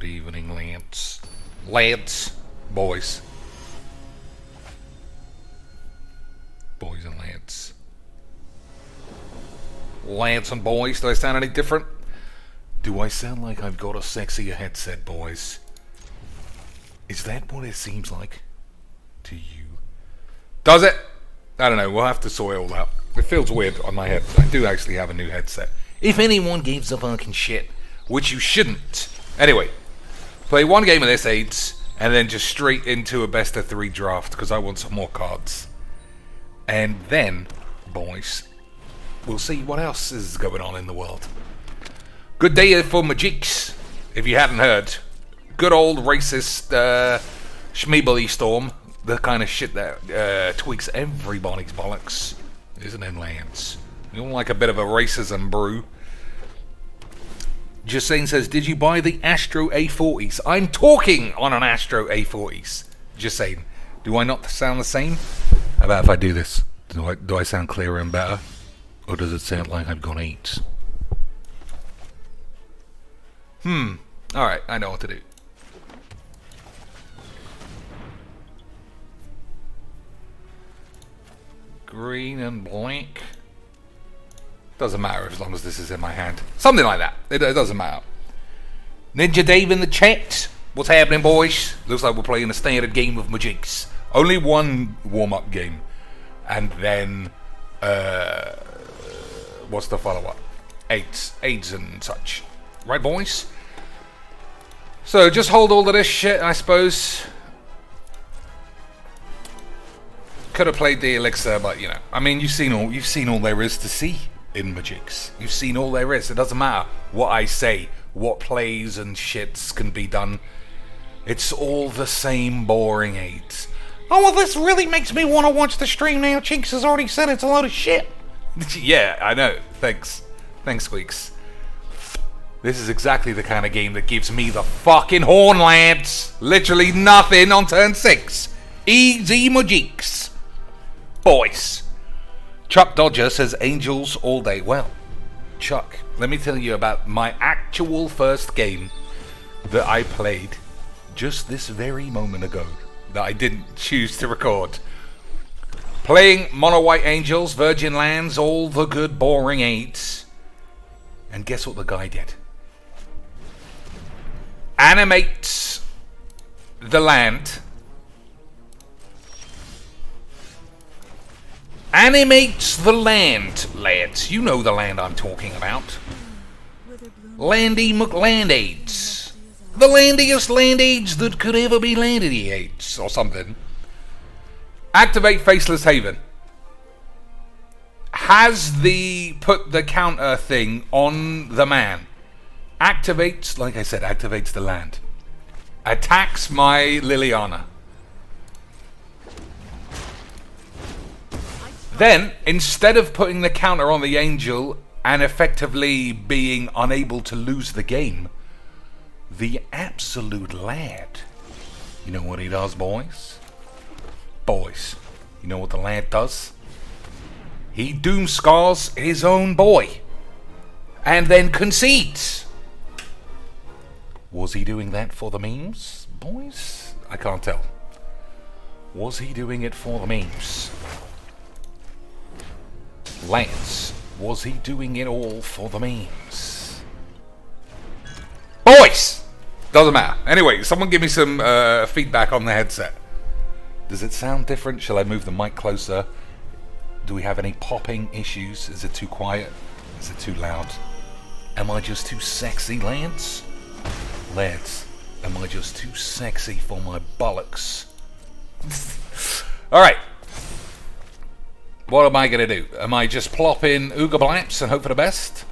Good evening, lads. Lads. Boys. Boys and lads. Lads and boys. Do I sound any different? Do I sound like I've got a sexier headset, boys? Is that what it seems like to you? Does it? I don't know. We'll have to sort it all out. It feels weird on my head. I do actually have a new headset. If anyone gives a fucking shit, which you shouldn't. Anyway, play one game of this AIDS, and then just straight into a best of 3 draft, because I want some more cards. And then, boys, we'll see what else is going on in the world. Good day for Magics, if you hadn't heard. Good old racist schmeebly storm. The kind of shit that tweaks everybody's bollocks. Isn't it, Lance? You don't like a bit of a racism brew. Justine says, did you buy the Astro A40s? I'm talking on an Astro A40s. Just saying. Do I not sound the same? How about if I do this? Do I sound clearer and better? Or does it sound like I've got AIDS? Alright, I know what to do. Green and black. Doesn't matter as long as this is in my hand. Something like that. It doesn't matter. Ninja Dave in the chat. What's happening, boys? Looks like we're playing a standard game of Magics. Only one warm-up game. And then, what's the follow-up? AIDS and such. Right, boys? So, just hold all of this shit, I suppose. Could have played the elixir, but, you know. I mean, you've seen all there is to see in Magics. You've seen all there is. It doesn't matter what I say, what plays and shits can be done. It's all the same boring AIDS. Oh, well, this really makes me want to watch the stream now. Chinks has already said it's a load of shit. Yeah, I know. Thanks. Thanks, Squeaks. This is exactly the kind of game that gives me the fucking horn, lads. Literally nothing on turn 6. Easy Magics. Boys. Chuck Dodger says Angels all day. Well, Chuck, let me tell you about my actual first game that I played just this very moment ago that I didn't choose to record. Playing Mono White Angels, Virgin Lands, all the good boring 8s. And guess what the guy did? Animates the land. Animates the land, lads. You know the land I'm talking about. Landy McLandades. The landiest landades that could ever be landediades, or something. Activate Faceless Haven. Has the put the counter thing on the man. Activates, like I said, activates the land. Attacks my Liliana. Then, instead of putting the counter on the angel and effectively being unable to lose the game, the absolute lad, you know what he does, boys? Boys, you know what the lad does? He doomscars his own boy and then concedes. Was he doing that for the memes, boys? I can't tell. Was he doing it for the memes? Lance, was he doing it all for the memes? Boys! Doesn't matter. Anyway, someone give me some feedback on the headset. Does it sound different? Shall I move the mic closer? Do we have any popping issues? Is it too quiet? Is it too loud? Am I just too sexy, Lance? Lads, am I just too sexy for my bollocks? Alright. What am I going to do? Am I just plop in Ooga Blaps and hope for the best?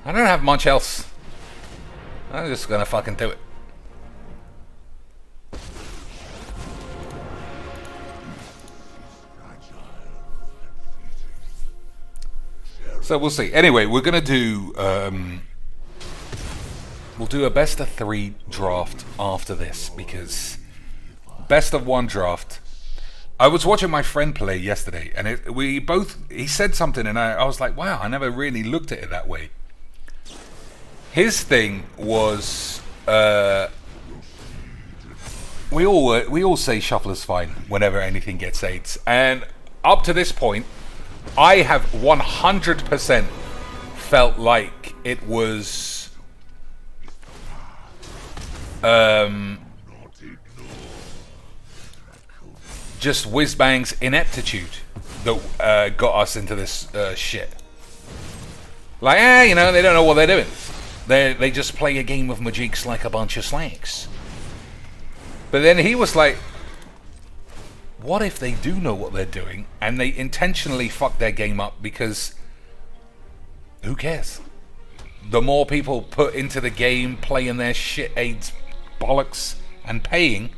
I don't have much else. I'm just going to fucking do it. So we'll see. Anyway, we're going to do... we'll do a best of 3 draft after this, because best of 1 draft... I was watching my friend play yesterday, and he said something, and I was like, wow, I never really looked at it that way. His thing was we all say shuffler's fine whenever anything gets AIDS, and up to this point, I have 100% felt like it was just Whizbang's ineptitude that got us into this shit. Like, you know, they don't know what they're doing. They just play a game of Majiks like a bunch of slags. But then he was like, what if they do know what they're doing and they intentionally fuck their game up because who cares? The more people put into the game playing their shit AIDS bollocks and paying,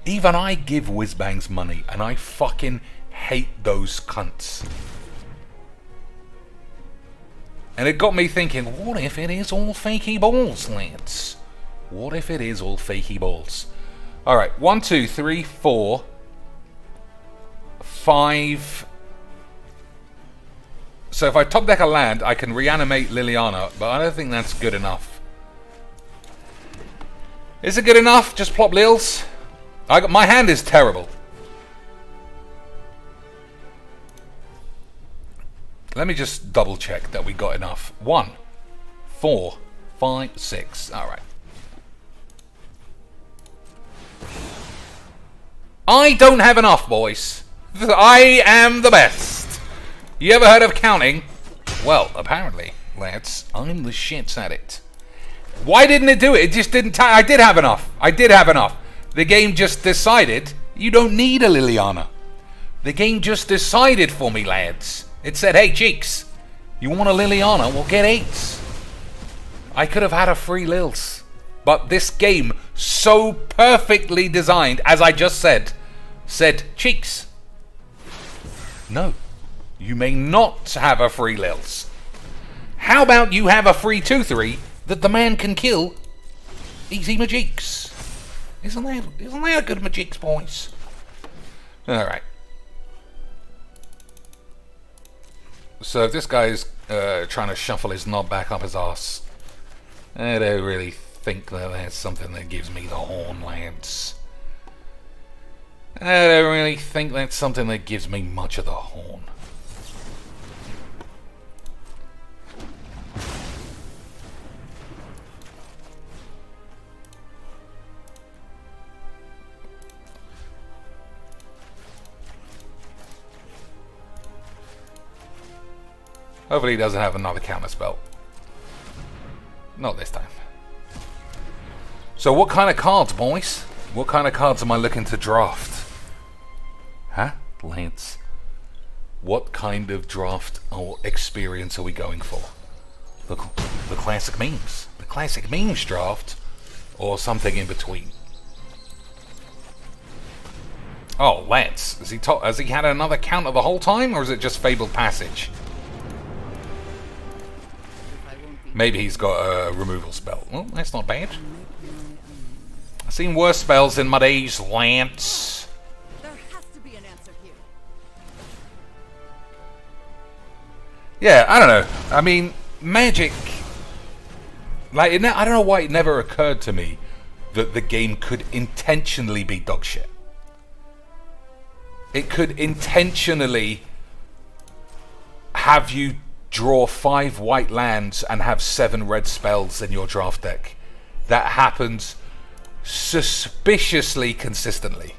even I give Whizbangs money and I fucking hate those cunts. And it got me thinking, what if it is all fakey balls, lads? What if it is all fakey balls? Alright, 1, 2, 3, 4, 5. So if I top deck a land, I can reanimate Liliana, but I don't think that's good enough. Is it good enough? Just plop Lils? My hand is terrible. Let me just double check that we got enough. 1, 4, 5, 6. Alright. I don't have enough, boys. I am the best. You ever heard of counting? Well, apparently, lads, I'm the shits at it. Why didn't it do it? It just didn't. I did have enough. I did have enough. The game just decided you don't need a Liliana. The game just decided for me, lads. It said, hey, cheeks, you want a Liliana? Well, get 8. I could have had a free Lils. But this game, so perfectly designed, as I just said, cheeks, no, you may not have a free Lils. How about you have a free 2-3 that the man can kill Aidsy McBalls? Isn't that a good McBalls, boys? Alright. So if this guy's trying to shuffle his knob back up his ass, I don't really think that that's something that gives me the horn, lads. I don't really think that's something that gives me much of the horn. Hopefully he doesn't have another counter spell. Not this time. So what kind of cards, boys? What kind of cards am I looking to draft? Huh? Lance? What kind of draft or experience are we going for? The classic memes. The classic memes draft? Or something in between? Oh, Lance. Has he had another counter the whole time? Or is it just Fabled Passage? Maybe he's got a removal spell. Well, that's not bad. I've seen worse spells in my days, Lance. There has to be an answer here. Yeah, I don't know. I mean, Magic... Like, I don't know why it never occurred to me that the game could intentionally be dog shit. It could intentionally have you draw 5 white lands and have 7 red spells in your draft deck. That happens suspiciously consistently.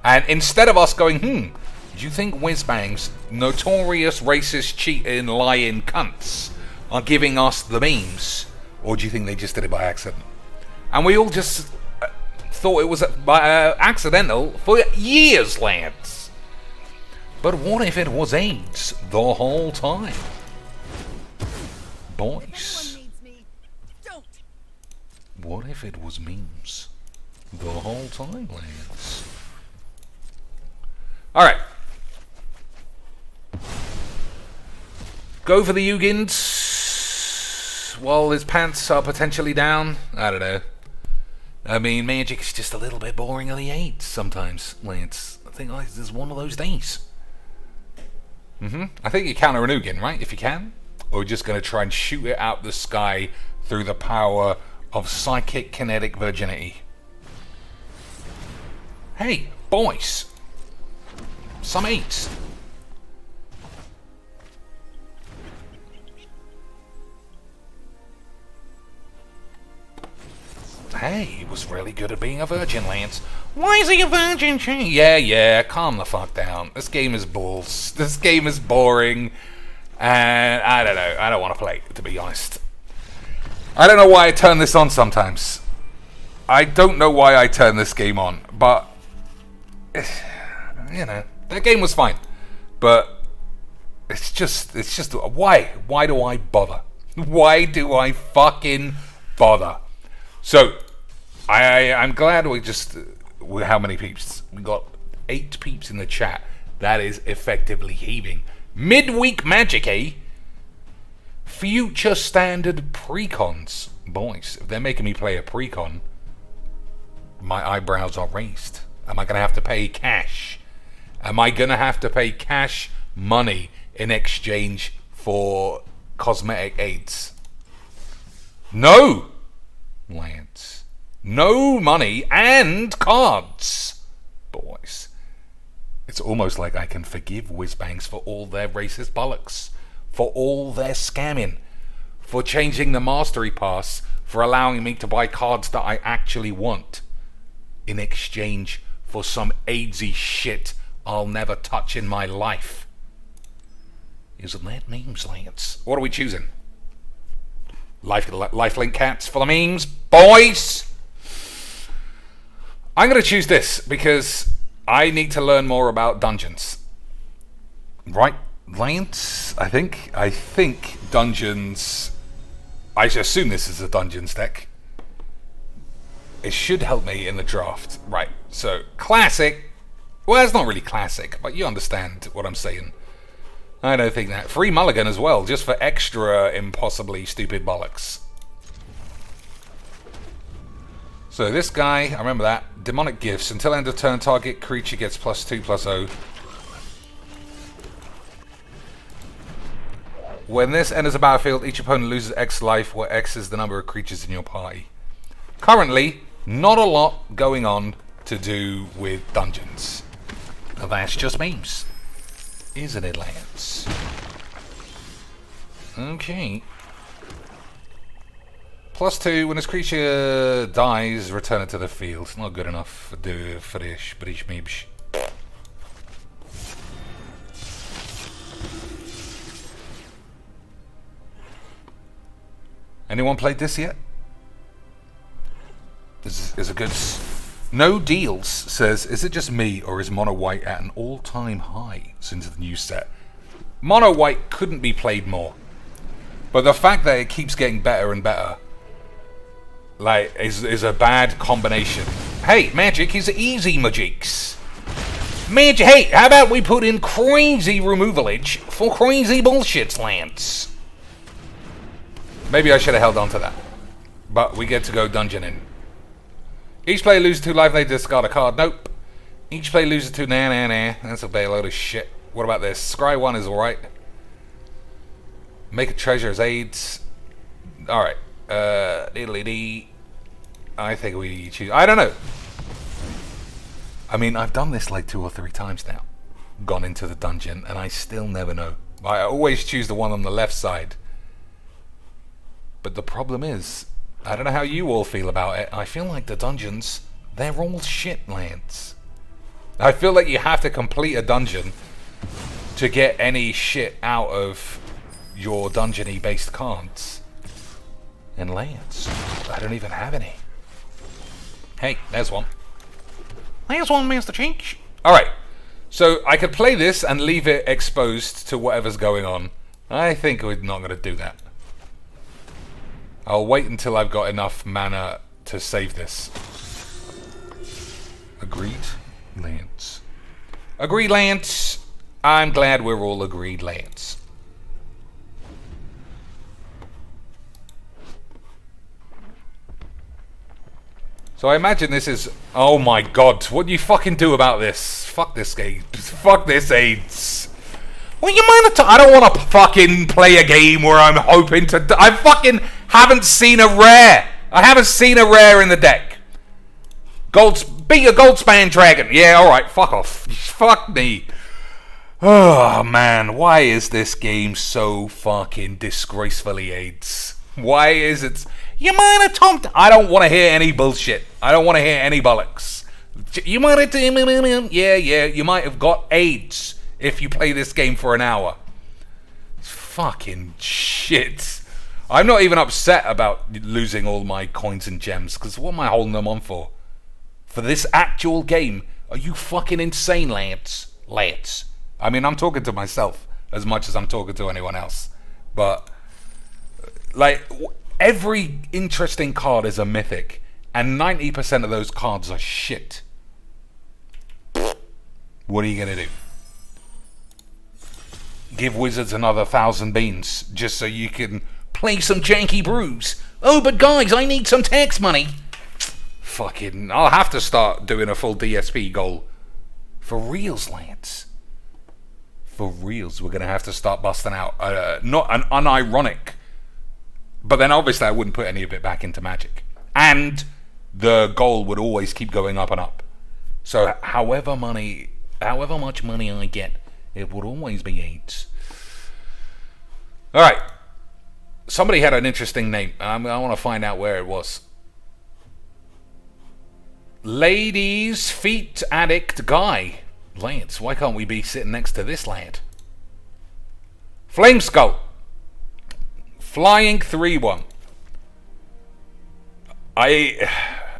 And instead of us going, do you think Whizbangs, notorious racist, cheating, lying cunts, are giving us the memes? Or do you think they just did it by accident? And we all just thought it was accidental for years, lads. But what if it was AIDS the whole time? Boys. What if it was memes the whole time, lads? Alright. Go for the Ugins while his pants are potentially down. I don't know. I mean, Magic is just a little bit boringly AIDS sometimes, lads. I think this is one of those days. I think you counter an Ugin, right? If you can. or we're just going to try and shoot it out the sky through the power of psychic kinetic virginity. Hey, boys. Some eats. Hey, he was really good at being a virgin, Lance. Why is he a virgin? Yeah, calm the fuck down. This game is balls. This game is boring. And I don't know. I don't want to play, to be honest. I don't know why I turn this on sometimes. I don't know why I turn this game on. But, you know, that game was fine. But it's just, why? Why do I bother? Why do I fucking bother? So, I'm glad how many peeps? We got 8 peeps in the chat. That is effectively heaving. Midweek magic, eh? Future standard precons. Boys, if they're making me play a precon, my eyebrows are raised. Am I going to have to pay cash? Am I going to have to pay cash money in exchange for cosmetic aids? No! Lance. No money and cards. Boys. It's almost like I can forgive whizbangs for all their racist bollocks. For all their scamming. For changing the mastery pass. For allowing me to buy cards that I actually want. In exchange for some Aidsy shit I'll never touch in my life. Isn't that memes, Lance? What are we choosing? Lifelink cats for the memes, boys. I'm going to choose this because I need to learn more about dungeons. Right, Lance? I think dungeons. I should assume this is a dungeons deck. It should help me in the draft. Right, so classic. Well, it's not really classic, but you understand what I'm saying. I don't think that. Free mulligan as well, just for extra impossibly stupid bollocks. So this guy, I remember that. Demonic gifts. Until end of turn, target creature gets +2/+0. When this enters a battlefield, each opponent loses X life, where X is the number of creatures in your party. Currently, not a lot going on to do with dungeons. That's just memes. Isn't it, Lance? Okay. +2, when this creature dies, return it to the field. It's not good enough for this British meebs. Anyone played this yet? This is a good... No Deals says, is it just me or is Mono White at an all-time high since the new set? Mono White couldn't be played more. But the fact that it keeps getting better and better, like, is a bad combination. Hey, Magic is easy, Magics. Magic, hey, how about we put in crazy removalage for crazy bullshit Lance? Maybe I should have held on to that. But we get to go dungeoning. Each player loses 2 life, they discard a card. Nope. Each player loses 2. Nah. That's a load of shit. What about this? Scry 1 is alright. Make a treasure as aids. Alright. Diddly-dee. I think we choose... I don't know. I mean, I've done this like 2 or 3 times now. Gone into the dungeon, and I still never know. I always choose the one on the left side. But the problem is... I don't know how you all feel about it. I feel like the dungeons, they're all shit, Lance. I feel like you have to complete a dungeon to get any shit out of your dungeon-y based cards. And Lance, I don't even have any. Hey, there's one. There's one, Master Cheech. Alright, so I could play this and leave it exposed to whatever's going on. I think we're not going to do that. I'll wait until I've got enough mana to save this. Agreed, Lance. Agreed, Lance. I'm glad we're all agreed, Lance. So I imagine this is... Oh my god, what do you fucking do about this? Fuck this game. Fuck this AIDS. Well, you mind I don't want to fucking play a game where I'm hoping to... I fucking haven't seen a rare. I haven't seen a rare in the deck. Beat a Goldspan Dragon. Yeah, alright, fuck off. Fuck me. Oh, man. Why is this game so fucking disgracefully AIDS? Why is it... You might have tomped... I don't want to hear any bullshit. I don't want to hear any bollocks. You might have... Yeah, you might have got AIDS if you play this game for an hour. Fucking shit. I'm not even upset about losing all my coins and gems, because what am I holding them on for? For this actual game? Are you fucking insane, lads? Lads. I mean, I'm talking to myself as much as I'm talking to anyone else. But, like, every interesting card is a mythic, and 90% of those cards are shit. What are you going to do? Give Wizards another 1,000 beans just so you can play some janky brews. Oh, but guys, I need some tax money. Fucking, I'll have to start doing a full DSP goal. For reals, lads. For reals, we're going to have to start busting out not an unironic, but then obviously I wouldn't put any of it back into Magic. And the goal would always keep going up and up. So however much money I get, it would always be 8. Alright. Somebody had an interesting name. I want to find out where it was. Ladies Feet Addict Guy. Lance, why can't we be sitting next to this lad? Flame Skull. Flying 3-1.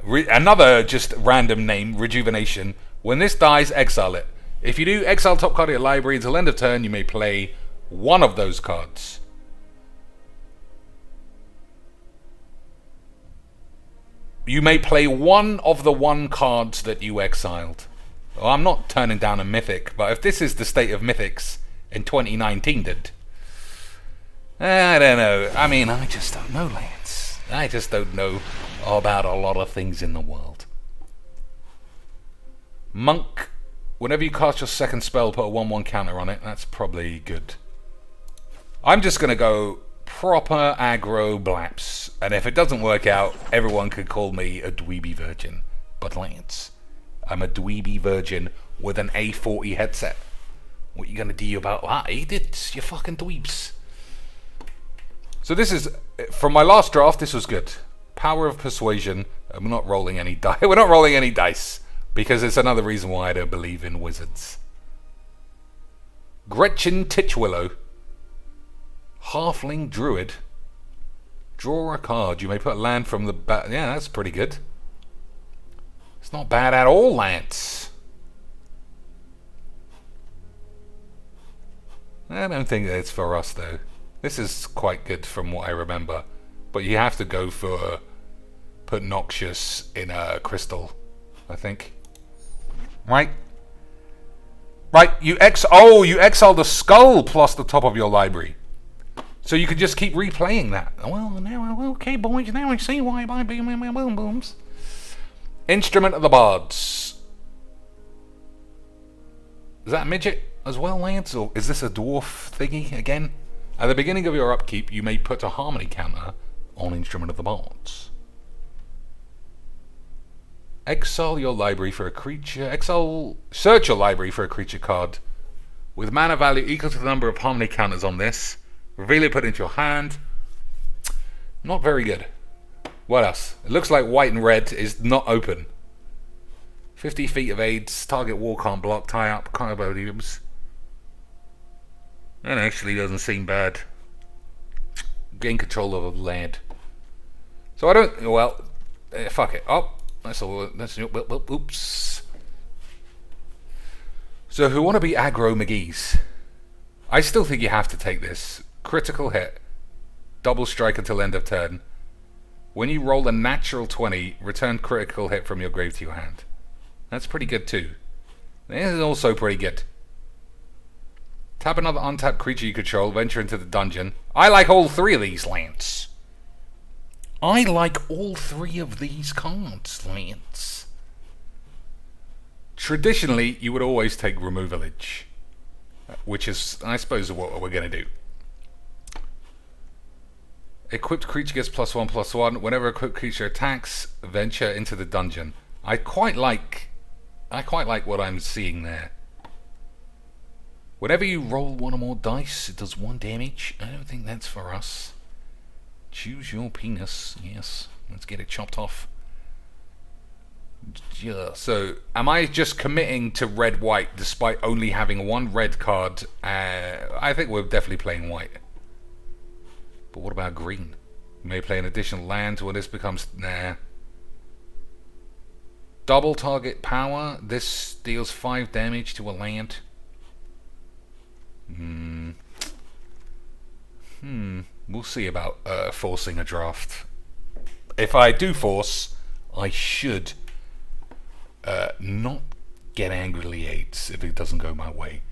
Another just random name, Rejuvenation. When this dies, exile it. If you do, exile top card of your library until end of turn, you may play one of those cards. You may play one of the 1 cards that you exiled. Well, I'm not turning down a mythic, but if this is the state of mythics in 2019 did, I don't know. I mean, I just don't know, Lance. I just don't know about a lot of things in the world. Monk. Whenever you cast your second spell, put a 1/1 counter on it. That's probably good. I'm just going to go proper aggro blaps. And if it doesn't work out, everyone could call me a dweeby virgin. But Lance, I'm a dweeby virgin with an A40 headset. What you going to do about that, idiots? You fucking dweebs. So this is, from my last draft, this was good. Power of Persuasion. I'm not rolling any dice. We're not rolling any dice. Because it's another reason why I don't believe in wizards. Gretchen Titchwillow. Halfling Druid. Draw a card. You may put a land from the back. Yeah, that's pretty good. It's not bad at all, Lance. I don't think that it's for us, though. This is quite good from what I remember. But you have to go for... put Noxious in a crystal, I think. Right? Right, you exile the skull plus the top of your library. So you could just keep replaying that. Well, now, okay, boys, now I see why I be my boom booms. Instrument of the Bards. Is that a midget as well, Lance? Or is this a dwarf thingy again? At the beginning of your upkeep, you may put a harmony counter on Instrument of the Bards. Exile your library for a creature. Search your library for a creature card with mana value equal to the number of harmony counters on this. Reveal it, put it into your hand. Not very good. What else? It looks like white and red is not open. 50 feet of aids. Target wall can't block. Tie up. Carbodiums. That actually doesn't seem bad. Gain control of a land. So I don't... Well, fuck it. Oh. That's all. That's oops. So who want to be aggro McGee's? I still think you have to take this. Critical hit. Double strike until end of turn. When you roll a natural 20, return critical hit from your grave to your hand. That's pretty good too. This is also pretty good. Tap another untapped creature you control. Venture into the dungeon. I like all 3 of these, Lance. I like all 3 of these cards, Lance. Traditionally, you would always take Removalage. which is, I suppose, what we're going to do. Equipped creature gets +1/+1. Whenever equipped creature attacks, venture into the dungeon. I quite like what I'm seeing there. Whenever you roll one or more dice, it does 1 damage. I don't think that's for us. Choose your penis. Yes, let's get it chopped off. Yeah, so, am I just committing to red-white despite only having 1 red card? I think we're definitely playing white. But what about green? You may play an additional land when this becomes... Nah. Double target power. This deals 5 damage to a land. We'll see about forcing a draft. If I do force, I should not get angrily AIDS if it doesn't go my way.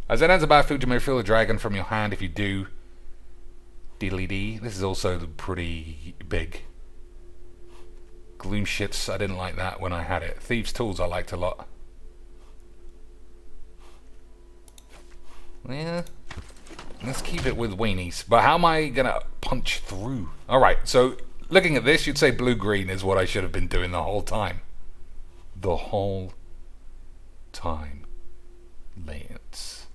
As it ends a battlefield, you may fill a dragon from your hand. If you do, diddly dee. This is also pretty big. Gloom shits, I didn't like that when I had it. Thieves' Tools I liked a lot. Yeah, let's keep it with weenies. But how am I gonna punch through? Alright, so looking at this, you'd say blue-green is what I should have been doing the whole time. The whole time. Lance.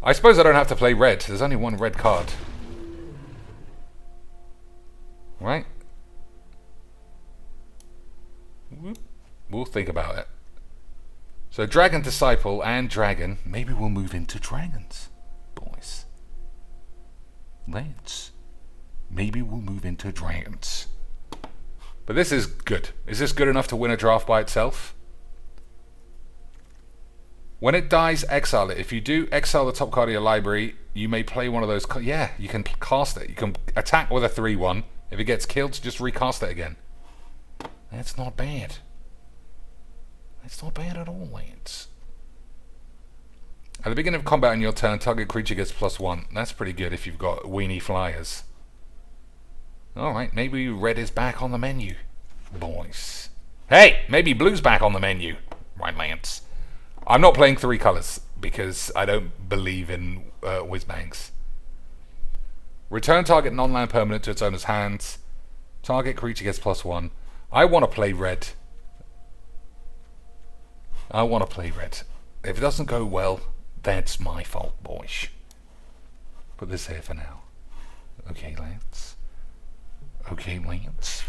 I suppose I don't have to play red. There's only 1 red card. Right? We'll think about it. So Dragon Disciple and Dragon. Maybe we'll move into dragons, boys. Lance. Maybe we'll move into dragons. But this is good. Is this good enough to win a draft by itself? When it dies, exile it. If you do exile the top card of your library, you may play one of those... Yeah, you can cast it. You can attack with a 3/1. If it gets killed, just recast it again. That's not bad. That's not bad at all, Lance. At the beginning of combat on your turn, target creature gets +1. That's pretty good if you've got weenie flyers. Alright, maybe red is back on the menu, boys. Hey, maybe blue's back on the menu. Right, Lance. I'm not playing 3 colours because I don't believe in whiz-bangs. Return target non-land permanent to its owner's hands. Target creature gets +1. I want to play red. I want to play red. If it doesn't go well, that's my fault, boys. Put this here for now. Okay, Lance. Okay, Lance.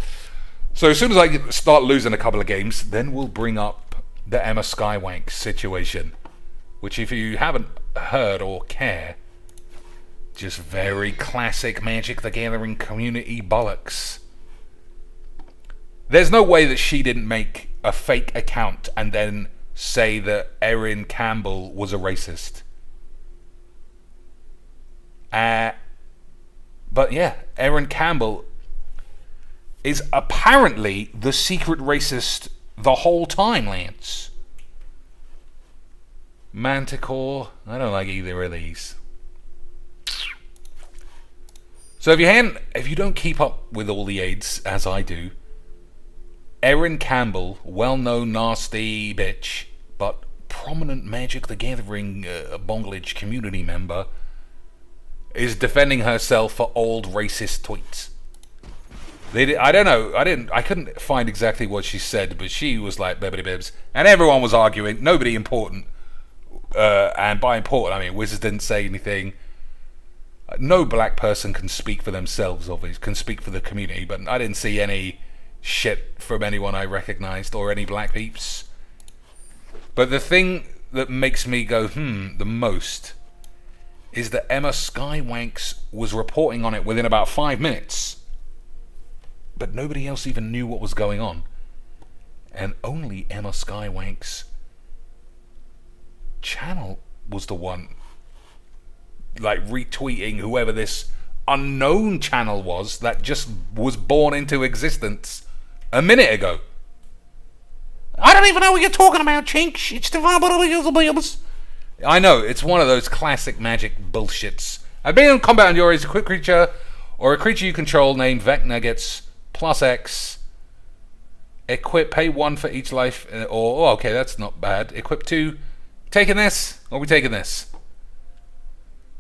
So as soon as I start losing a couple of games, then we'll bring up the Emma Skywank situation. Which, if you haven't heard or care, just very classic Magic the Gathering community bollocks. There's no way that she didn't make a fake account and then say that Erin Campbell was a racist. But yeah, Erin Campbell is apparently the secret racist the whole time, Lance. Manticore, I don't like either of these. So if you don't keep up with all the aids, as I do, Erin Campbell, well-known nasty bitch, but prominent Magic the Gathering Bonglage community member, is defending herself for old racist tweets. I don't know. I couldn't find exactly what she said, but she was like bibbity bibs, and everyone was arguing. Nobody important, and by important I mean Wizards didn't say anything. No black person can speak for themselves, obviously, can speak for the community, but I didn't see any shit from anyone I recognised or any black peeps. But the thing that makes me go the most is that Emma Skywanks was reporting on it within about 5 minutes, but nobody else even knew what was going on, and only Emma Skywanks' channel was the one like retweeting whoever this unknown channel was that just was born into existence a minute ago. I don't even know what you're talking about, Chink. It's the I know, it's one of those classic Magic bullshits. At beginning of combat on your is a quick creature or a creature you control named Vecna gets +X. Equip, pay 1 for each life, okay, that's not bad. Equip 2, Taking this? Or are we taking this?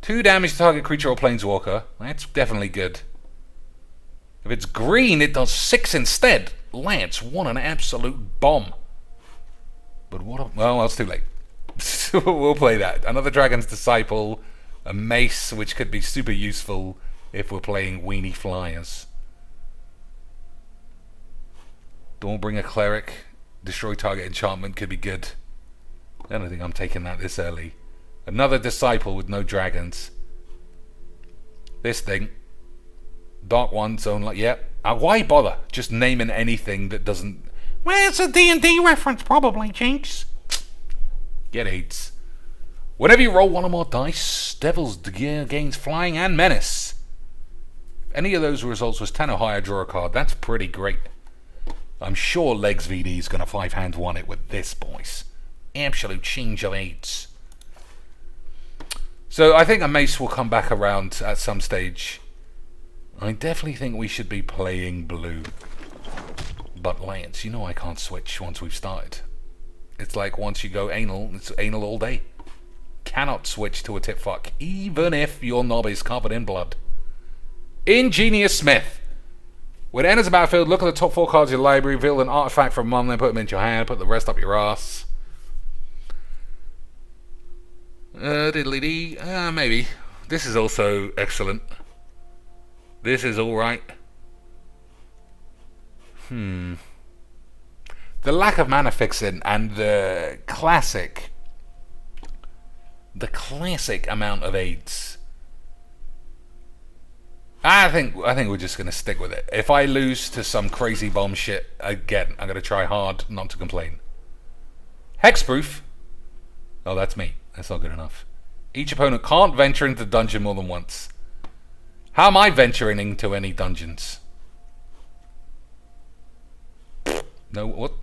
2 damage to target creature or planeswalker. That's definitely good. If it's green, it does 6 instead. Lance, what an absolute bomb. But what a... Well, it's too late. We'll play that. Another Dragon's Disciple. A Mace, which could be super useful if we're playing Weenie Flyers. Dawnbringer Cleric. Destroy target enchantment could be good. I don't think I'm taking that this early. Another Disciple with no dragons. This thing. Dark One Zone, like, yep. Why bother just naming anything that doesn't... Well, it's a D&D reference, probably, Jinx. Get AIDS. Whenever you roll 1 or more dice, Devil's Gear gains Flying and Menace. If any of those results was 10 or higher, draw a card. That's pretty great. I'm sure Legs VD is going to 5-hand 1 it with this, boys. Absolute change of AIDS. So I think a Mace will come back around at some stage. I definitely think we should be playing blue. But Lance, you know I can't switch once we've started. It's like once you go anal, it's anal all day. Cannot switch to a tip fuck, even if your knob is covered in blood. Ingenious Smith. When it enters the battlefield, look at the top 4 cards of your library, reveal an artifact from one, then put them into your hand, put the rest up your ass. Diddly-dee. Maybe. This is also excellent. This is alright. The lack of mana fixing and the classic amount of aids. I think we're just gonna stick with it. If I lose to some crazy bomb shit again, I'm gonna try hard not to complain. Hexproof. Oh, that's me. That's not good enough. Each opponent can't venture into the dungeon more than once. How am I venturing into any dungeons? No, what?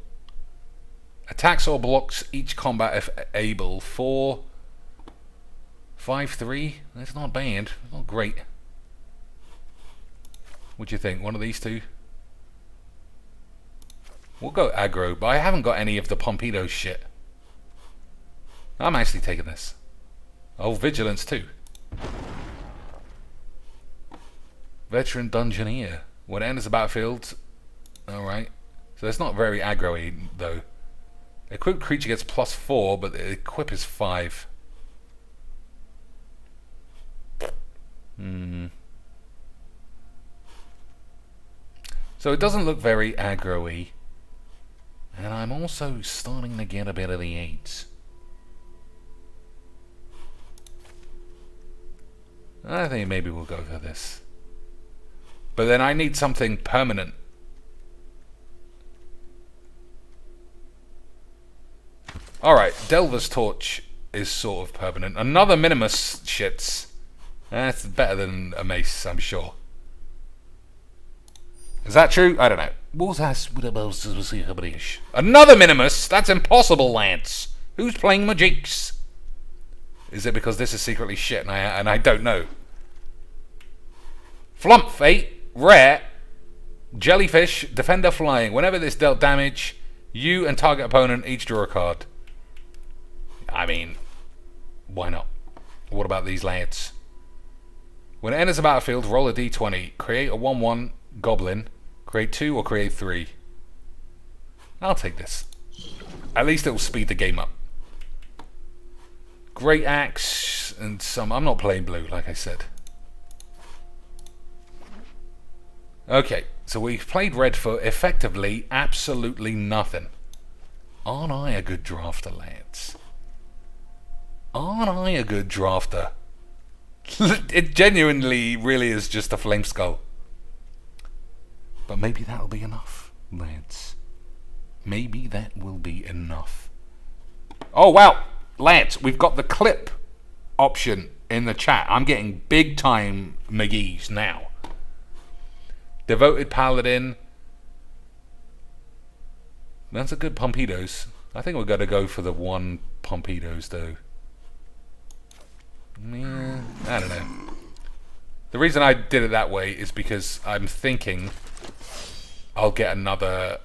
Attacks or blocks each combat if able. 4, 5, 3. That's not bad. Not great. What do you think? One of these two? We'll go aggro, but I haven't got any of the Pompido shit. I'm actually taking this. Oh, Vigilance too. Veteran Dungeoneer. When it enters the battlefield... Alright. So it's not very aggro-y, though. Equipped creature gets +4, but the equip is 5. So it doesn't look very aggro-y. And I'm also starting to get a bit of the 8s. I think maybe we'll go for this. But then I need something permanent. Alright, Delver's Torch is sort of permanent. Another Minimus shits. That's better than a Mace, I'm sure. Is that true? I don't know. Another Minimus? That's impossible, Lance. Who's playing Magics? Is it because this is secretly shit and I don't know? Flump 8, rare, Jellyfish, Defender Flying. Whenever this dealt damage, you and target opponent each draw a card. I mean, why not? What about these lads? When it enters the battlefield, roll a d20. Create a 1-1 goblin. Create 2 or create 3. I'll take this. At least it will speed the game up. Great Axe and some... I'm not playing blue, like I said. Okay, so we've played red for effectively absolutely nothing. Aren't I a good drafter, lads? Aren't I a good drafter? It genuinely really is just a flame skull. But maybe that'll be enough, lads. Maybe that will be enough. Oh, wow! Lads, we've got the clip option in the chat. I'm getting big time McGee's now. Devoted Paladin. That's a good Pompidos. I think we're going to go for the 1 Pompidos, though. Yeah, I don't know. The reason I did it that way is because I'm thinking I'll get another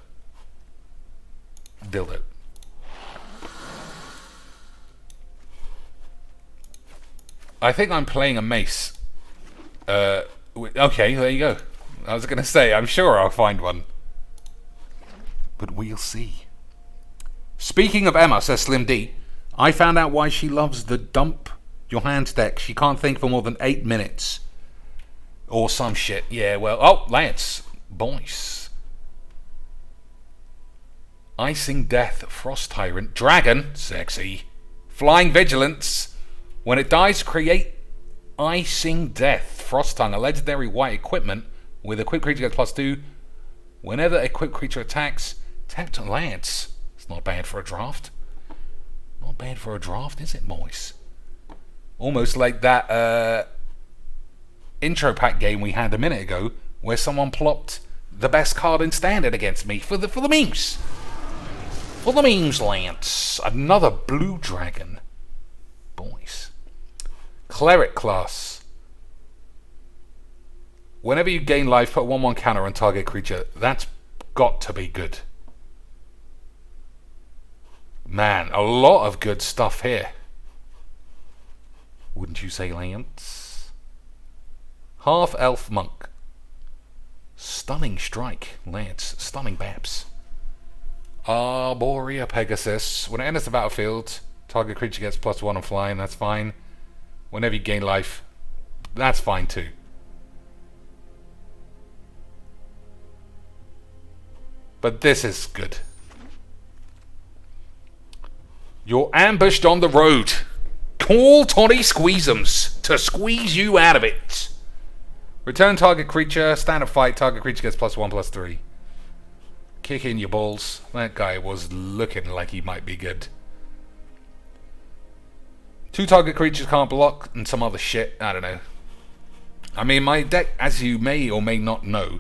dildo. I think I'm playing a mace. Okay, there you go. I was going to say, I'm sure I'll find one. But we'll see. Speaking of Emma, says Slim D, I found out why she loves the dump your hands deck. She can't think for more than 8 minutes. Or some shit. Yeah, well... Oh, Lance. Boys. Icing Death. Frost Tyrant. Dragon. Sexy. Flying Vigilance. When it dies, create Icing Death. Frost Tongue. A legendary white equipment with equipped creature gets +2. Whenever equipped creature attacks, tap to Lance. It's not bad for a draft. Not bad for a draft, is it, boys? Almost like that intro pack game we had a minute ago, where someone plopped the best card in standard against me for the memes. For the memes, Lance. Another blue dragon. Boys. Cleric class. Whenever you gain life, put 1/1 counter on target creature. That's got to be good. Man, a lot of good stuff here. Wouldn't you say, Lance? Half-elf monk. Stunning strike, Lance. Stunning Babs. Arborea Pegasus. When it enters the battlefield, target creature gets +1 on flying. That's fine. Whenever you gain life, that's fine too. But this is good. You're ambushed on the road. Call Toddy Squeezums to squeeze you out of it. Return target creature. Standard fight. Target creature gets +1/+3. Kick in your balls. That guy was looking like he might be good. 2 target creatures can't block and some other shit. I don't know. I mean, my deck, as you may or may not know,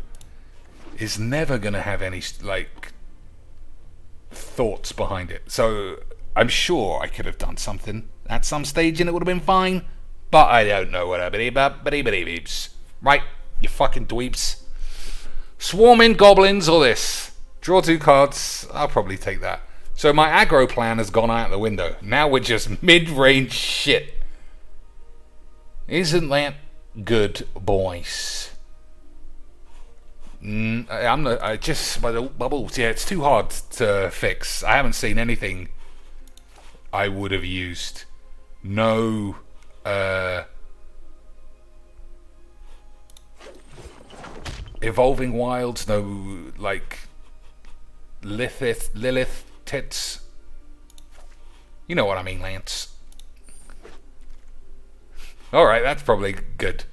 is never going to have any, like, thoughts behind it. So I'm sure I could have done something at some stage and it would have been fine. But I don't know what I believe. Right, you fucking dweebs. Swarming goblins or this. Draw 2 cards. I'll probably take that. So my aggro plan has gone out the window. Now we're just mid-range shit. Isn't that good, boys? I just by the bubbles. Yeah, it's too hard to fix. I haven't seen anything I would have used. No Evolving Wilds, no like Lilith tits. You know what I mean, Lance. Alright, that's probably good.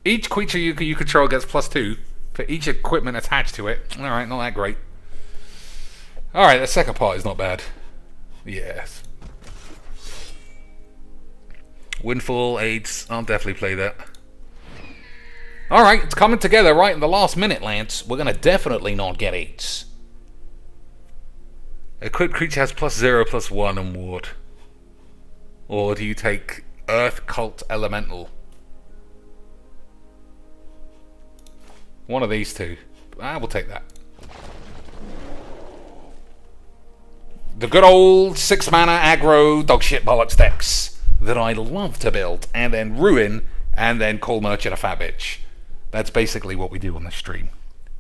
Each creature you control gets +2 for each equipment attached to it. Alright, not that great. Alright, the second part is not bad. Yes. Windfall, AIDS, I'll definitely play that. Alright, it's coming together right in the last minute, Lance. We're gonna definitely not get AIDS. Equipped creature has +0/+1 and ward. Or do you take Earth Cult Elemental? One of these two. I will take that. The good old 6 mana aggro dogshit bollocks decks that I love to build and then ruin and then call Merchant a fat bitch. That's basically what we do on this stream.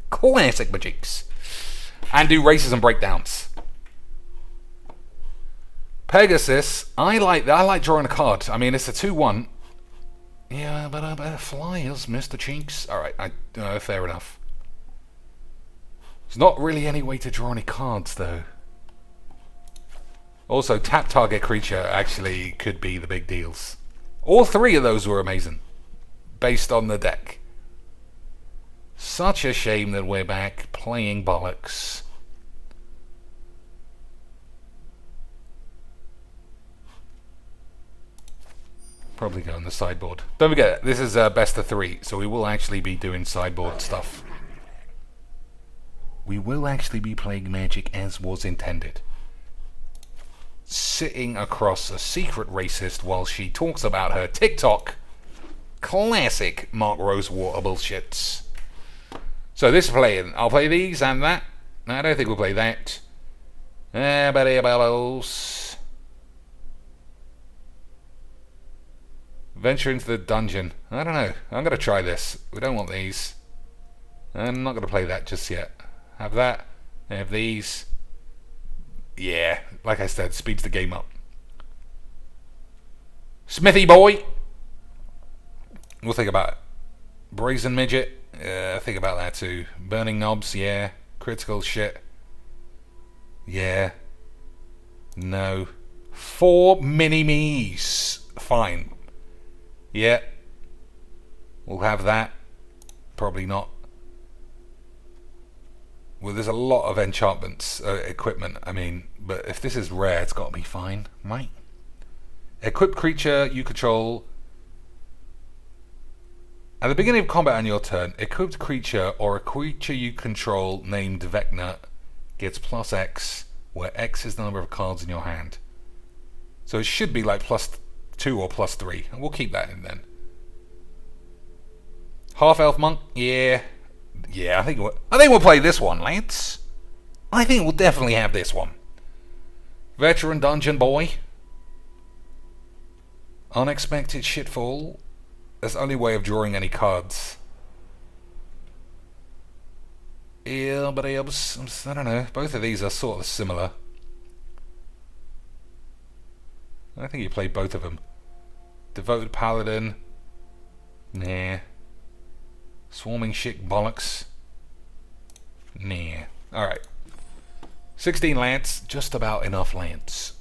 Classic magics. And do races and breakdowns. Pegasus, I like drawing a card. I mean, it's a 2/1. Yeah, but I better flyers, Mr. Cheeks. Alright, fair enough. There's not really any way to draw any cards, though. Also, tap target creature actually could be the big deals. All 3 of those were amazing. Based on the deck. Such a shame that we're back playing bollocks. Probably go on the sideboard. Don't forget, this is best of 3, so we will actually be doing sideboard stuff. We will actually be playing Magic as was intended. Sitting across a secret racist while she talks about her TikTok. Classic Mark Rosewater bullshits. So this is playing. I'll play these and that. I don't think we'll play that. Venture into the dungeon. I don't know. I'm going to try this. We don't want these. I'm not going to play that just yet. Have that. Have these. Yeah, like I said, speeds the game up. Smithy boy. We'll think about it. Brazen midget. Think about that too. Burning knobs. Yeah. Critical shit. Yeah. No. 4 mini-me's. Fine. Yeah. We'll have that. Probably not. Well, there's a lot of enchantments, equipment, I mean, but if this is rare, it's got to be fine, right? Equipped creature you control. At the beginning of combat on your turn, equipped creature or a creature you control named Vecna gets plus X, where X is the number of cards in your hand. So it should be like +2 or +3, and we'll keep that in then. Half-elf monk, yeah. Yeah, I think we'll play this one, Lance. I think we'll definitely have this one. Veteran dungeon boy. Unexpected shitfall. That's the only way of drawing any cards. Yeah, but I don't know. Both of these are sort of similar. I think you played both of them. Devoted paladin. Nah. Swarming shit bollocks. Nah. Alright. 16 lance. Just about enough lance.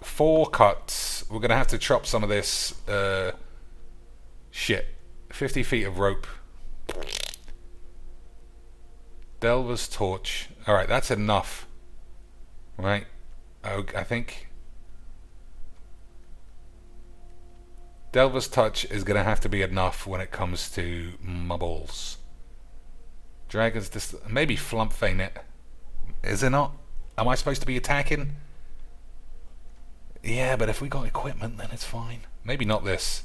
4 cuts. We're going to have to chop some of this shit. 50 feet of rope. Delver's torch. Alright, that's enough. Right. I think. Delver's touch is going to have to be enough when it comes to my balls. Dragon's maybe flump feign it. Is it not? Am I supposed to be attacking? Yeah, but if we got equipment, then it's fine. Maybe not this.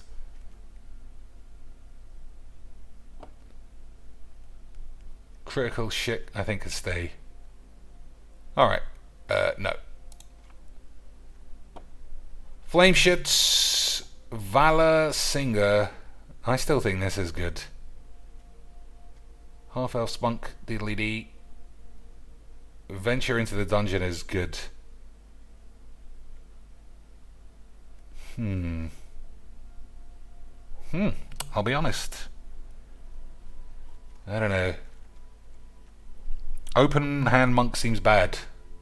Critical shit, I think, could stay. Alright. No. Flame shits. Valor Singer. I still think this is good. Half-elf spunk. Diddly dee. Venture into the dungeon is good. I'll be honest. I don't know. Open hand monk seems bad.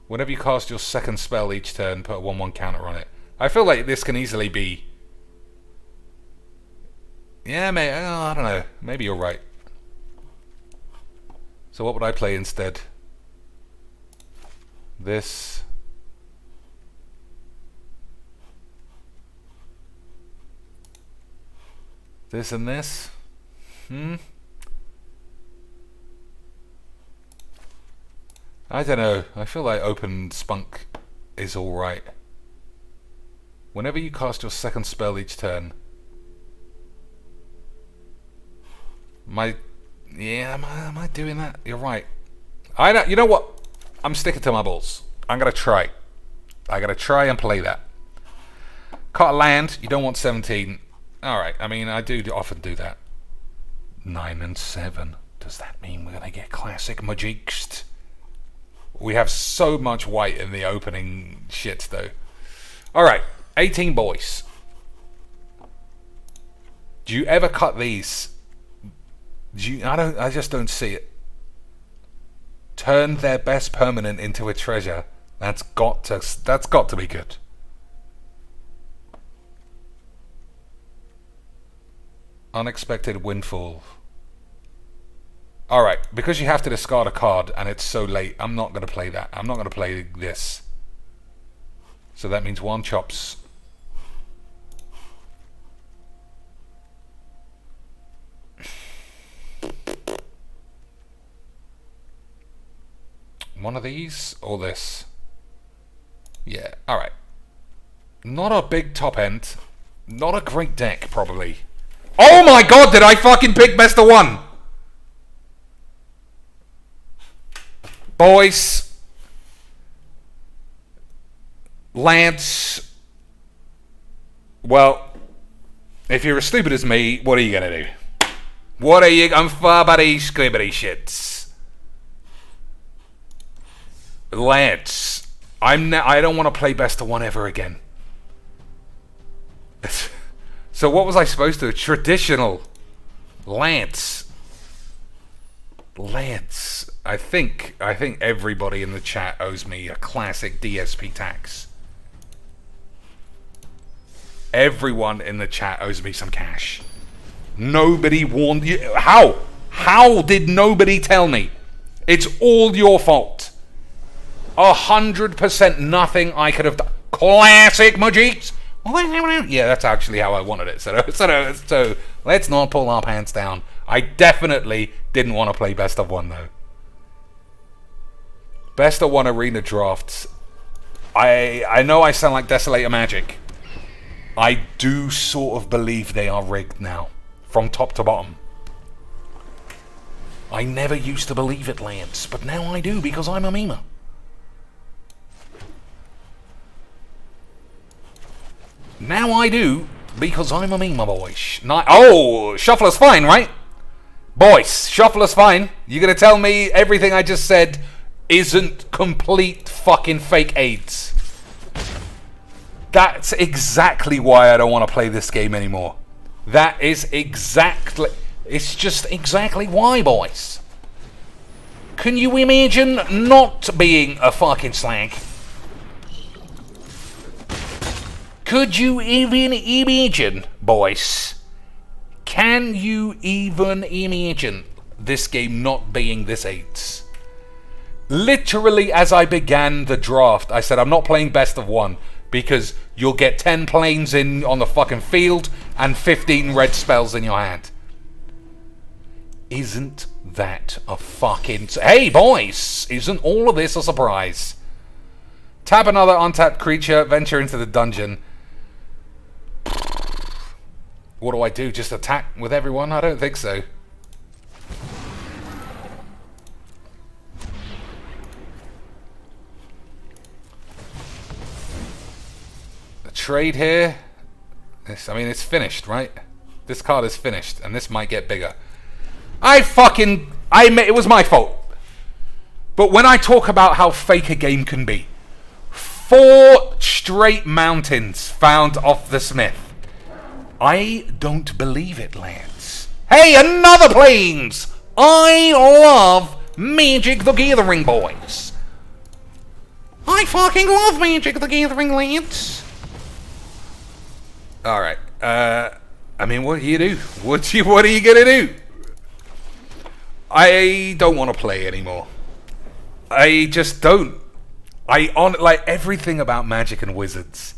Whenever you cast your second spell each turn, put a 1/1 counter on it. I feel like this can easily be. Yeah, mate. I don't know. Maybe you're right. So what would I play instead? This. This and this. I don't know. I feel like open spunk is alright. Whenever you cast your second spell each turn. Am I doing that? You're right. You know what? I'm sticking to my balls. I'm gonna try. I gotta try and play that. Cut a land. You don't want 17. Alright, I mean, I do often do that. 9 and 7. Does that mean we're gonna get classic Majixed? We have so much white in the opening shit, though. Alright, 18 boys. Do you ever cut these? I just don't see it. Turn their best permanent into a treasure. That's got to be good. Unexpected windfall. Alright, because you have to discard a card and it's so late, I'm not going to play that. I'm not going to play this. So that means 1 chops. One of these or this? Yeah, alright. Not a big top end. Not a great deck, probably. Oh my god, did I fucking pick best of 1? Boys. Lance. Well, If you're as stupid as me, what are you gonna do? What are you going for, buddy? Squibbity shits. Lance, I don't want to play best of one ever again. So what was I supposed to do? Traditional. Lance. I think everybody in the chat owes me a classic DSP tax. Everyone in the chat owes me some cash. Nobody warned you. How? How did nobody tell me? It's all your fault. 100% nothing I could have done. Classic Majiks. Yeah, that's actually how I wanted it. So let's not pull our pants down. I definitely didn't want to play best of one though. Best of one arena drafts. I know I sound like Desolator Magic. I do sort of believe they are rigged now, from top to bottom. I never used to believe it, Lance, but now I do because I'm a memer. Now I do because I'm a memer, boys. Oh, Shuffler's fine, right? Boys, Shuffler's fine. You're gonna tell me everything I just said isn't complete fucking fake AIDS? That's exactly why I don't want to play this game anymore. That is exactly... It's just exactly why, boys. Can you imagine not being a fucking slag? Could you even imagine, boys? Can you even imagine this game not being this AIDS? Literally, as I began the draft, I said I'm not playing best of one because you'll get 10 planes in on the fucking field and 15 red spells in your hand. Isn't that a fucking... Hey, boys! Isn't all of this a surprise? Tap another untapped creature, venture into the dungeon. What do I do? Just attack with everyone? I don't think so. The trade here. I mean, it's finished, right? This card is finished, and this might get bigger. It was my fault. But when I talk about how fake a game can be, 4 straight mountains found off the smith. I don't believe it, Lance. Hey, another planes! I love Magic the Gathering, boys. I fucking love Magic the Gathering, Lance. Alright, I mean, what do you do? What are you gonna do? I don't want to play anymore. I just don't. Like everything about Magic and Wizards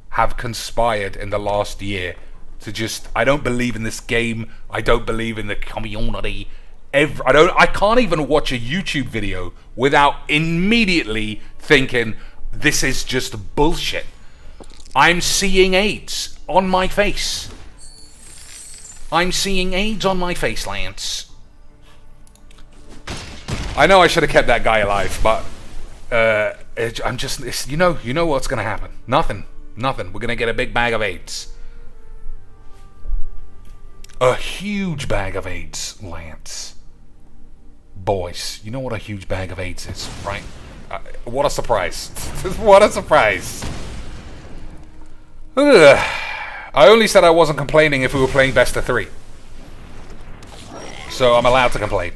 have conspired in the last year to just... I don't believe in this game. I don't believe in the community. I can't even watch a YouTube video without immediately thinking this is just bullshit. I'm seeing AIDS on my face. I'm seeing AIDS on my face, Lance. I know I should have kept that guy alive, but I'm just... You know what's going to happen. Nothing. We're going to get a big bag of AIDS. A huge bag of AIDS, Lance. Boys, you know what a huge bag of AIDS is, right? What a surprise. What a surprise. Ugh. I only said I wasn't complaining if we were playing best of 3. So I'm allowed to complain.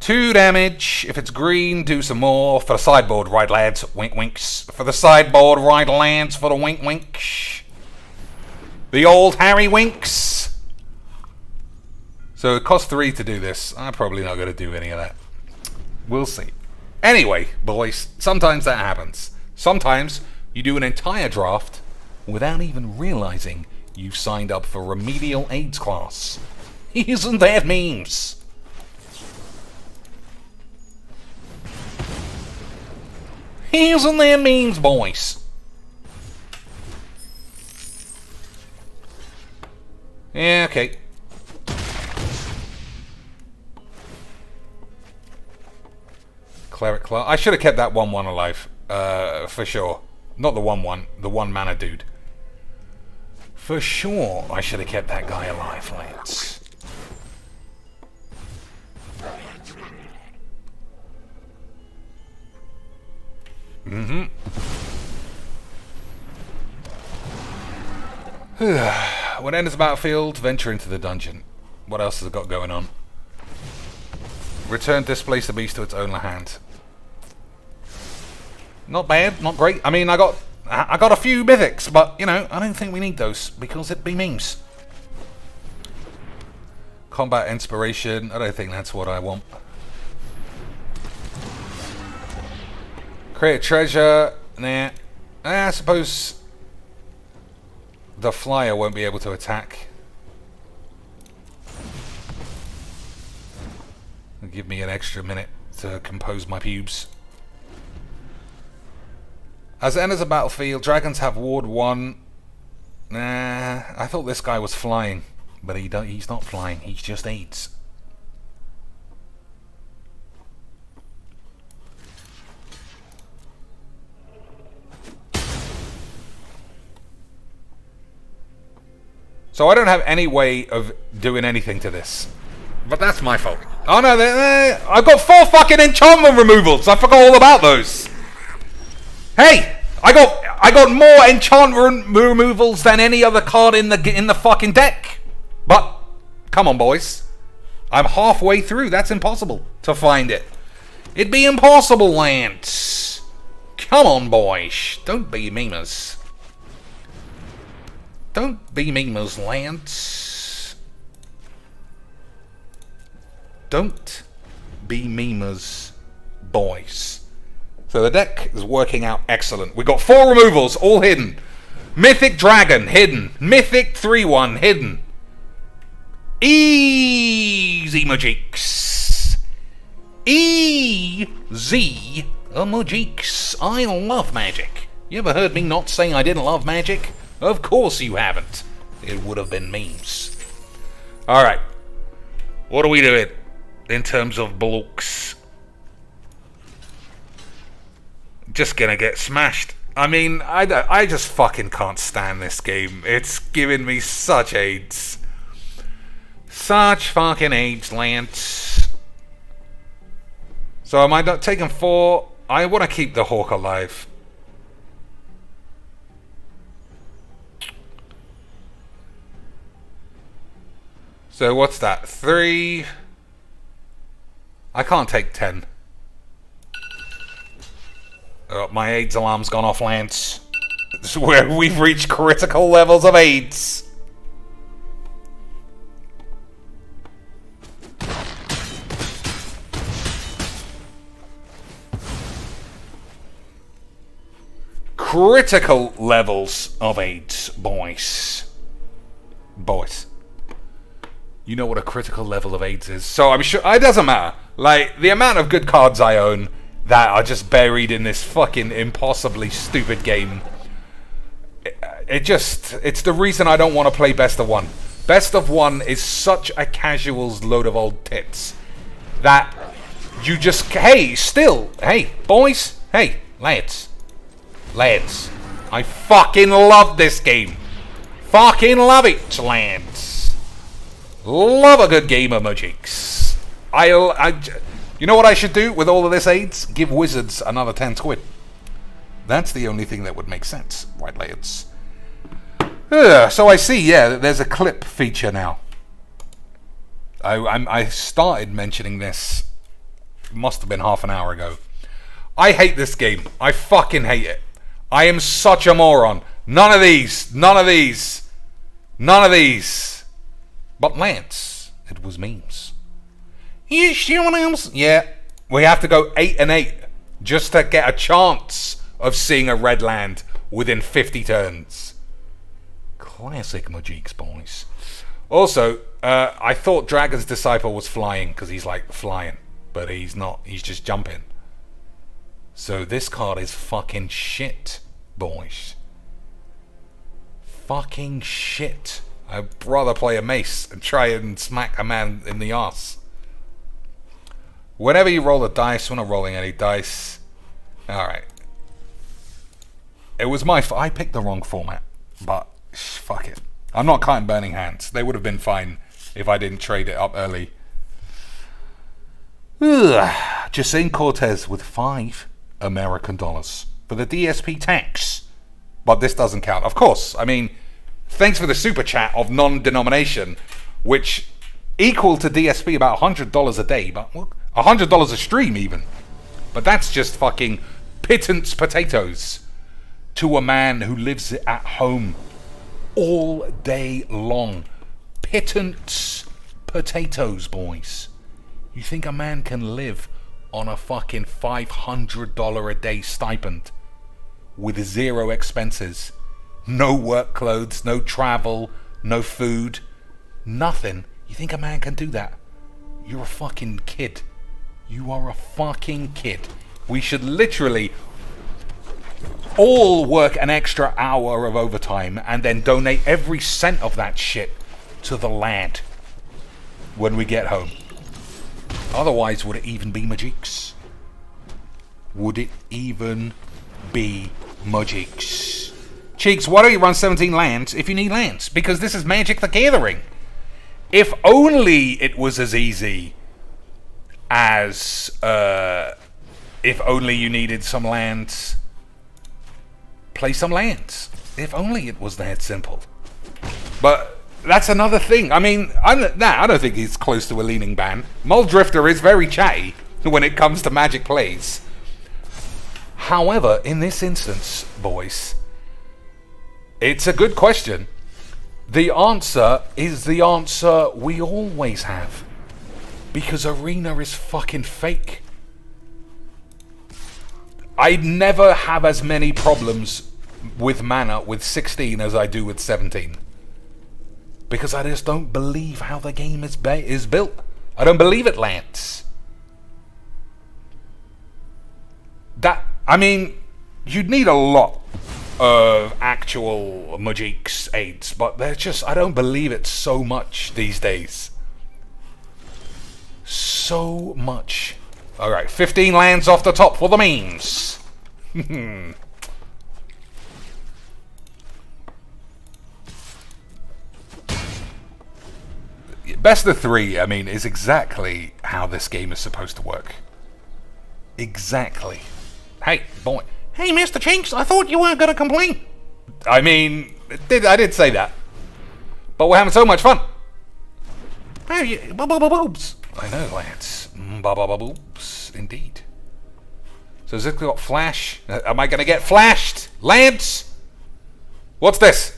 2 damage. If it's green, do some more. For the sideboard, right, lads? Wink winks. For the sideboard, right, lads? For the wink wink. The old Harry winks. So it costs 3 to do this. I'm probably not going to do any of that. We'll see. Anyway, boys, sometimes that happens. Sometimes you do an entire draft without even realizing you've signed up for Remedial AIDS class. Isn't that memes? Isn't that memes, boys? Yeah, okay. Cleric Claw. I should have kept that 1-1 alive. For sure. Not the 1-1. The 1 mana dude. For sure, I should have kept that guy alive, Lance. When enters the battlefield, venture into the dungeon. What else has it got going on? Return displace the beast to its owner hand. Not bad, not great. I mean, I got a few mythics, but you know, I don't think we need those because it'd be memes. Combat inspiration. I don't think that's what I want. Create a treasure. Nah. I suppose the flyer won't be able to attack. Give me an extra minute to compose my pubes. As it enters the battlefield, dragons have Ward 1. Nah, I thought this guy was flying, but he's not flying, he's just AIDS. So I don't have any way of doing anything to this. But that's my fault. Oh no, I've got 4 fucking enchantment removals. I forgot all about those. Hey, I got more enchantment removals than any other card in the fucking deck. But come on, boys. I'm halfway through. That's impossible to find it. It'd be impossible, Lance. Come on, boys. Don't be memers. Don't be memers, Lance. Don't be memers, boys. So the deck is working out excellent. We got 4 removals, all hidden. Mythic Dragon, hidden. Mythic 3/1, hidden. Easy Magics. Easy Magics. I love magic. You ever heard me not saying I didn't love magic? Of course you haven't. It would have been memes. Alright. What are we doing in terms of blocks? Just gonna get smashed. I mean, I just fucking can't stand this game. It's giving me such AIDS. Such fucking AIDS, Lance. So am I not taking 4? I want to keep the Hawk alive. So what's that? 3. I can't take 10. Oh, my AIDS alarm's gone off, Lance. This is where we've reached critical levels of AIDS. Critical levels of AIDS, boys. Boys. You know what a critical level of AIDS is. So I'm sure it doesn't matter. Like, the amount of good cards I own that are just buried in this fucking impossibly stupid game. It's the reason I don't want to play Best of 1. Best of 1 is such a casual's load of old tits that you just, hey, boys, hey, lads, I fucking love this game. Fucking love it, lads. Love a good game of Magics. You know what I should do with all of this AIDS? Give Wizards another 10 quid. That's the only thing that would make sense, right, lads? So I see, yeah, there's a clip feature now. I started mentioning this, must have been half an hour ago. I hate this game. I fucking hate it. I am such a moron. None of these. But Lance, it was memes. You sure what else? Yeah, we have to go 8 and 8 just to get a chance of seeing a red land within 50 turns. Classic Magics, boys. Also, I thought Dragon's Disciple was flying because he's like flying, but he's not. He's just jumping. So this card is fucking shit, boys. Fucking shit. I'd rather play a mace and try and smack a man in the arse. Whenever you roll a dice, we're not rolling any dice. Alright. It was my fault. I picked the wrong format. But, fuck it. I'm not cutting burning hands. They would have been fine if I didn't trade it up early. Jacinth Cortez with $5 American for the DSP tax. But this doesn't count. Of course, I mean, thanks for the super chat of non-denomination, which equal to DSP about $100 a day, but $100 a stream even. But that's just fucking pittance potatoes to a man who lives at home all day long. Pittance potatoes, boys. You think a man can live on a fucking $500 a day stipend with zero expenses, no work clothes, no travel, no food, nothing? You think a man can do that? You're a fucking kid. You are a fucking kid. We should literally all work an extra hour of overtime and then donate every cent of that shit to the lad when we get home. Otherwise, would it even be Majix? Would it even be Majix? Cheeks, why don't you run 17 lands if you need lands? Because this is Magic the Gathering. If only it was as easy as if only you needed some lands, play some lands. If only it was that simple. But that's another thing. I mean, I don't think he's close to a leaning ban. Muldrifter is very chatty when it comes to Magic plays. However, in this instance, boys, it's a good question. The answer is the answer we always have. Because Arena is fucking fake. I'd never have as many problems with mana with 16 as I do with 17. Because I just don't believe how the game is built. I don't believe it, Lance. I mean, you'd need a lot of actual Magic's aids, but they're just, I don't believe it so much these days. So much. Alright, 15 lands off the top for the memes. Best of 3, I mean, is exactly how this game is supposed to work. Exactly. Hey, boy. Hey, Mr. Chinks, I thought you weren't going to complain. I mean, I did say that. But we're having so much fun. Hey, boobs. I know, lads. Boobs, indeed. So has this got flash? Am I going to get flashed? Lads? What's this?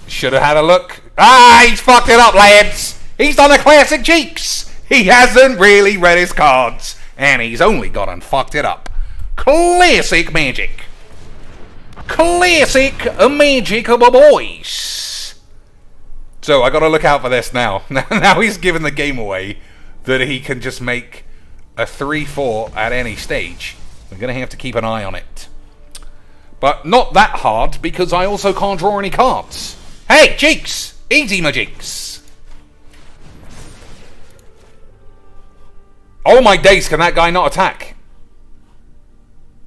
Should have had a look. Ah, he's fucked it up, lads. He's done a classic Cheeks. He hasn't really read his cards. And he's only gone and fucked it up. Classic Magic. Classic Magic, boys. So I got to look out for this now. Now he's given the game away that he can just make a 3-4 at any stage. We're going to have to keep an eye on it. But not that hard, because I also can't draw any cards. Hey, Cheeks! Easy, Majix! Oh my days, can that guy not attack?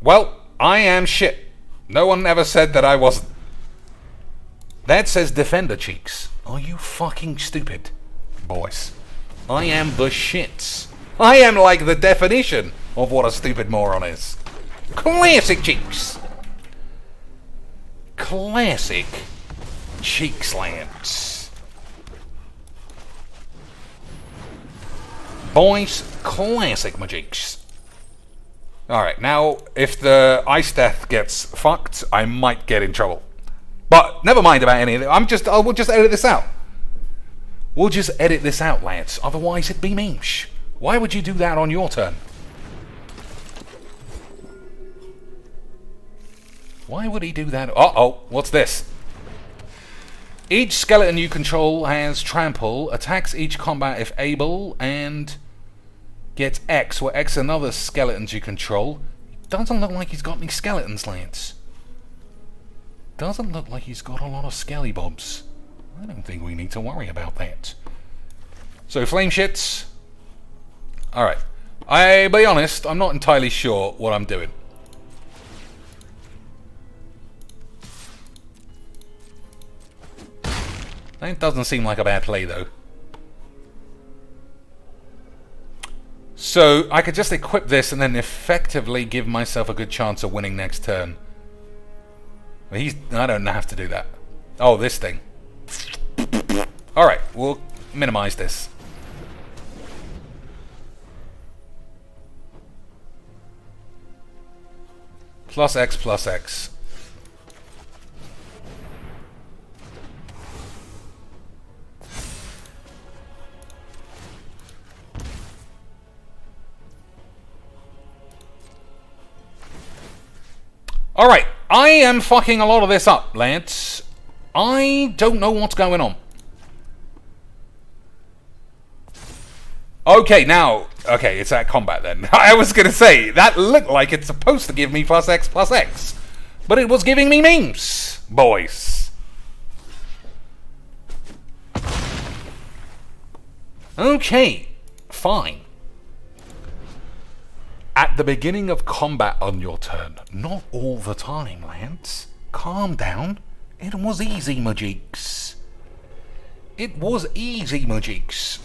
Well, I am shit. No one ever said that I wasn't. That says Defender, Cheeks. Are you fucking stupid, boys? I am the shits. I am like the definition of what a stupid moron is. Classic Cheeks. Classic Cheeks lands. Boys, classic Majix. Alright, now, if the Ice Death gets fucked, I might get in trouble. But, never mind about any of it. We'll just edit this out. We'll just edit this out, lads. Otherwise, it'd be memesh. Why would you do that on your turn? Why would he do that? Uh-oh, what's this? Each skeleton you control has trample, attacks each combat if able, and gets X, where X another skeletons you control. Doesn't look like he's got any skeletons, Lance. Doesn't look like he's got a lot of skelly bobs. I don't think we need to worry about that. So, flame shits. Alright. I'll be honest, I'm not entirely sure what I'm doing. That doesn't seem like a bad play, though. So, I could just equip this and then effectively give myself a good chance of winning next turn. But I don't have to do that. Oh, this thing. Alright, we'll minimize this. Plus X, plus X. Alright, I am fucking a lot of this up, Lance. I don't know what's going on. Okay, now... Okay, it's at combat then. I was gonna say, that looked like it's supposed to give me plus X, but it was giving me memes, boys. Okay, fine. At the beginning of combat on your turn. Not all the time, Lance. Calm down. It was easy, Majeeks. It was easy, Majeeks.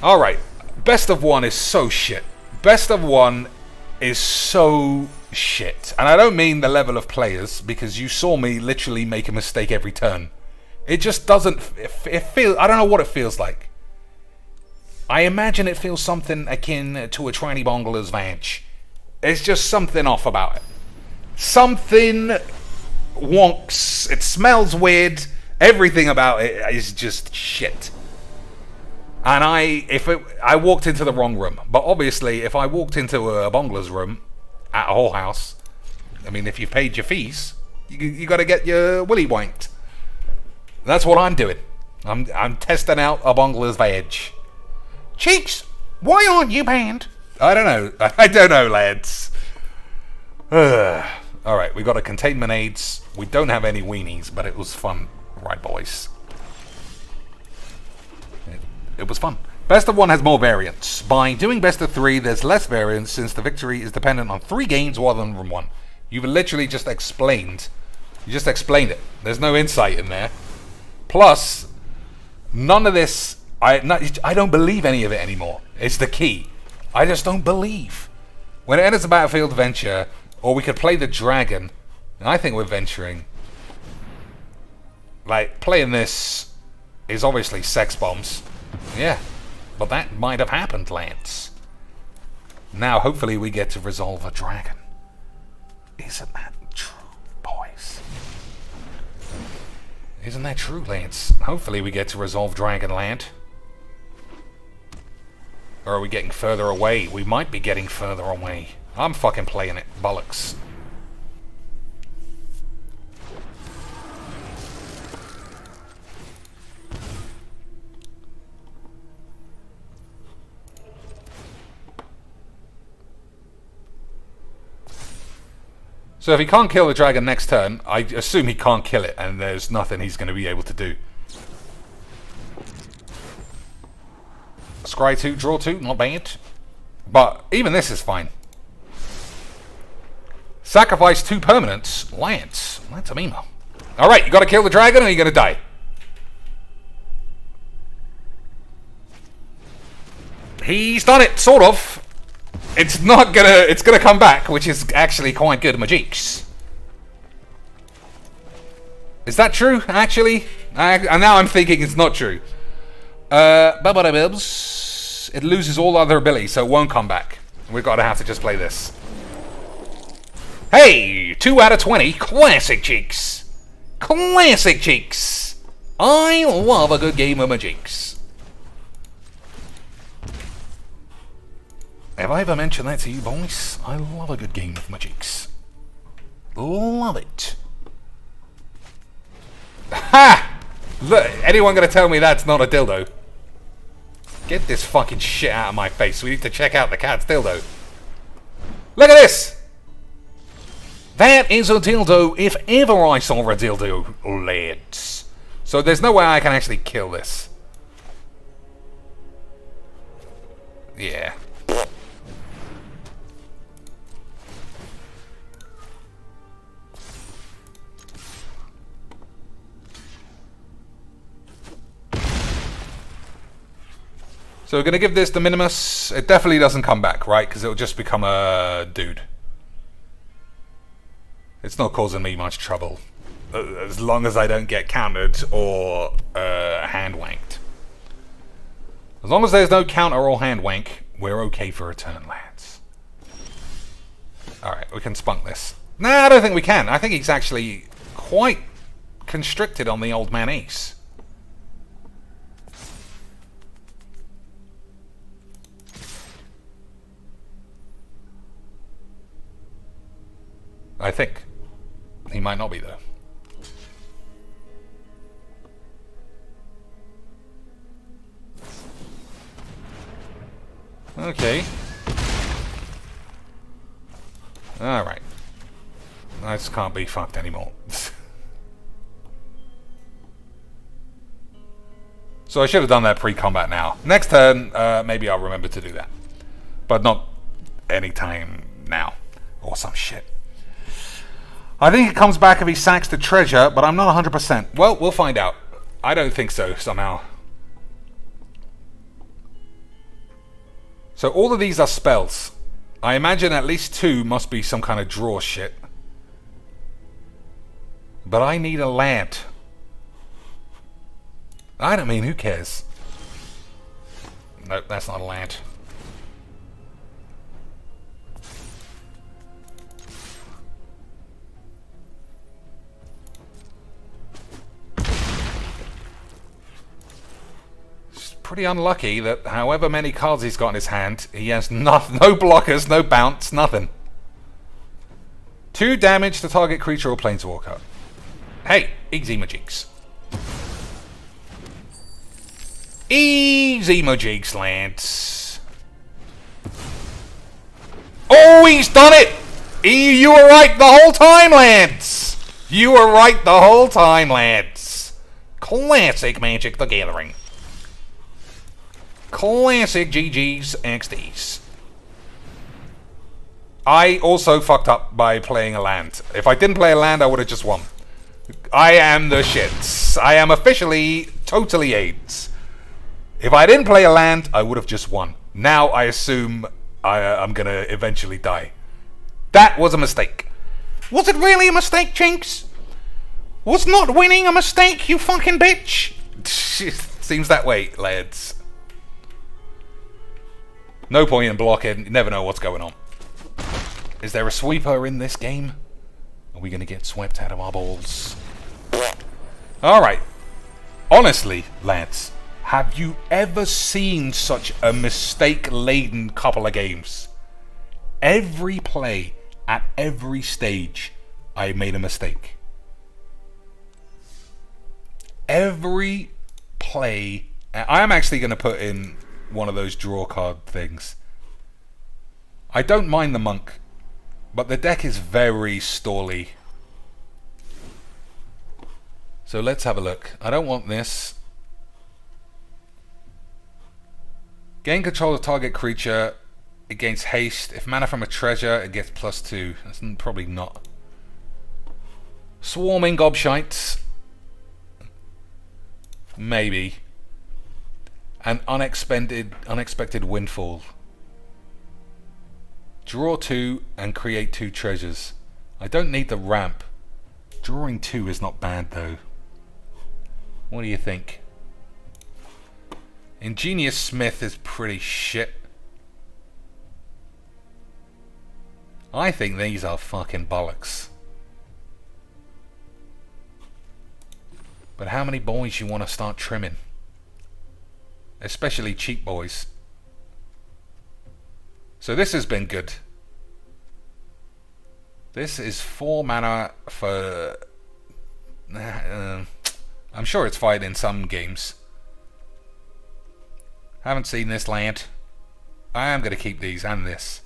Alright. Best of one is so shit. Best of one is so shit. And I don't mean the level of players, because you saw me literally make a mistake every turn. It just doesn't... I don't know what it feels like. I imagine it feels something akin to a tranny bongler's vanch. There's just something off about it. Something wonks. It smells weird. Everything about it is just shit. And I walked into the wrong room. But obviously, if I walked into a bongler's room at a whorehouse, I mean, if you paid your fees, you got to get your willy wanked. That's what I'm doing. I'm testing out a bongler's vag. Cheeks, why aren't you banned? I don't know. I don't know, lads. Alright, we got a containment aids. We don't have any weenies, but it was fun. Right, boys. It was fun. Best of one has more variance. By doing best of three, there's less variance since the victory is dependent on 3 games rather than from 1. You've literally just explained. You just explained it. There's no insight in there. Plus, none of this... I don't believe any of it anymore. It's the key. I just don't believe. When it enters a battlefield venture, or we could play the dragon, and I think we're venturing. Like, playing this is obviously sex bombs. Yeah, but that might have happened, Lance. Now, hopefully we get to resolve a dragon. Isn't that true, boys? Isn't that true, Lance? Hopefully we get to resolve Dragonland. Or are we getting further away? We might be getting further away. I'm fucking playing it. Bollocks. So if he can't kill the dragon next turn, I assume he can't kill it, and there's nothing he's going to be able to do. Scry 2, draw 2, not bad. But even this is fine. Sacrifice 2 permanents. Lance, that's a memo. Alright, you got to kill the dragon or you're going to die. He's done it, sort of. It's not gonna... It's gonna come back, which is actually quite good, Majeeks. Is that true, actually? And now I'm thinking it's not true. It loses all other abilities, so it won't come back. We've got to have to just play this. Hey! 2 out of 20. Classic cheeks. Classic cheeks. I love a good game of Majeeks. Have I ever mentioned that to you, boys? I love a good game of Majeeks. Love it. Ha! Look, anyone gonna tell me that's not a dildo? Get this fucking shit out of my face. We need to check out the cat's dildo. Look at this! That is a dildo if ever I saw a dildo, lads. So there's no way I can actually kill this. Yeah. So we're going to give this the minimus. It definitely doesn't come back, right? Because it'll just become a dude. It's not causing me much trouble. As long as I don't get countered or hand wanked. As long as there's no counter or hand wank, we're okay for a turn, lads. Alright, we can spunk this. Nah, I don't think we can. I think he's actually quite constricted on the old man ace. I think. He might not be, though. Okay. Alright. I just can't be fucked anymore. So I should have done that pre-combat now. Next turn, maybe I'll remember to do that. But not anytime now. Or some shit. I think it comes back if he sacks the treasure, but I'm not 100%. Well, we'll find out. I don't think so, somehow. So all of these are spells. I imagine at least 2 must be some kind of draw shit. But I need a land. I don't mean, who cares? Nope, that's not a land. It's pretty unlucky that however many cards he's got in his hand, he has no blockers, no bounce, nothing. 2 damage to target creature or planeswalker. Hey, easy majigs. Easy majigs, Lance. Oh, he's done it! You were right the whole time, Lance! You were right the whole time, Lance. Classic Magic the Gathering. Classic GG's XDs. I also fucked up by playing a land. If I didn't play a land, I would have just won. I am the shits. I am officially totally AIDS. If I didn't play a land, I would have just won. Now I assume I'm going to eventually die. That was a mistake. Was it really a mistake, Jinx? Was not winning a mistake, you fucking bitch? Seems that way, lads. No point in blocking. You never know what's going on. Is there a sweeper in this game? Are we going to get swept out of our balls? Alright. Honestly, lads, have you ever seen such a mistake-laden couple of games? Every play, at every stage, I made a mistake. Every play... I'm actually going to put in one of those draw card things. I don't mind the monk, but the deck is very stally. So let's have a look. I don't want this. Gain control of target creature. It gains haste. If mana from a treasure, it gets +2. That's probably not. Swarming gobshites. Maybe. An unexpected windfall. Draw 2 and create 2 treasures. I don't need the ramp. Drawing 2 is not bad though. What do you think? Ingenious Smith is pretty shit. I think these are fucking bollocks. But how many boys you want to start trimming? Especially cheap boys. So this has been good. This is 4 mana for... I'm sure it's fine in some games. Haven't seen this land. I am going to keep these and this.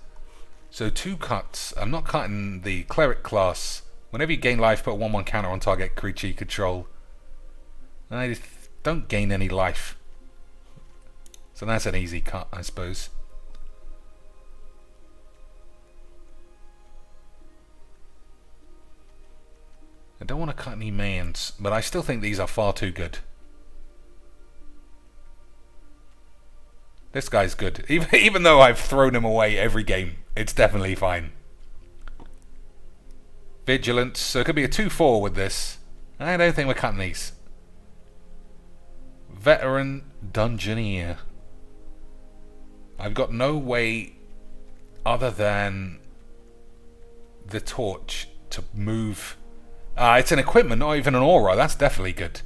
So 2 cuts. I'm not cutting the cleric class. Whenever you gain life, put a 1/1 counter on target creature you control. I don't gain any life. So that's an easy cut, I suppose. I don't want to cut any mans, but I still think these are far too good. This guy's good. Even though I've thrown him away every game, it's definitely fine. Vigilance. So it could be a 2-4 with this. I don't think we're cutting these. Veteran Dungeoneer. I've got no way other than the torch to move. It's an equipment, not even an aura. That's definitely good.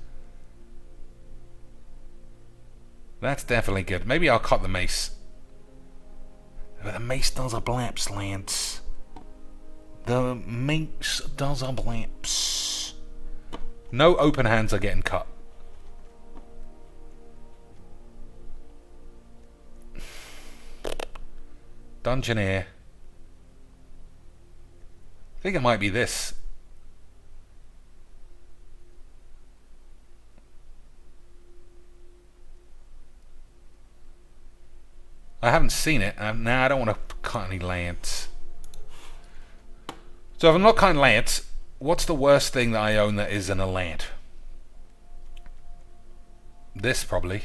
That's definitely good. Maybe I'll cut the mace. But the mace does a blaps, Lance. The mace does a blaps. No open hands are getting cut. Dungeoneer. I think it might be this. I haven't seen it. Nah, I don't want to cut any lance. So if I'm not cutting lance, what's the worst thing that I own that isn't a lance? This, probably.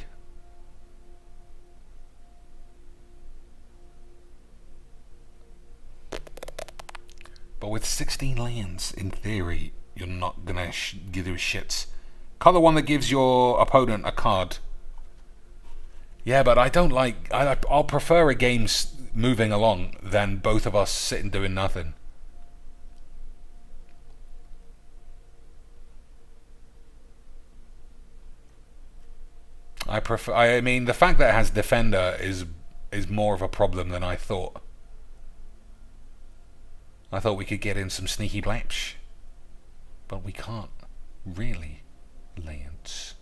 But with 16 lands, in theory, you're not going to give you shits. Cut the one that gives your opponent a card. Yeah, but I don't like... I'll prefer a game moving along than both of us sitting doing nothing. I mean, the fact that it has Defender is more of a problem than I thought. I thought we could get in some sneaky blaps. But we can't. Really, Lance.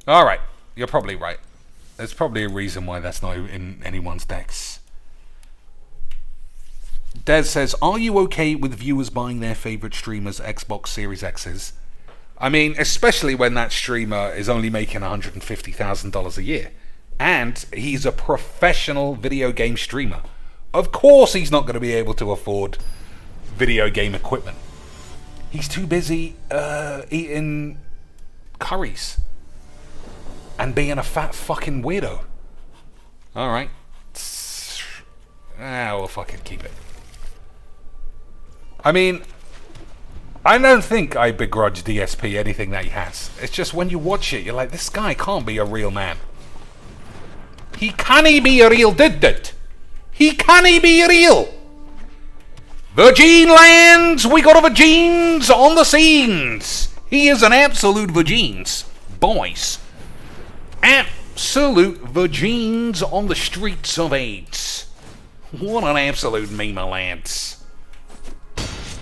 Alright, you're probably right. There's probably a reason why that's not in anyone's decks. Des says, are you okay with viewers buying their favourite streamers Xbox Series X's? I mean, especially when that streamer is only making $150,000 a year. And he's a professional video game streamer. Of course he's not going to be able to afford video game equipment. He's too busy eating curries. And being a fat fucking weirdo. Alright. We'll fucking keep it. I mean, I don't think I begrudge DSP anything that he has. It's just when you watch it, you're like, this guy can't be a real man. He can't be a real dude. He can't be real. Virgin lands, we got a Virgins on the scenes. He is an absolute Virgins. Boys. Absolute Virgins on the streets of Aids. What an absolute meme, lads.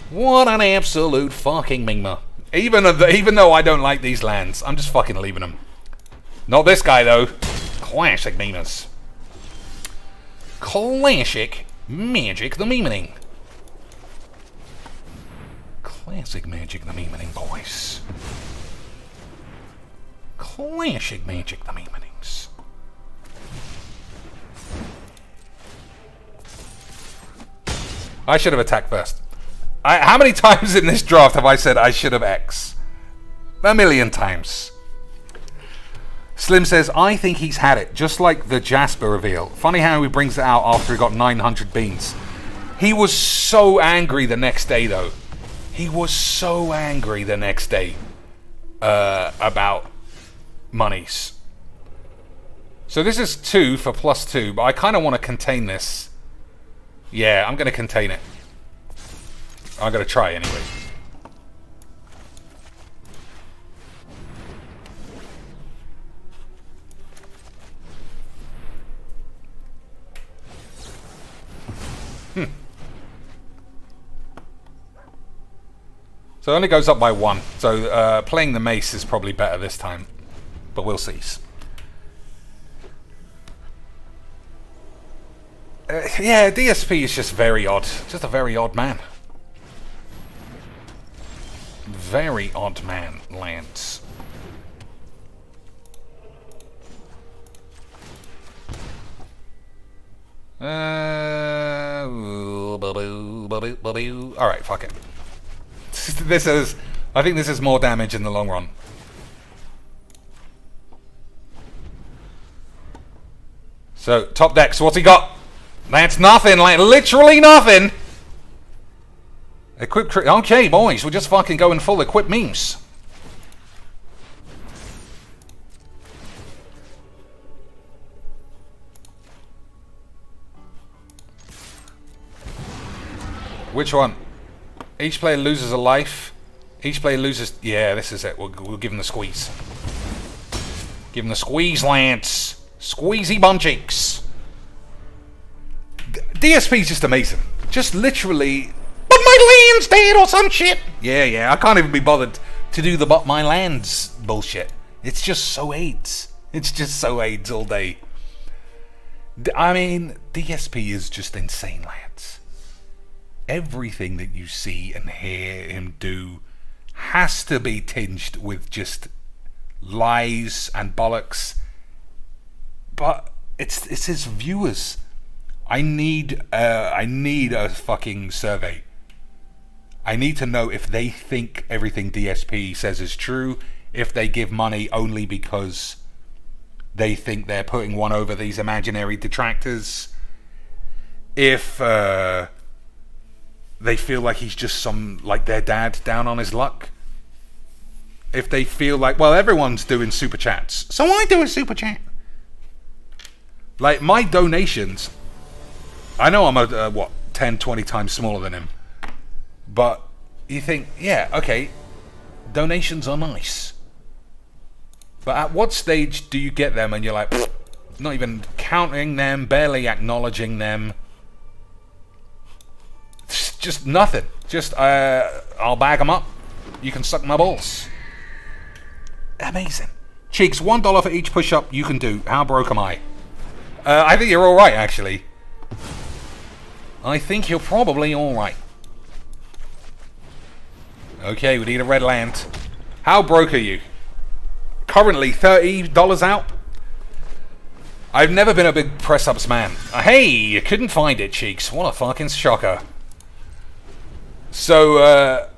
What an absolute fucking meme. Even though I don't like these lands, I'm just fucking leaving them. Not this guy, though. Classic memers. Classic Magic the Memening. Classic Magic the Memening, boys. Classic Magic the Memenings. I should have attacked first. How many times in this draft have I said I should have X? A million times. Slim says, I think he's had it, just like the Jasper reveal. Funny how he brings it out after he got 900 beans. He was so angry the next day, though. He was so angry the next day about monies. So this is 2 for +2, but I kind of want to contain this. Yeah, I'm going to contain it. I'm going to try anyway. So it only goes up by 1. So playing the mace is probably better this time. But we'll see. Yeah, DSP is just very odd. Just a very odd man. Very odd man, Lance. Alright, fuck it. This is... I think this is more damage in the long run. So, top decks, what's he got? That's nothing, like literally nothing. Equip, okay, boys, we're just fucking going full equip memes. Which one? Each player loses a life. Each player loses... Yeah, this is it. We'll give him the squeeze. Give him the squeeze, Lance. Squeezy bum cheeks. DSP is just amazing. Just literally... But my land's dead or some shit. Yeah. I can't even be bothered to do the but my land's bullshit. It's just so AIDS. It's just so AIDS all day. I mean, DSP is just insane, Lance. Everything that you see and hear him do has to be tinged with just lies and bollocks. But it's his viewers. I need a fucking survey. I need to know if they think everything DSP says is true, if they give money only because they think they're putting one over these imaginary detractors, if they feel like he's just some, like their dad down on his luck. If they feel like, well, everyone's doing super chats, so I do a super chat. Like, my donations, I know I'm 10, 20 times smaller than him. But you think, yeah, okay, donations are nice. But at what stage do you get them and you're like, not even counting them, barely acknowledging them? Just nothing. Just, I'll bag them up. You can suck my balls. Amazing. Cheeks, $1 for each push-up you can do. How broke am I? I think you're alright, actually. I think you're probably alright. Okay, we need a red land. How broke are you? Currently $30 out. I've never been a big press-ups man. Hey, you couldn't find it, Cheeks. What a fucking shocker. So,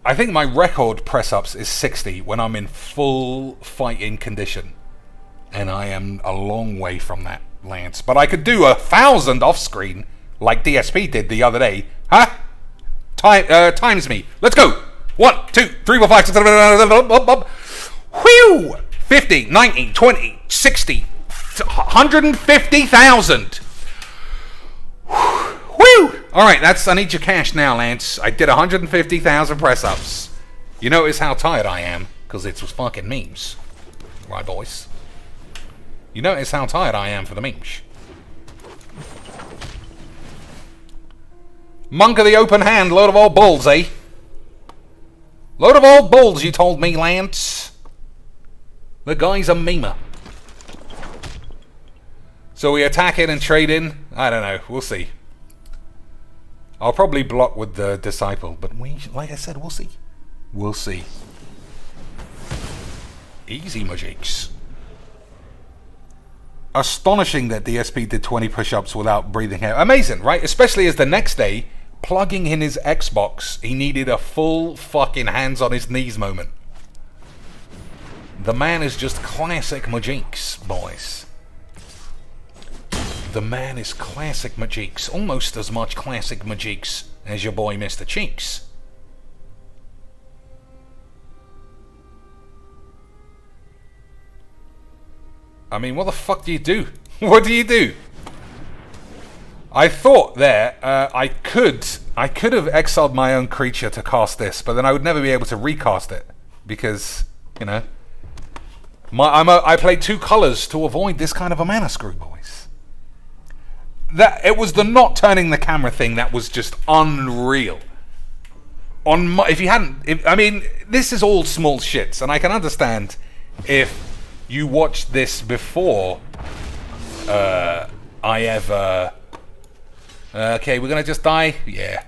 I think my record press-ups is 60 when I'm in full fighting condition. And I am a long way from that, Lance. But I could do 1,000 off-screen, like DSP did the other day. Huh? Times me. Let's go. 1, 2, 3, 4, 5, 6, 7, whew! 50, 90, 20, 60, 150,000. Whew! Alright, I need your cash now, Lance. I did 150,000 press-ups. You notice how tired I am, because it was fucking memes. Right, boys? You notice how tired I am for the memes. Monk of the open hand, load of old bulls, eh? Load of old bulls, you told me, Lance. The guy's a memer. So we attack it and trade in? I don't know, we'll see. I'll probably block with the disciple, but like I said, we'll see. We'll see. Easy, Majiks. Astonishing that DSP did 20 push-ups without breathing out. Amazing, right? Especially as the next day, plugging in his Xbox, he needed a full fucking hands on his knees moment. The man is just classic Majiks, boys. The man is classic Majiks. Almost as much classic Majiks as your boy Mr. Cheeks. I mean, what the fuck do you do? What do you do? I thought there, I could have exiled my own creature to cast this, but then I would never be able to recast it. Because, you know, I played 2 colors to avoid this kind of a mana screw, boys. It was the not turning the camera thing that was just unreal. I mean, this is all small shits, and I can understand if you watched this before I ever... okay, we're gonna just die? Yeah.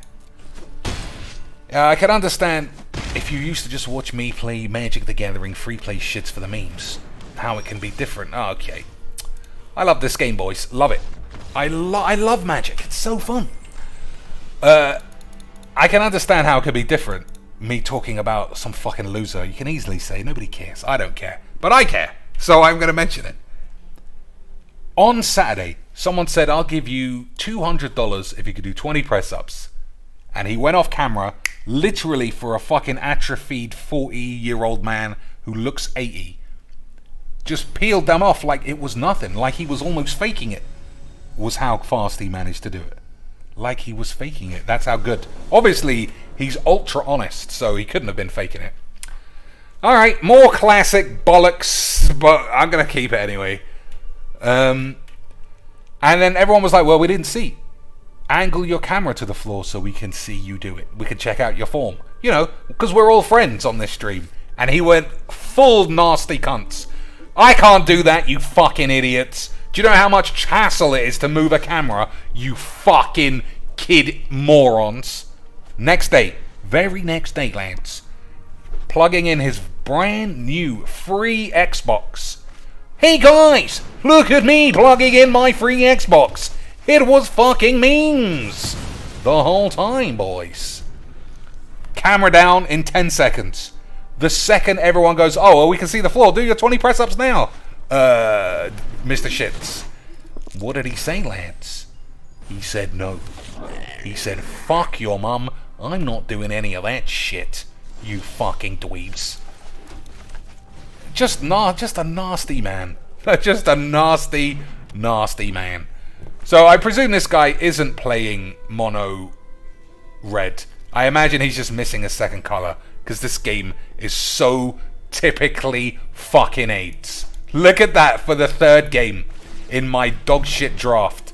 I can understand if you used to just watch me play Magic the Gathering free play shits for the memes, how it can be different. Oh, okay. I love this game, boys. Love it. I love Magic. It's so fun. I can understand how it could be different me talking about some fucking loser. You can easily say nobody cares. I don't care, but I care, so I'm going to mention it. On Saturday, someone said, I'll give you $200 if you could do 20 press-ups. And he went off camera, literally for a fucking atrophied 40-year-old man who looks 80. Just peeled them off like it was nothing, like he was almost faking it. Was how fast he managed to do it. Like he was faking it. That's how good. Obviously, he's ultra honest, so he couldn't have been faking it. Alright, more classic bollocks, but I'm going to keep it anyway. And then everyone was like, well, we didn't see. Angle your camera to the floor so we can see you do it. We can check out your form. You know, because we're all friends on this stream. And he went full nasty cunts. I can't do that, you fucking idiots. Do you know how much hassle it is to move a camera, you fucking kid morons? Next day, very next day, lads, plugging in his brand new free Xbox. Hey guys, look at me plugging in my free Xbox. It was fucking memes the whole time, boys. Camera down in 10 seconds. The second everyone goes, oh, well, we can see the floor. Do your 20 press-ups now. Mr. Shits. What did he say, lads? He said no. He said, fuck your mum. I'm not doing any of that shit. You fucking dweebs. Just a nasty man. Just a nasty, nasty man. So I presume this guy isn't playing mono red. I imagine he's just missing a second color, because this game is so typically fucking AIDS. Look at that for the third game in my dogshit draft.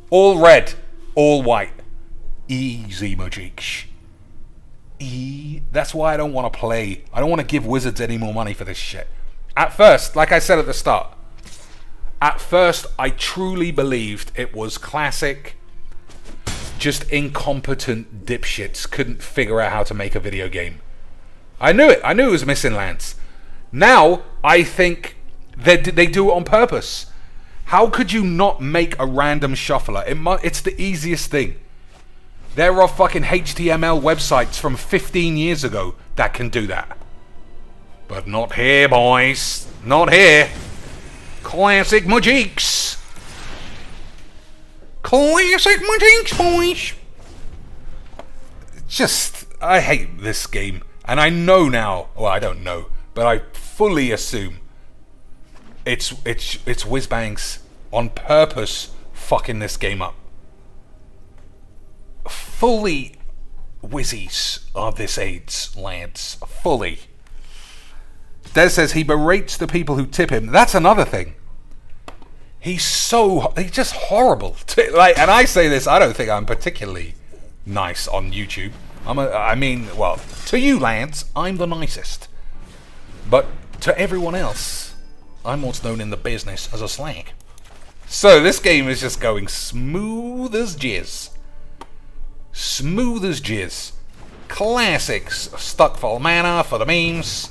All red, all white. Easy, Majik. That's why I don't want to play. I don't want to give Wizards any more money for this shit. At first, like I said at the start, at first I truly believed it was classic, just incompetent dipshits couldn't figure out how to make a video game. I knew it. I knew it was missing lands. Now, I think they do it on purpose. How could you not make a random shuffler? It's the easiest thing. There are fucking HTML websites from 15 years ago that can do that. But not here, boys. Not here. Classic Majiks. Classic Majiks, boys. Just, I hate this game. And I know now, well, I don't know, but I fully assume it's Whizbangs on purpose fucking this game up. Fully Wizzies are this AIDS, lads. Fully. Des says he berates the people who tip him. That's another thing. He's just horrible. And I say this, I don't think I'm particularly nice on YouTube. Well, to you lads, I'm the nicest. But to everyone else, I'm what's known in the business as a slag. So this game is just going smooth as jizz. Smooth as jizz. Classics. Stuck full mana for the memes.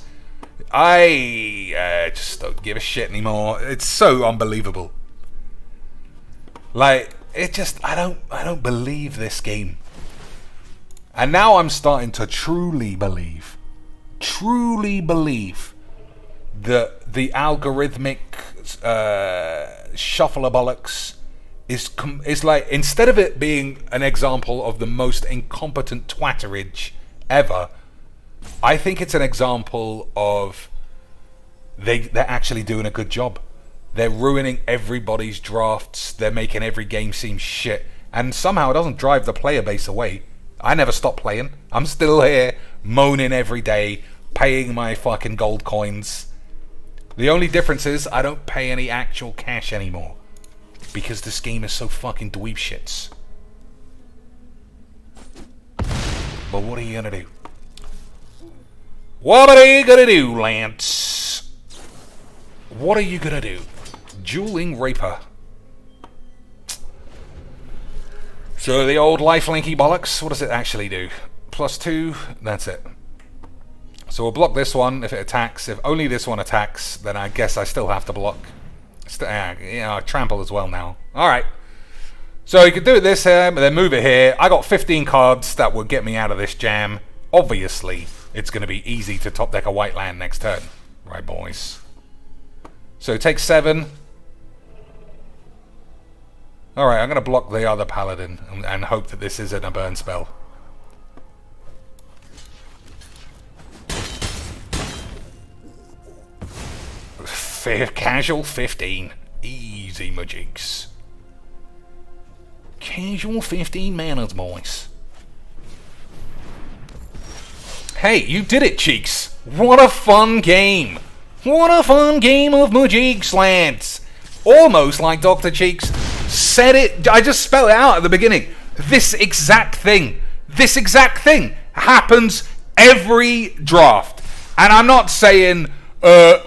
I just don't give a shit anymore. It's so unbelievable. Like, I don't believe this game. And now I'm starting to truly believe that the algorithmic shuffler bollocks is like, instead of it being an example of the most incompetent twatterage ever, I think it's an example of they're actually doing a good job. They're ruining everybody's drafts. They're making every game seem shit. And somehow it doesn't drive the player base away. I never stop playing. I'm still here, moaning every day, paying my fucking gold coins. The only difference is I don't pay any actual cash anymore. Because this game is so fucking dweeb shits. But what are you gonna do? What are you gonna do, Lance? What are you gonna do? Dueling Raper. So the old lifelinky bollocks, what does it actually do? +2, that's it. So we'll block this one if it attacks. If only this one attacks, then I guess I still have to block. I trample as well now. Alright. So you could do this here, but then move it here. I got 15 cards that would get me out of this jam. obviously it's going to be easy to top deck a white land next turn. Right, boys? So take 7. Alright, I'm going to block the other paladin and hope that this isn't a burn spell. Casual 15. Easy, majigs. Casual 15 manas, boys. Hey, you did it, Cheeks. What a fun game. What a fun game of majigs, lads. Almost like Dr. Cheeks said it. I just spelled it out at the beginning. This exact thing happens every draft. And I'm not saying, yeah,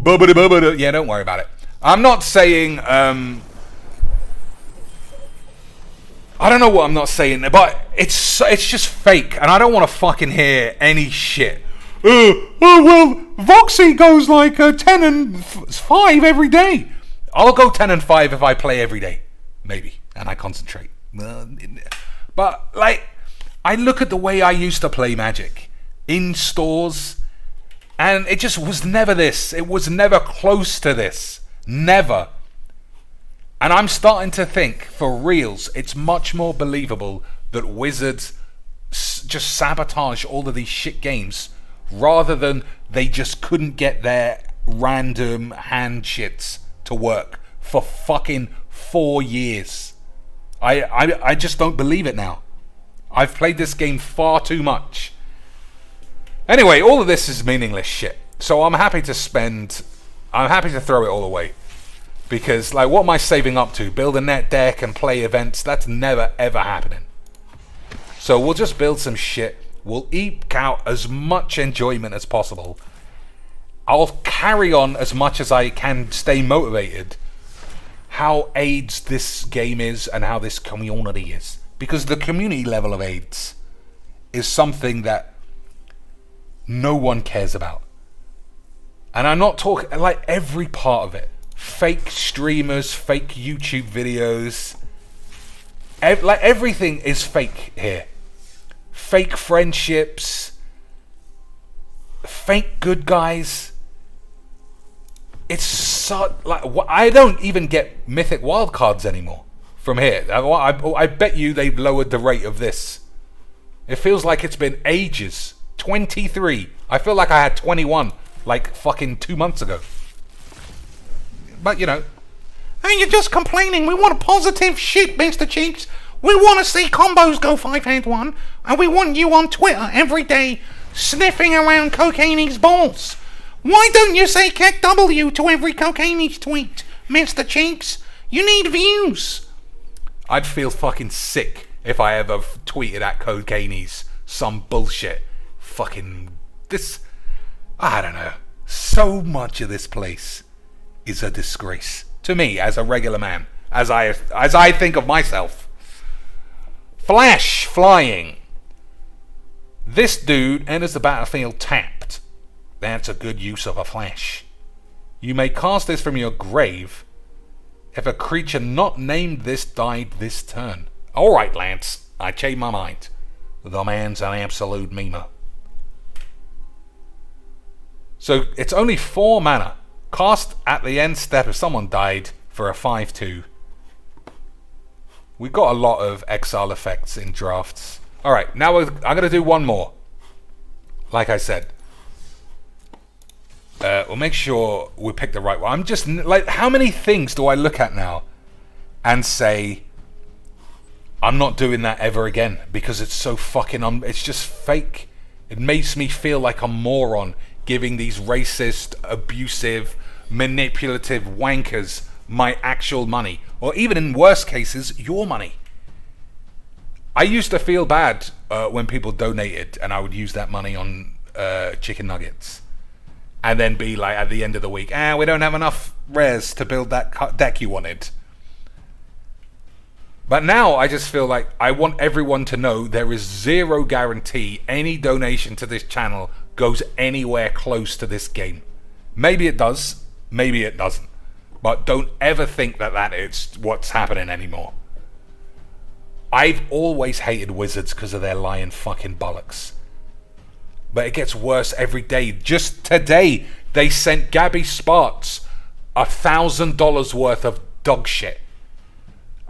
don't worry about it. I'm not saying, I don't know what I'm not saying, but it's just fake, and I don't want to fucking hear any shit. Well, Voxy goes like 10 and 5 every day. I'll go 10 and 5 if I play every day, maybe, and I concentrate. But like, I look at the way I used to play Magic in stores, and it just was never this. It was never close to this. Never. And I'm starting to think, for reals, it's much more believable that Wizards just sabotage all of these shit games rather than they just couldn't get their random hand shits to work for fucking 4 years. I just don't believe it now. I've played this game far too much. Anyway, all of this is meaningless shit. So I'm happy to throw it all away. Because, like, what am I saving up to? Build a net deck and play events? That's never, ever happening. So we'll just build some shit. We'll eke out as much enjoyment as possible. I'll carry on as much as I can stay motivated. How AIDS this game is and how this community is. Because the community level of AIDS is something that no one cares about. And I'm not talking, like, every part of it. Fake streamers, fake YouTube videos. Like, everything is fake here. Fake friendships. Fake good guys. It's so, like, I don't even get mythic wildcards anymore from here. I bet you they've lowered the rate of this. It feels like it's been ages. 23. I feel like I had 21 like fucking 2 months ago. But, you know. Hey, you're just complaining. We want positive shit, Mr. Cheeks. We want to see combos go 5-1. And we want you on Twitter every day sniffing around Cocaine's balls. Why don't you say Keck W to every Cocaine's tweet, Mr. Cheeks? You need views. I'd feel fucking sick if I ever tweeted at Cocaine's some bullshit. Fucking this. I don't know. So much of this place is a disgrace to me as a regular man, as I think of myself. Flash flying. This dude enters the battlefield tapped. That's a good use of a flash. You may cast this from your grave if a creature not named this died this turn. Alright, Lance, I changed my mind. The man's an absolute memer. So it's only 4 mana. Cast at the end step if someone died for a 5-2. We've got a lot of exile effects in drafts. Alright, now I'm going to do one more. Like I said. We'll make sure we pick the right one. I'm just, like, how many things do I look at now and say, I'm not doing that ever again because it's so fucking, it's just fake. It makes me feel like a moron giving these racist, abusive, manipulative wankers my actual money. Or even in worse cases, your money. I used to feel bad when people donated and I would use that money on chicken nuggets. And then be like, at the end of the week, we don't have enough rares to build that deck you wanted. But now I just feel like I want everyone to know there is zero guarantee any donation to this channel goes anywhere close to this game. Maybe it does, maybe it doesn't. But don't ever think that is what's happening anymore. I've always hated Wizards because of their lying fucking bollocks. But it gets worse every day. Just today, they sent Gabby Sparks $1,000 worth of dog shit.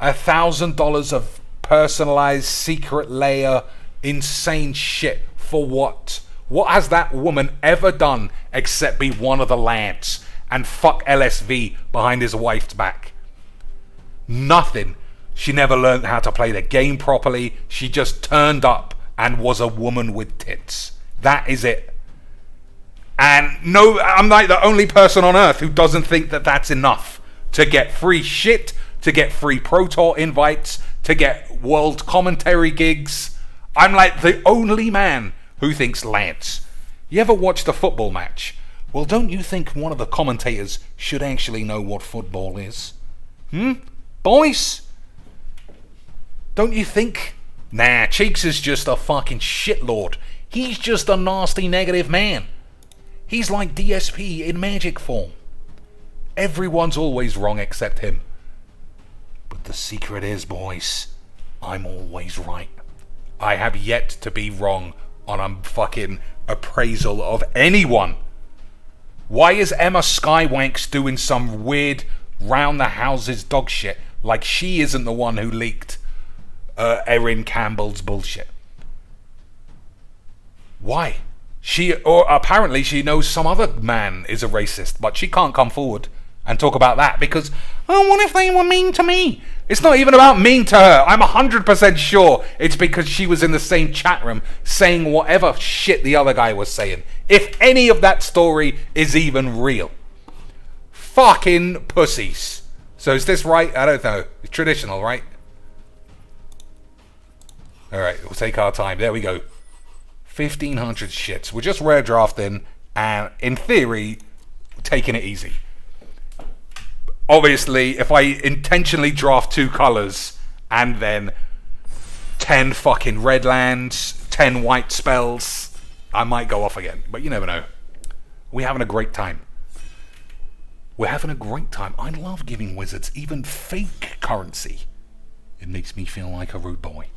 $1,000 of personalized secret layer insane shit. For what? What has that woman ever done except be one of the lads and fuck LSV behind his wife's back? Nothing. She never learned how to play the game properly. She just turned up and was a woman with tits. That is it. And no, I'm like the only person on earth who doesn't think that that's enough to get free shit, to get free Pro Tour invites, to get world commentary gigs. I'm like the only man who thinks Lance. You ever watched a football match? Well, don't you think one of the commentators should actually know what football is? Boys? Don't you think? Nah, Cheeks is just a fucking shitlord. He's just a nasty negative man. He's like DSP in magic form. Everyone's always wrong except him. But the secret is, boys, I'm always right. I have yet to be wrong on a fucking appraisal of anyone. Why is Emma Skywanks doing some weird round the houses dog shit like she isn't the one who leaked Erin Campbell's bullshit? Why? Apparently she knows some other man is a racist, but she can't come forward and talk about that because, oh, what if they were mean to me? It's not even about mean to her. I'm 100% sure it's because she was in the same chat room saying whatever shit the other guy was saying. If any of that story is even real. Fucking pussies. So is this right? I don't know. It's traditional, right? Alright, we'll take our time. There we go. 1,500 shits. We're just rare drafting and, in theory, taking it easy. Obviously, if I intentionally draft 2 colors and then 10 fucking red lands, 10 white spells, I might go off again. But you never know. We're having a great time. We're having a great time. I love giving wizards even fake currency. It makes me feel like a rude boy.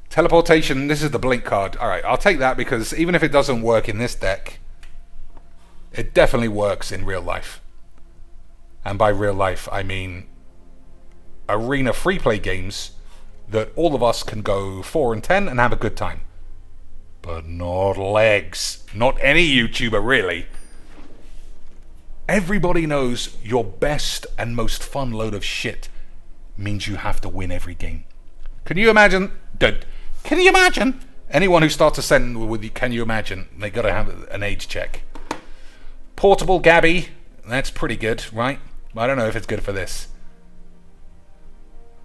Teleportation, this is the blink card. Alright, I'll take that because even if it doesn't work in this deck, it definitely works in real life. And by real life, I mean arena free play games that all of us can go 4 and 10 and have a good time. But not legs. Not any YouTuber, really. Everybody knows your best and most fun load of shit means you have to win every game. Can you imagine? Can you imagine? Anyone who starts a sentence with you, can you imagine? They gotta have an age check. Portable Gabby. That's pretty good, right? I don't know if it's good for this.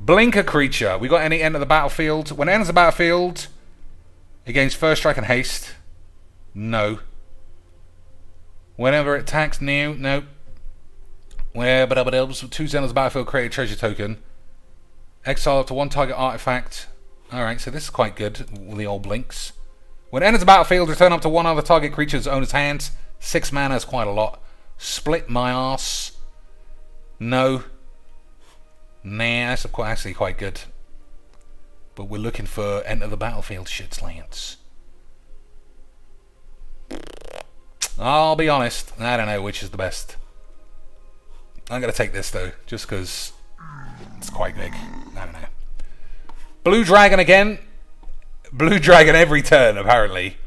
Blink a creature. We got any enter the battlefield? When it enters the battlefield, it gains first strike and haste. No. Whenever it attacks new, no. Where but 2 enters the battlefield, create a treasure token. Exile up to 1 target artifact. Alright, so this is quite good with the old blinks. When it enters the battlefield, return up to 1 other target creature's owner's hands. 6 mana is quite a lot. Split my ass. No. Nah, that's actually quite good. But we're looking for enter the battlefield shits, Lance. I'll be honest, I don't know which is the best. I'm going to take this though, just because it's quite big. I don't know. Blue Dragon again. Blue Dragon every turn, apparently.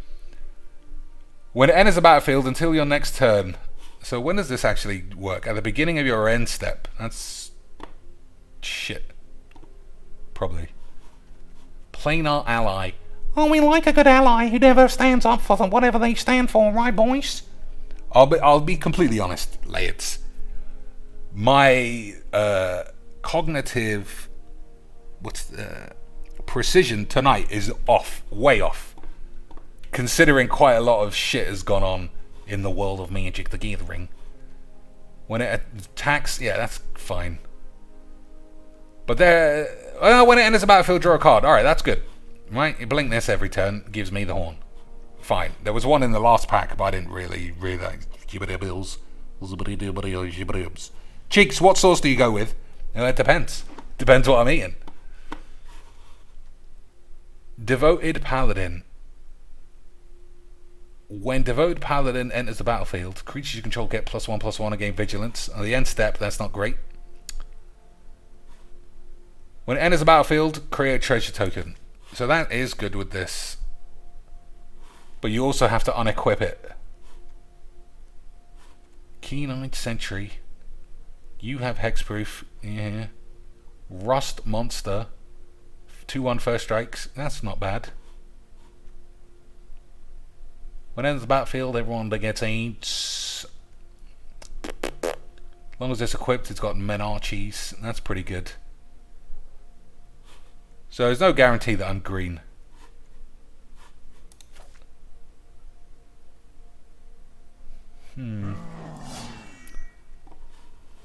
When it enters the battlefield until your next turn. So when does this actually work? At the beginning of your end step. That's shit. Probably. Planar ally. Oh, we like a good ally who never stands up for them, whatever they stand for, right, boys? I'll be completely honest, lads. My cognitive precision tonight is off, way off. Considering quite a lot of shit has gone on in the world of Magic the Gathering. When it attacks, yeah, that's fine. But when it enters the battlefield, draw a card. Alright, that's good. Right, you blink this every turn, gives me the horn. Fine. There was one in the last pack, but I didn't really realize. Cheeks, what sauce do you go with? It depends. Depends what I'm eating. Devoted Paladin. When Devoted Paladin enters the battlefield, creatures you control get +1/+1 and gain Vigilance. On the end step, that's not great. When it enters the battlefield, create a treasure token. So that is good with this. But you also have to unequip it. Keen-Eyed Sentry. You have Hexproof. Yeah. Rust Monster. 2/1 first strikes. That's not bad. When it enters the battlefield, everyone gets Aids. As long as it's equipped, it's got Menarches. That's pretty good. So there's no guarantee that I'm green.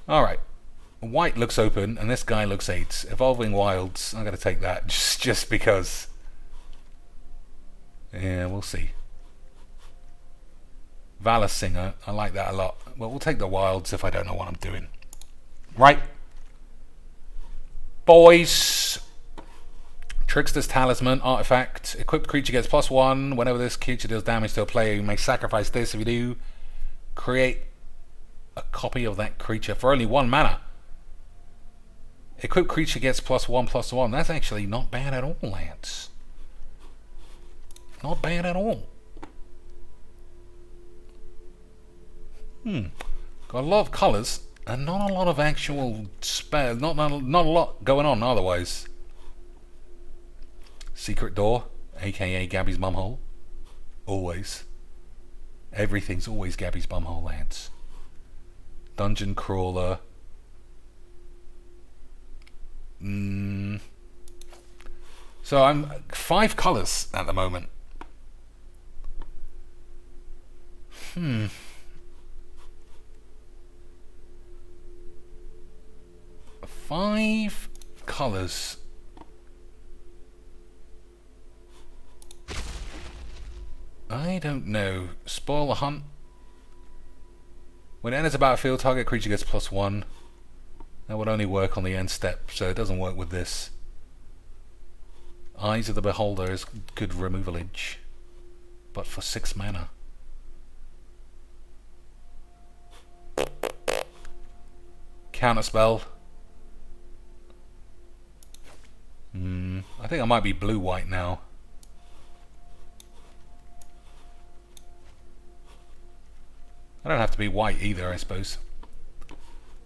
Alright. White looks open, and this guy looks 8. Evolving Wilds. I'm going to take that just because. Yeah, we'll see. Valor Singer. I like that a lot. Well, we'll take the Wilds if I don't know what I'm doing. Right. Boys. Trickster's Talisman. Artifact. Equipped creature gets +1. Whenever this creature deals damage to a player, you may sacrifice this. If you do, create a copy of that creature for only 1 mana. Equipped creature gets +1/+1. That's actually not bad at all, lads. Not bad at all. Got a lot of colours and not a lot of actual spell. Not a lot going on otherwise. Secret Door, aka Gabby's bumhole. Always. Everything's always Gabby's bumhole, lads. Dungeon Crawler. So I'm 5 colours at the moment. 5 colours. I don't know. Spoil the Hunt. When it enters a battlefield, target creature gets +1. That would only work on the end step, so it doesn't work with this. Eyes of the Beholder is good removalage, but for 6 mana. Counterspell. I think I might be blue-white now. I don't have to be white either, I suppose.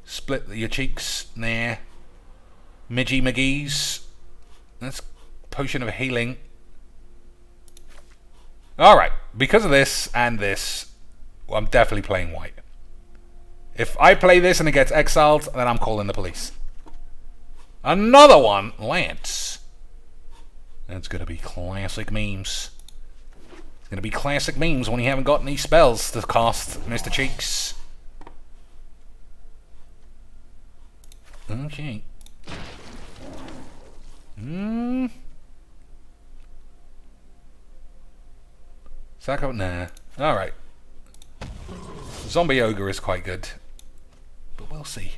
Split your cheeks. Nah. Midgy McGee's. That's Potion of Healing. Alright. Because of this and this, well, I'm definitely playing white. If I play this and it gets exiled, then I'm calling the police. Another one. Lance. That's going to be classic memes. It's going to be classic memes when you haven't got any spells to cast, Mr. Cheeks. Okay. Sack up? Nah. Alright. Zombie Ogre is quite good. But we'll see.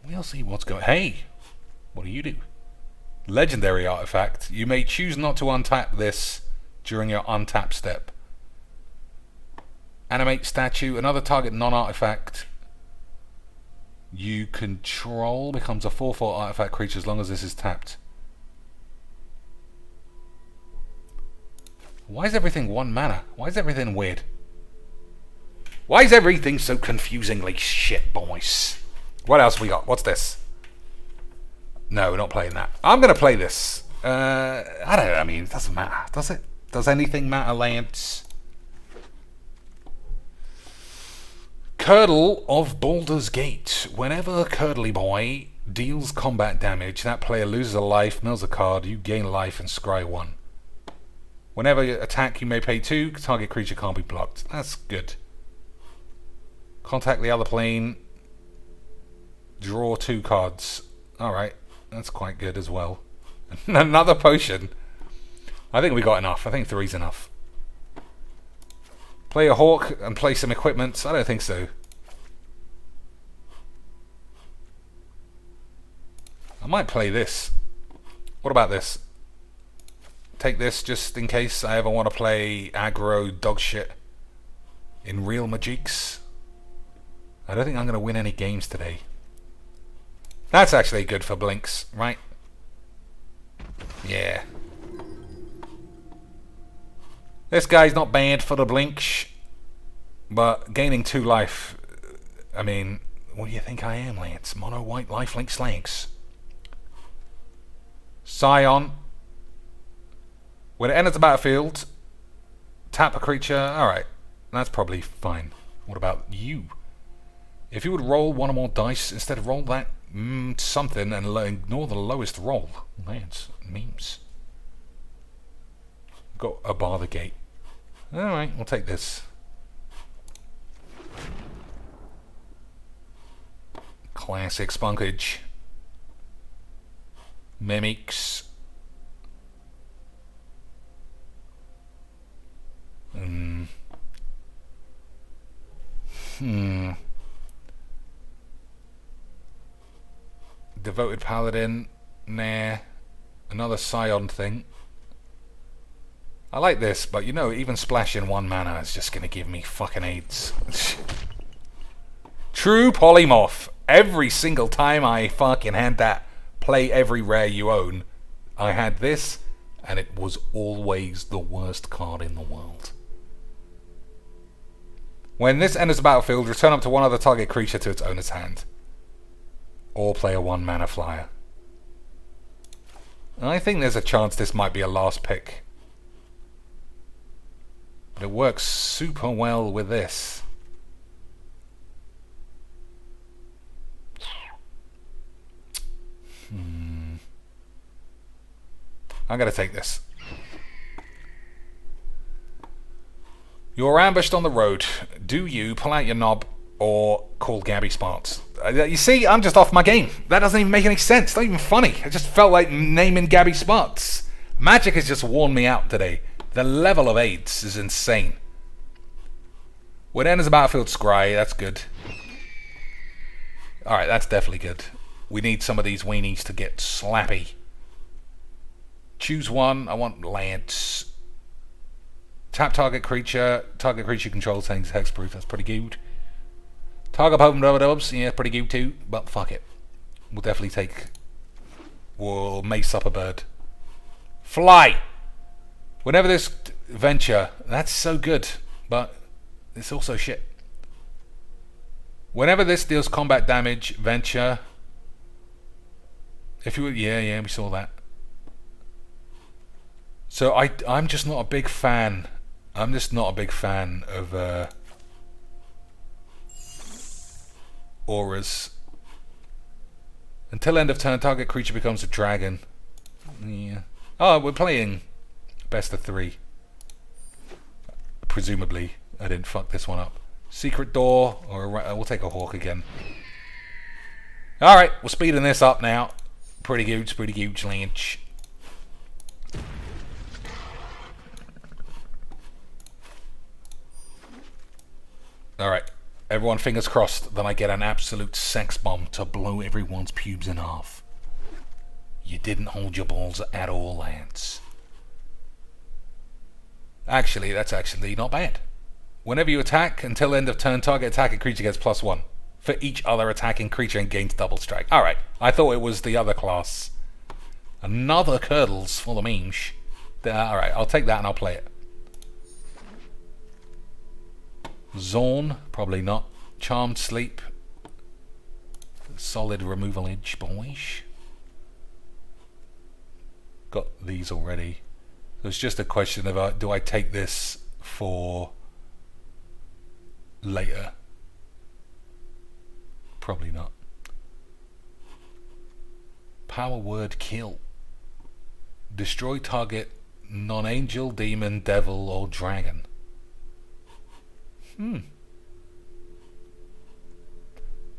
We'll see what's going... Hey! What do you do? Legendary artifact. You may choose not to untap this during your untap step. Animate statue. Another target non-artifact you control becomes a 4/4 artifact creature as long as this is tapped. Why is everything 1 mana? Why is everything weird? Why is everything so confusingly shit, boys? What else we got? What's this? No, we're not playing that. I'm going to play this. I don't know. I mean, it doesn't matter, does it? Does anything matter, Lance? Curdle of Baldur's Gate. Whenever Curdly Boy deals combat damage, that player loses a life, mills a card, you gain life and scry 1. Whenever you attack, you may pay 2. Target creature can't be blocked. That's good. Contact the other plane. Draw 2 cards. Alright, that's quite good as well. Another potion. I think we got enough. I think 3's enough. Play a Hawk and play some equipment. I don't think so. I might play this. What about this? take this just in case I ever want to play aggro dog shit in real Majiks. I don't think I'm going to win any games today. That's actually good for blinks, right? Yeah. This guy's not bad for the blinks, but gaining 2 life, I mean, what do you think I am, Lance? Mono white lifelink slanks. Scion. When it enters the battlefield, tap a creature. Alright, that's probably fine. What about you? If you would roll 1 or more dice instead of roll that something and ignore the lowest roll. Lance, memes. Got a bar the gate. Alright, we'll take this. Classic spunkage. Mimics. Devoted Paladin. Nah. Another Scion thing. I like this, but you know, even splashing 1 mana is just gonna give me fucking AIDS. True polymorph. Every single time I fucking had that play every rare you own, I had this, and it was always the worst card in the world. When this enters the battlefield, return up to 1 other target creature to its owner's hand. Or play a 1 mana flyer. I think there's a chance this might be a last pick. But it works super well with this. I'm going to take this. You're ambushed on the road. Do you pull out your knob or call Gabby Sparks? You see, I'm just off my game. That doesn't even make any sense. It's not even funny. I just felt like naming Gabby Sparks. Magic has just worn me out today. The level of AIDS is insane. When it enters a battlefield, scry. That's good. Alright, that's definitely good. We need some of these weenies to get slappy. Choose 1. I want Lance. Tap target creature. Target creature controls things hexproof. That's pretty good. Target Potent Dubs. Yeah, pretty good too. But fuck it. We'll definitely take... We'll mace up a bird. Fly! Whenever this venture... That's so good. But it's also shit. Whenever this deals combat damage, venture... If you would... Yeah, we saw that. So I'm just not a big fan. I'm just not a big fan of auras. Until end of turn, target creature becomes a dragon. Yeah. Oh, we're playing best of 3. Presumably, I didn't fuck this one up. Secret door, or we'll take a hawk again. All right, we're speeding this up now. Pretty huge, Lynch. Alright, everyone fingers crossed that I get an absolute sex bomb to blow everyone's pubes in half. You didn't hold your balls at all, Lance. Actually, that's actually not bad. Whenever you attack, until end of turn, target attacking creature gets +1 for each other attacking creature and gains double strike. Alright, I thought it was the other class. Another curdles for the memes. Alright, I'll take that and I'll play it. Zorn, probably not. Charmed Sleep. Solid removal edge, boys. Got these already. So it's just a question of do I take this for later? Probably not. Power word kill. Destroy target non-angel, demon, devil, or dragon.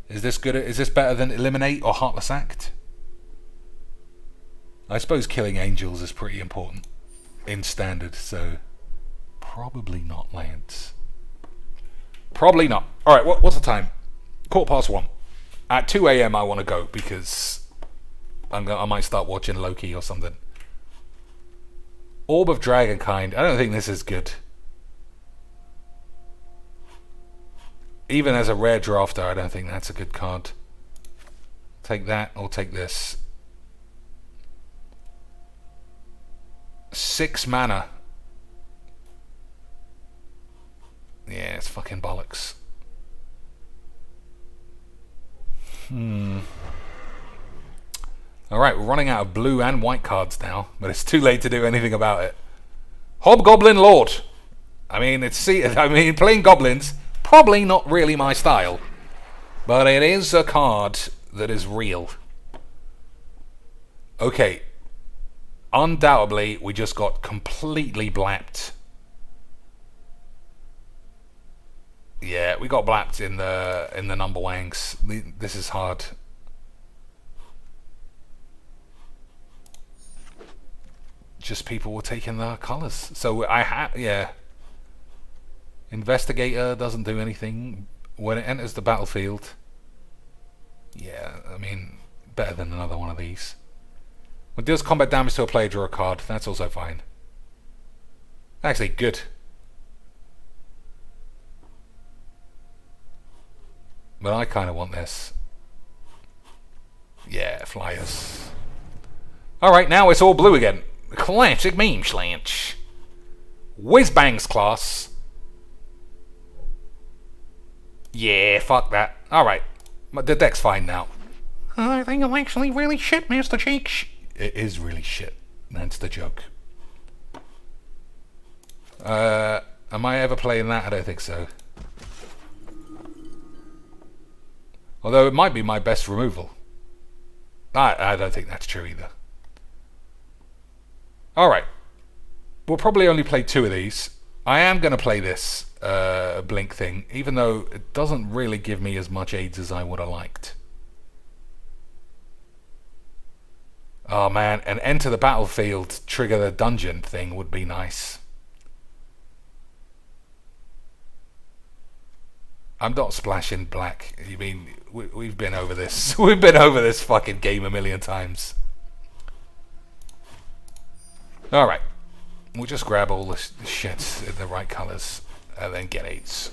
Is this good? Is this better than Eliminate or Heartless Act? I suppose killing angels is pretty important in standard, so probably not, Lance. Probably not. Alright, what's the time? 1:15. At 2 AM I want to go because I might start watching Loki or something. Orb of Dragonkind. I don't think this is good. Even as a rare drafter, I don't think that's a good card. Take that or take this. 6 mana. Yeah, it's fucking bollocks. Alright, we're running out of blue and white cards now, but it's too late to do anything about it. Hobgoblin Lord. Playing goblins, probably not really my style. But it is a card that is real. Okay. Undoubtedly, we just got completely blapped. Yeah, we got blapped in the number wangs. This is hard. Just people were taking the colours. So yeah. Investigator doesn't do anything when it enters the battlefield. Yeah, I mean, better than another one of these. When it deals combat damage to a player, draw a card. That's also fine. Actually, good. But I kind of want this. Yeah, flyers. Alright, now it's all blue again. Classic meme slant. Whizbangs class. Yeah, fuck that. Alright. The deck's fine now. I think I'm actually really shit, Master Cheeks. It is really shit. That's the joke. Am I ever playing that? I don't think so. Although it might be my best removal. I don't think that's true either. Alright. We'll probably only play 2 of these. I am going to play this blink thing, even though it doesn't really give me as much aids as I would have liked. Oh man, and enter the battlefield, trigger the dungeon thing would be nice. I'm not splashing black. You mean, we've been over this. We've been over this fucking game a million times. Alright. We'll just grab all the shit in the right colours and then get 8s.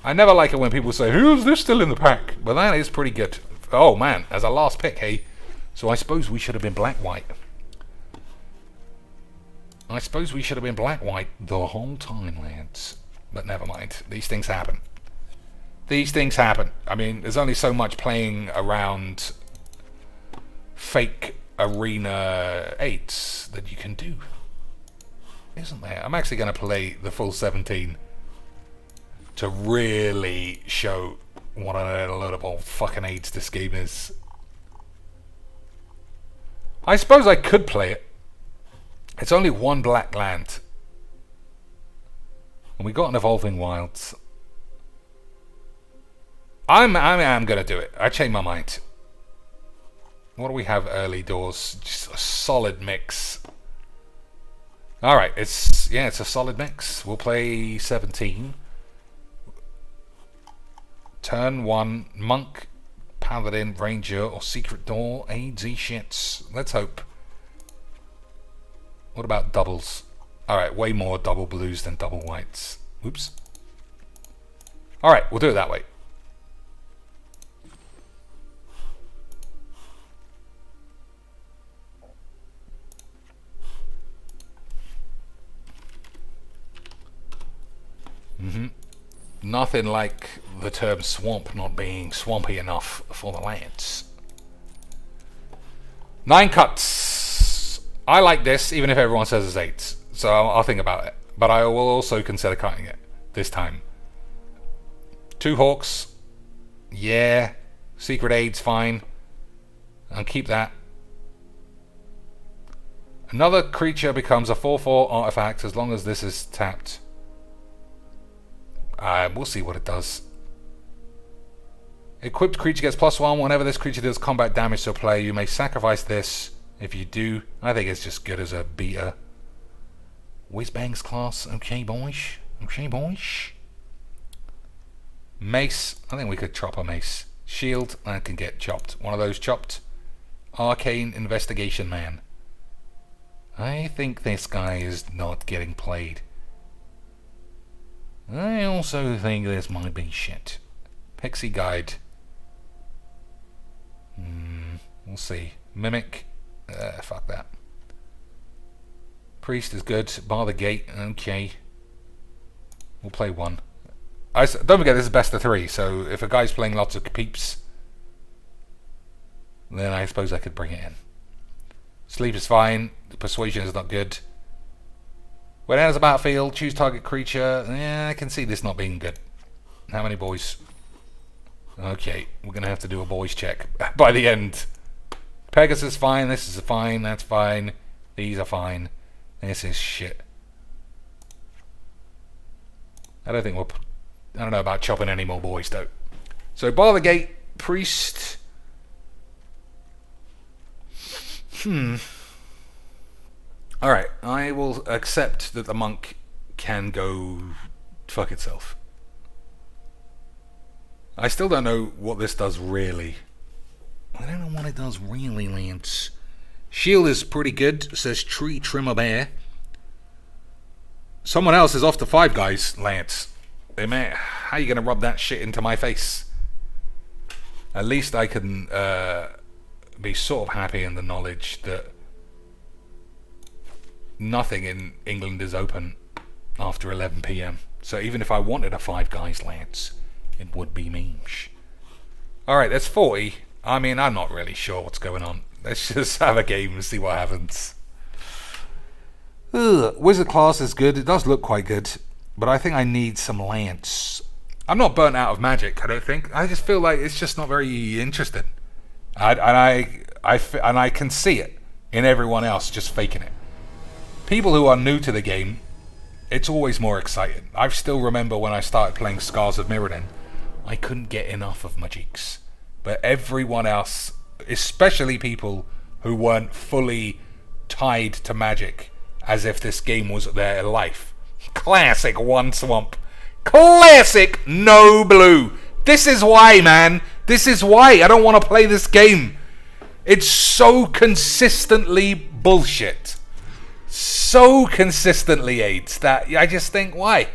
I never like it when people say, who's this still in the pack? But that is pretty good. Oh man, as a last pick, hey. So I suppose we should have been black-white. I suppose we should have been black-white the whole time, lads. But never mind. These things happen. These things happen. I mean, there's only so much playing around fake arena 8s that you can do. Isn't there? I'm actually going to play the full 17 to really show what a load of old fucking aids this game is. I suppose I could play it. It's only 1 black land. And we got an Evolving Wilds. I'm gonna do it. I changed my mind. What do we have early doors? Just a solid mix. Alright, it's a solid mix. We'll play 17. Turn 1, Monk, Paladin, Ranger, or Secret Door, Aidsy shits. Let's hope. What about doubles? Alright, way more double blues than double whites. Oops. Alright, we'll do it that way. Nothing like the term swamp not being swampy enough for the lads. 9 cuts. I like this, even if everyone says it's 8. So I'll think about it. But I will also consider cutting it this time. 2 hawks. Yeah. Secret aid's fine. I'll keep that. Another creature becomes a 4/4 artifact as long as this is tapped. We'll see what it does. Equipped creature gets +1. Whenever this creature deals combat damage to a player, you may sacrifice this. If you do, I think it's just good as a beta. Whizbangs class. Okay, boys. Okay, boys. Mace. I think we could chop a mace. Shield. That can get chopped. One of those chopped. Arcane Investigation Man. I think this guy is not getting played. I also think this might be shit. Pixie Guide. We'll see. Mimic. Fuck that. Priest is good. Bar the Gate. Okay. We'll play one. Don't forget this is best of 3, so if a guy's playing lots of peeps, then I suppose I could bring it in. Sleep is fine. Persuasion is not good. When it has a battlefield, choose target creature. Yeah, I can see this not being good. How many boys? Okay, we're going to have to do a boys check by the end. Pegasus is fine. This is fine. That's fine. These are fine. This is shit. I don't know about chopping any more boys though. So bar the gate, priest. Alright, I will accept that the monk can go fuck itself. I still don't know what this does really. I don't know what it does really, Lance. Shield is pretty good, says Tree Trimmer Bear. Someone else is off to 5 guys, Lance. How are you going to rub that shit into my face? At least I can be sort of happy in the knowledge that nothing in England is open after 11 PM. So even if I wanted a 5 guys, Lance, it would be memes. Alright, that's 40. I mean, I'm not really sure what's going on. Let's just have a game and see what happens. Wizard class is good. It does look quite good. But I think I need some Lance. I'm not burnt out of Magic, I don't think. I just feel like it's just not very interesting. And I can see it in everyone else just faking it. People who are new to the game, it's always more exciting. I still remember when I started playing Scars of Mirrodin, I couldn't get enough of Magicks. But everyone else, especially people who weren't fully tied to Magic, as if this game was their life. Classic One Swamp. Classic No Blue. This is why, man. This is why I don't want to play this game. It's so consistently bullshit. So consistently AIDS that I just think, why?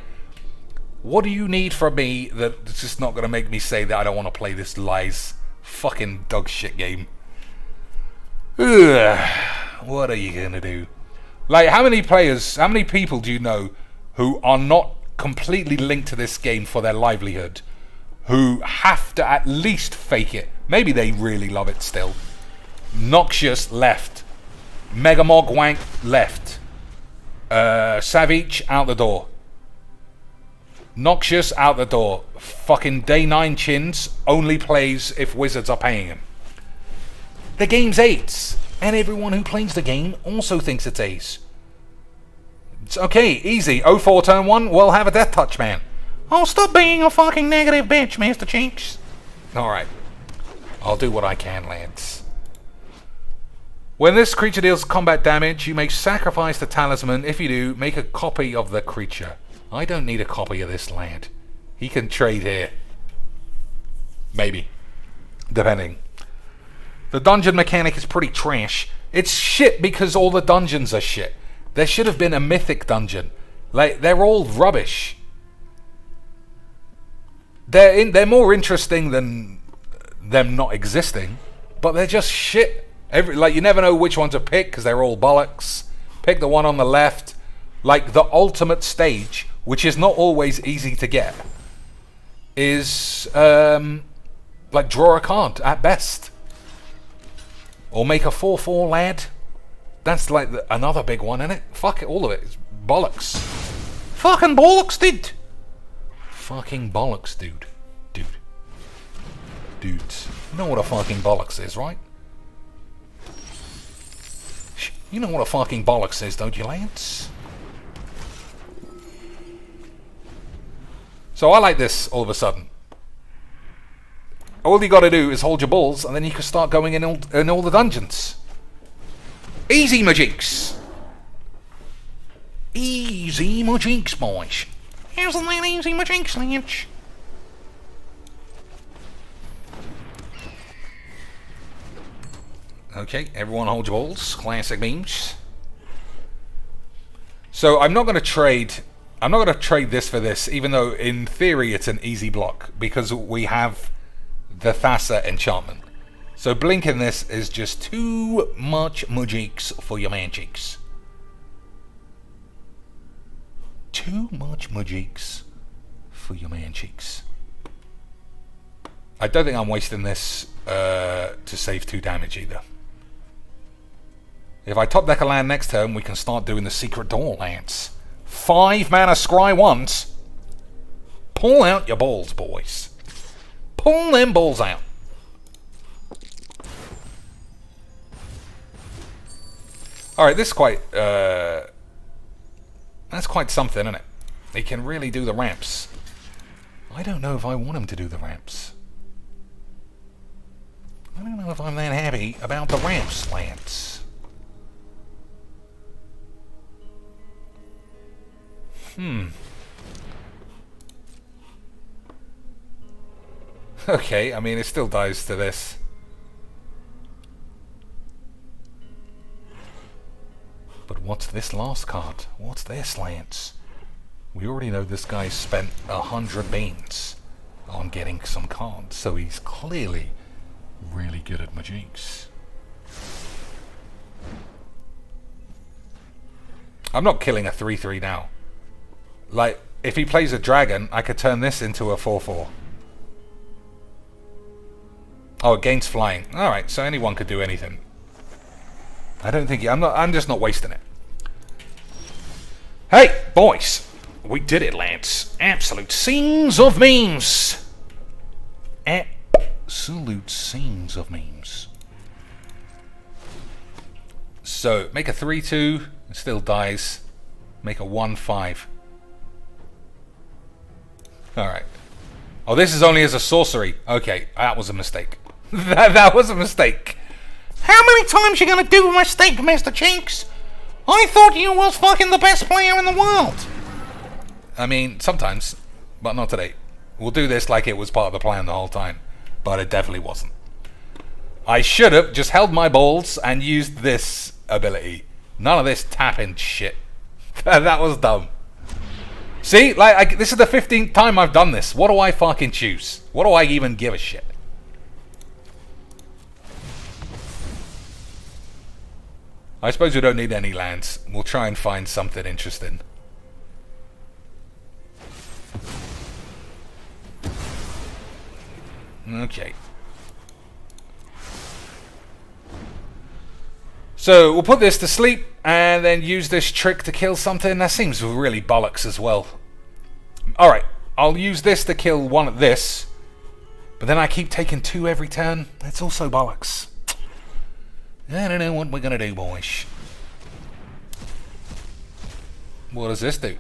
What do you need from me that's just not going to make me say that I don't want to play this lies fucking dog shit game? Ugh. What are you going to do? Like, how many people do you know who are not completely linked to this game for their livelihood, who have to at least fake it? Maybe they really love it still. Noxious left. Megamog Wank left. Savage out the door. Noxious out the door. Fucking Day 9 Chins only plays if wizards are paying him. The game's Ace, and everyone who plays the game also thinks it's Ace. It's okay, easy. 0-4 turn 1, we'll have a death touch, man. Oh, stop being a fucking negative bitch, Mr. Cheeks. Alright. I'll do what I can, lads. When this creature deals combat damage, you may sacrifice the talisman. If you do, make a copy of the creature. I don't need a copy of this lad. He can trade here. Maybe. Depending. The dungeon mechanic is pretty trash. It's shit because all the dungeons are shit. There should have been a mythic dungeon. Like, they're all rubbish. They're more interesting than them not existing, but they're just shit. You never know which one to pick because they're all bollocks. Pick the one on the left. Like, the ultimate stage, which is not always easy to get, is like draw a card at best, or make a 4/4 lad. That's like another big one, isn't it? Fuck it, all of it. It's bollocks. Fucking bollocks, dude. Fucking bollocks, dude. Dudes. You know what a fucking bollocks is, right? You know what a fucking bollocks is, don't you, Lance? So I like this all of a sudden. All you gotta do is hold your balls, and then you can start going in all the dungeons. Easy Majinks! Easy Majinks, boys. Isn't that easy Majinks, Lynch? Okay, everyone hold your balls. Classic memes. So I'm not going to trade. I'm not going to trade this for this, even though in theory it's an easy block because we have the Thassa enchantment. So blinking this is just too much magics for your magics. Too much magics for your magics. I don't think I'm wasting this to save 2 damage either. If I top deck a land next turn, we can start doing the secret door lands. 5 mana scry once. Pull out your balls, boys. Pull them balls out. Alright, this is quite... that's quite something, isn't it? He can really do the ramps. I don't know if I want him to do the ramps. I don't know if I'm that happy about the ramps, Lance. Okay, I mean, it still dies to this. But what's this last card? What's this, Lance? We already know this guy spent 100 beans on getting some cards, so he's clearly really good at magics. I'm not killing a 3/3 now. Like, if he plays a dragon, I could turn this into a 4/4. Oh, it gains flying. Alright, so anyone could do anything. I don't think... I'm just not wasting it. Hey, boys! We did it, Lance. Absolute scenes of memes! Absolute scenes of memes. So, make a 3/2. It still dies. Make a 1/5. Alright. Oh, this is only as a sorcery. Okay, that was a mistake. that was a mistake. How many times you gonna do a mistake, Mr. Chinks? I thought you was fucking the best player in the world. I mean, sometimes, but not today. We'll do this like it was part of the plan the whole time, but it definitely wasn't. I should have just held my balls and used this ability. None of this tapping shit. That was dumb. See, like, this is the 15th time I've done this. What do I fucking choose? What do I even give a shit? I suppose we don't need any lands. We'll try and find something interesting. Okay. So, we'll put this to sleep and then use this trick to kill something. That seems really bollocks as well. Alright, I'll use this to kill one of this. But then I keep taking 2 every turn. That's also bollocks. I don't know what we're gonna do, boys. What does this do?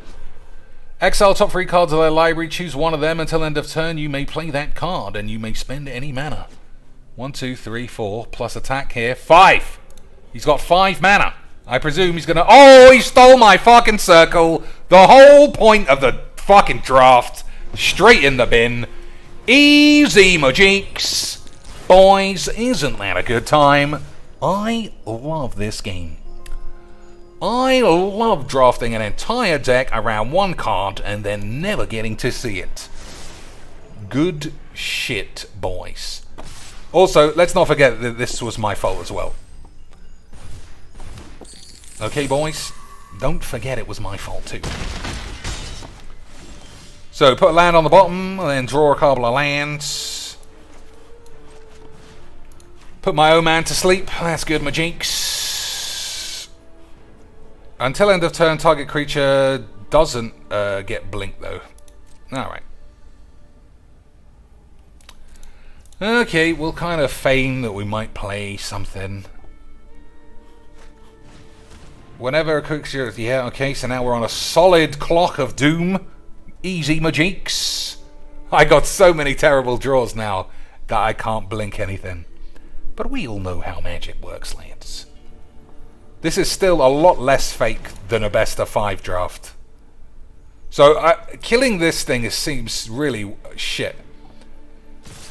Exile top 3 cards of their library. Choose one of them until end of turn. You may play that card and you may spend any mana. 1, 2, 3, 4 plus attack here. 5! He's got 5 mana. I presume he's gonna... Oh, he stole my fucking circle. The whole point of the fucking draft. Straight in the bin. Easy magics. Boys, isn't that a good time? I love this game. I love drafting an entire deck around one card and then never getting to see it. Good shit, boys. Also, let's not forget that this was my fault as well. Okay, boys? Don't forget it was my fault too. So, put a land on the bottom, and then draw a couple of lands. Put my Oman to sleep. That's good, my jinx. Until end of turn, target creature doesn't get blinked, though. Alright. Okay, we'll kind of feign that we might play something. Whenever a creature... Yeah, okay, so now we're on a solid clock of doom. Easy magics. I got so many terrible draws now that I can't blink anything. But we all know how magic works, Lance. This is still a lot less fake than a best of 5 draft. So killing this thing seems really shit.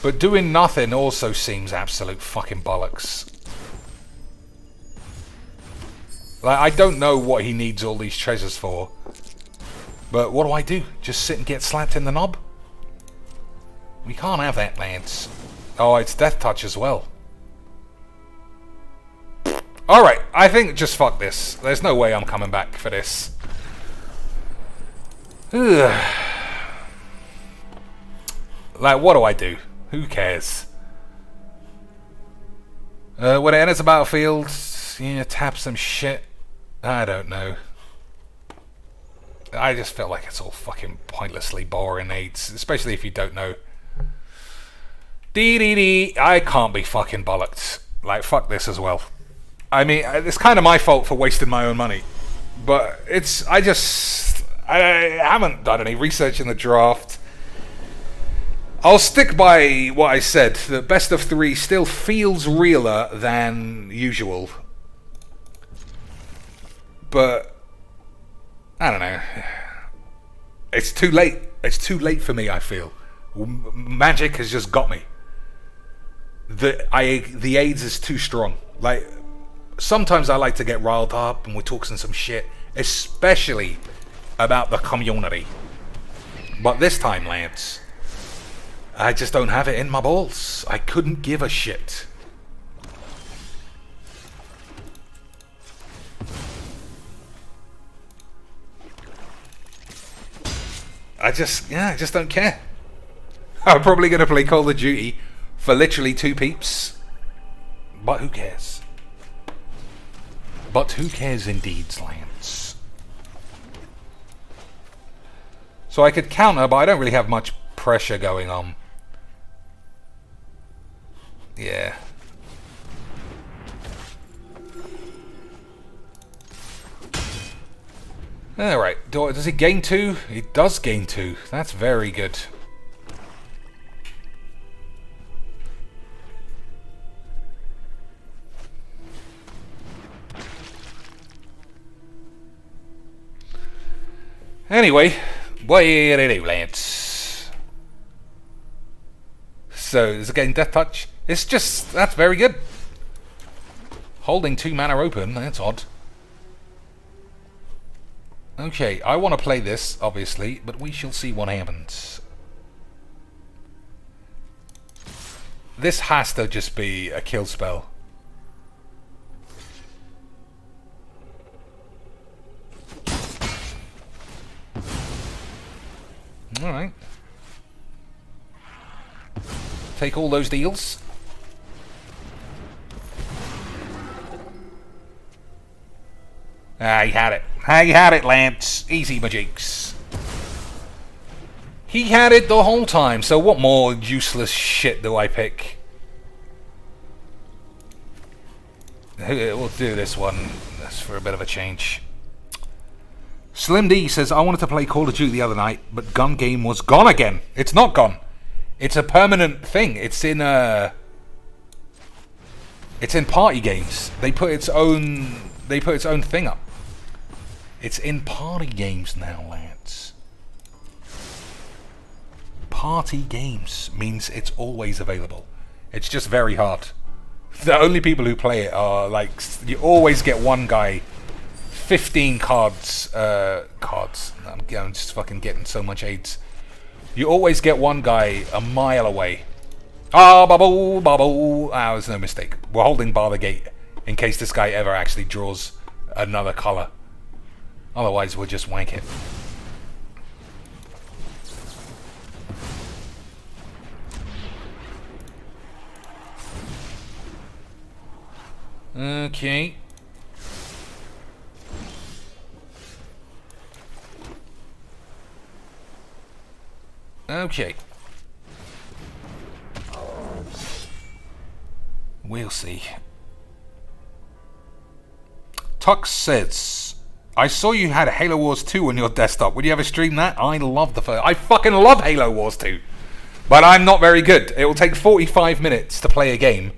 But doing nothing also seems absolute fucking bollocks. Like, I don't know what he needs all these treasures for. But what do I do? Just sit and get slapped in the knob? We can't have that, lads. Oh, it's Death Touch as well. Alright, I think just fuck this. There's no way I'm coming back for this. Ugh. Like, what do I do? Who cares? When it enters the battlefield, yeah, tap some shit. I don't know. I just feel like it's all fucking pointlessly boring aids, especially if you don't know. Dee. I can't be fucking bollocked. Like, fuck this as well. I mean, it's kind of my fault for wasting my own money. But I haven't done any research in the draft. I'll stick by what I said. The best of 3 still feels realer than usual. But I don't know. It's too late. It's too late for me, I feel. Magic has just got me. The AIDS is too strong. Like, sometimes I like to get riled up and we're talking some shit, especially about the community. But this time, Lance, I just don't have it in my balls. I couldn't give a shit. I just don't care. I'm probably going to play Call of Duty for literally 2 peeps. But who cares? But who cares indeed, Lance? So I could counter, but I don't really have much pressure going on. Yeah. Alright, does he gain 2? He does gain 2. That's very good. Anyway, what do you do, Lance? So, is it getting Death Touch? It's just, that's very good. Holding 2 mana open, that's odd. Okay, I want to play this, obviously, but we shall see what happens. This has to just be a kill spell. Alright. Take all those deals. Ah, he had it. He had it, Lance. Easy, Majix. He had it the whole time, so what more useless shit do I pick? We'll do this one. That's for a bit of a change. Slim D says, I wanted to play Call of Duty the other night, but gun game was gone again. It's not gone. It's a permanent thing. It's in party games. They put its own thing up. It's in party games now, lads. Party games means it's always available. It's just very hard. The only people who play it are like, you always get one guy, 15 cards. I'm just fucking getting so much AIDS. You always get one guy a mile away. Ah, bubble. Ah, there's no mistake. We're holding bar the gate in case this guy ever actually draws another color. Otherwise, we'll just wank it. Okay. Okay. We'll see. Tux says, I saw you had Halo Wars 2 on your desktop. Would you ever stream that? I love the first. I fucking love Halo Wars 2. But I'm not very good. It will take 45 minutes to play a game.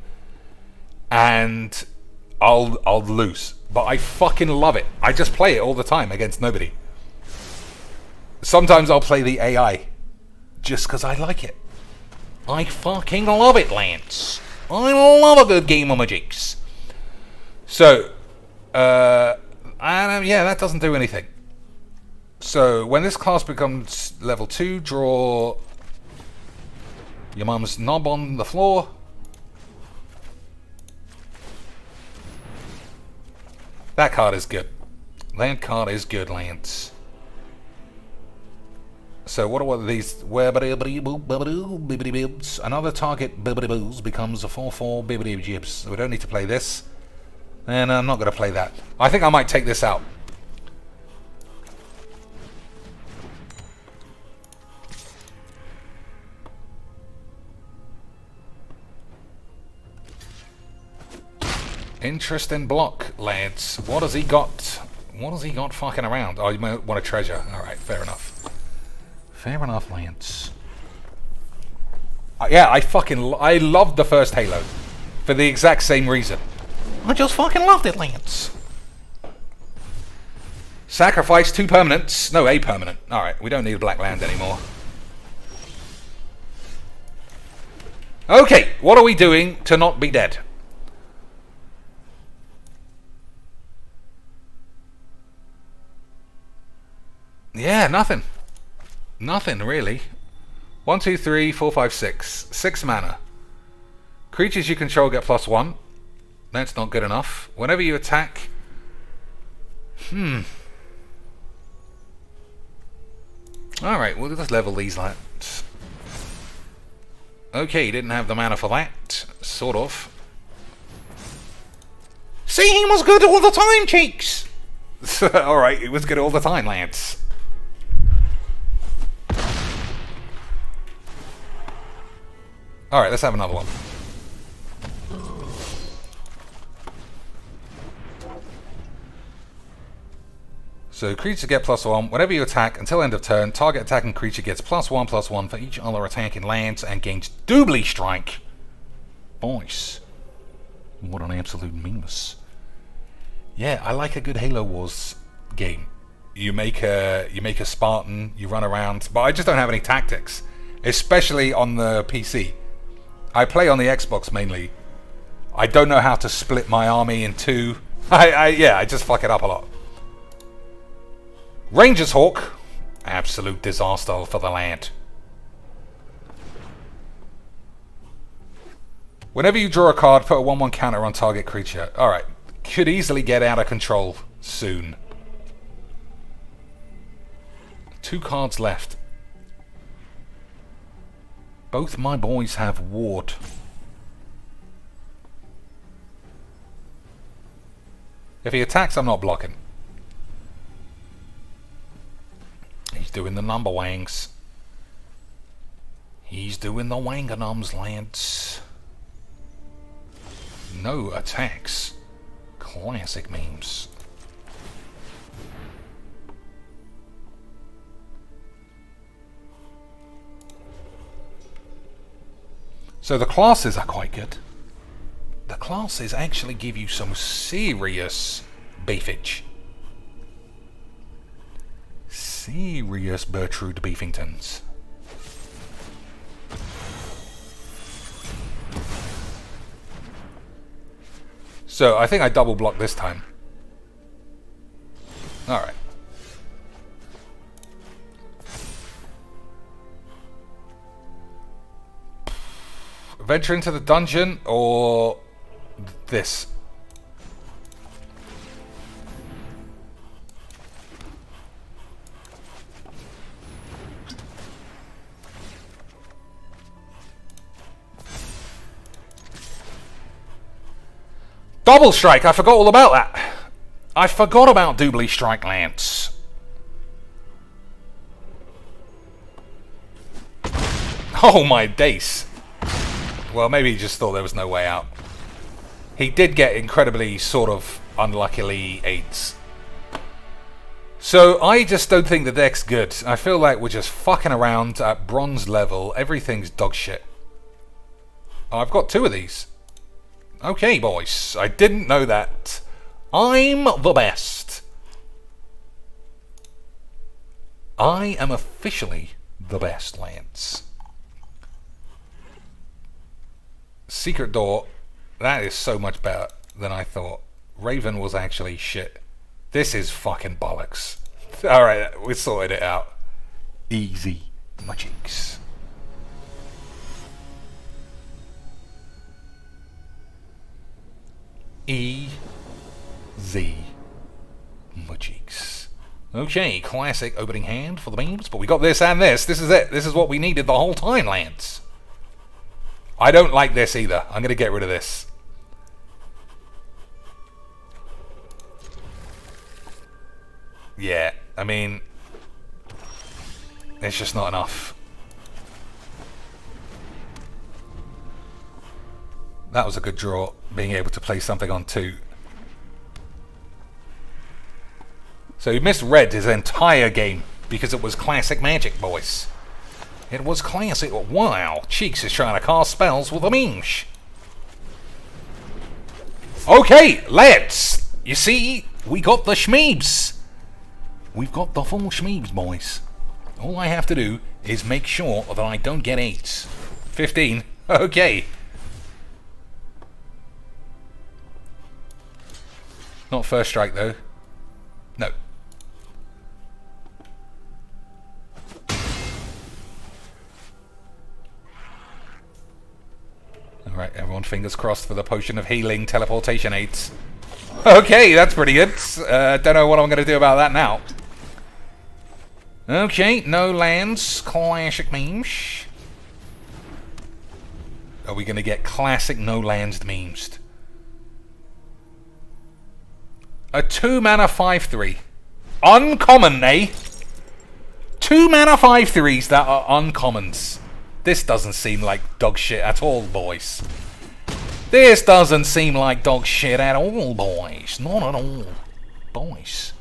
And I'll lose. But I fucking love it. I just play it all the time against nobody. Sometimes I'll play the AI. Just because I like it. I fucking love it, Lance. I love a good game of Magics. So, Yeah, that doesn't do anything. So, when this class becomes level 2, draw your mum's knob on the floor. That card is good. That card is good, Lance. So what are these? Another target becomes a 4/4 bibbidi jibs. So we don't need to play this. And I'm not going to play that. I think I might take this out. Interesting block, lads. What has he got? What has he got fucking around? Oh, you might want a treasure. Alright, fair enough. Fair enough, Lance. Yeah, I loved the first Halo. For the exact same reason. I just fucking loved it, Lance. Sacrifice 2 permanents. No, a permanent. Alright, we don't need a black land anymore. Okay, what are we doing to not be dead? Yeah, nothing. Nothing, really. 1, 2, 3, 4, 5, 6. 6 mana. Creatures you control get +1. That's not good enough. Whenever you attack... Alright, we'll just level these lads. Okay, didn't have the mana for that. Sort of. See, he was good all the time, cheeks! Alright, it was good all the time, lads. Alright, let's have another one. So creatures get +1. Whenever you attack, until end of turn, target attacking creature gets +1/+1 for each other attacking lands and gains doubly strike. Boys. What an absolute meanness. Yeah, I like a good Halo Wars game. You make a Spartan, you run around, but I just don't have any tactics. Especially on the PC. I play on the Xbox mainly. I don't know how to split my army in 2. I just fuck it up a lot. Ranger's Hawk. Absolute disaster for the land. Whenever you draw a card, put a 1/1 counter on target creature. Alright. Could easily get out of control soon. 2 cards left. Both my boys have ward. If he attacks, I'm not blocking. He's doing the number wangs. He's doing the wanganums, lads. No attacks. Classic memes. So the classes are quite good. The classes actually give you some serious beefage. Serious Bertrude Beefingtons. So I think I double block this time. Alright. Venture into the dungeon or this? Double strike! I forgot all about that. I forgot about doubly strike lance. Oh my days. Well, maybe he just thought there was no way out. He did get incredibly, sort of, unluckily AIDS. So, I just don't think the deck's good. I feel like we're just fucking around at bronze level. Everything's dog shit. Oh, I've got 2 of these. Okay, boys. I didn't know that. I'm the best. I am officially the best, Lance. Secret Door. That is so much better than I thought. Raven was actually shit. This is fucking bollocks. Alright, we sorted it out. Easy, my cheeks. E-Z, my cheeks. Okay, classic opening hand for the beams, but we got this and this. This is it. This is what we needed the whole time, Lance. I don't like this either. I'm going to get rid of this. Yeah, I mean, it's just not enough. That was a good draw, being able to play something on 2. So he misread his entire game because it was classic Magic, boys. It was classic. Wow, Cheeks is trying to cast spells with a memes. Okay, lads. You see, we got the schmeebs. We've got the full schmeebs, boys. All I have to do is make sure that I don't get 8s. 15. Okay. Not first strike, though. No. Alright, everyone fingers crossed for the potion of healing teleportation aids. Okay, that's pretty good. Don't know what I'm going to do about that now. Okay, no lands. Classic memes. Are we going to get classic no lands memes? A 2-mana 5/3. Uncommon, eh? 2-mana 5/3s that are uncommons. This doesn't seem like dog shit at all, boys. This doesn't seem like dog shit at all, boys. Not at all. Boys.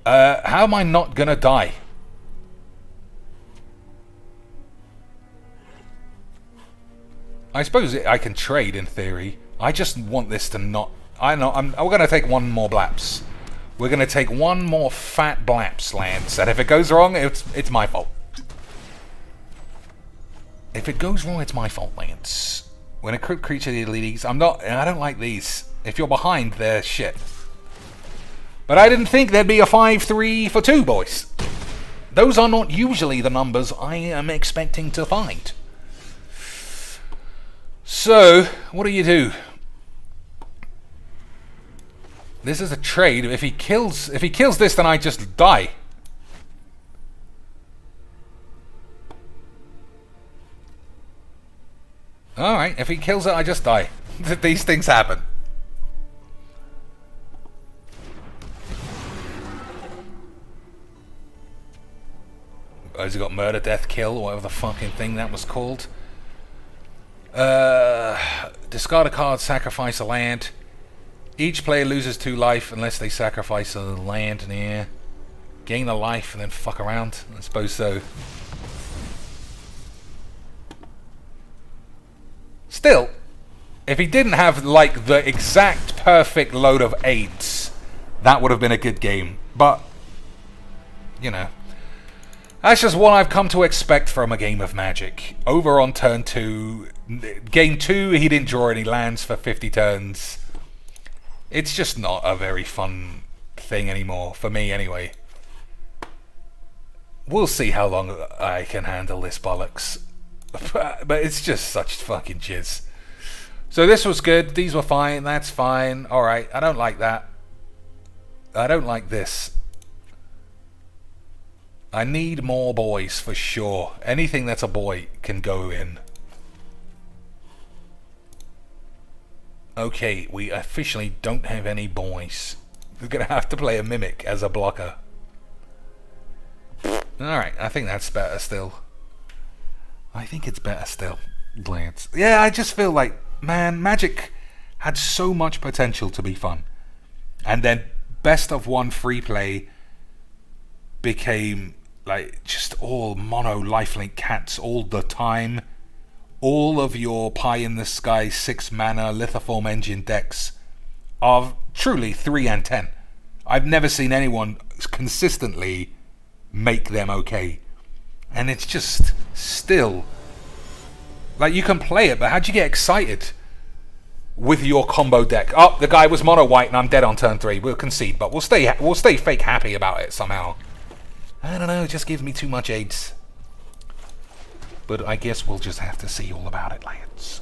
How am I not gonna die? I suppose I can trade in theory. I just want this to not... I know, we're gonna take one more Blaps. We're gonna take one more fat Blaps, Lance. And if it goes wrong, it's my fault. If it goes wrong, it's my fault, Lance. When a creature leads, I don't like these. If you're behind, they're shit. But I didn't think there'd be a 5/3 for 2, boys. Those are not usually the numbers I am expecting to find. So, what do? This is a trade. If he kills this, then I just die. Alright, if he kills it, I just die. These things happen. Has he got murder, death, kill, or whatever the fucking thing that was called? Discard a card, sacrifice a land. Each player loses 2 life unless they sacrifice a land near. Gain a life and then fuck around. I suppose so. Still, if he didn't have like the exact perfect load of 8s, that would have been a good game. But, you know, that's just what I've come to expect from a game of Magic. Over on turn 2, game 2, he didn't draw any lands for 50 turns. It's just not a very fun thing anymore, for me anyway. We'll see how long I can handle this bollocks. But it's just such fucking jizz. So this was good, these were fine, that's fine. Alright, I don't like that. I don't like this. I need more boys for sure. Anything that's a boy can go in. Okay, we officially don't have any boys. We're gonna have to play a Mimic as a blocker. Alright, I think that's better still. I think it's better still, Lance. Yeah, I just feel like, man, Magic had so much potential to be fun. And then best of one free play became like just all mono lifelink cats all the time. All of your pie in the sky 6-mana Lithoform engine decks are truly 3 and 10. I've never seen anyone consistently make them okay. And it's just still like you can play it, but how'd you get excited? with your combo deck. Oh, the guy was mono white and I'm dead on turn 3. We'll concede, but we'll stay fake happy about it somehow. I don't know, it just gives me too much AIDS. But I guess we'll just have to see all about it, lads.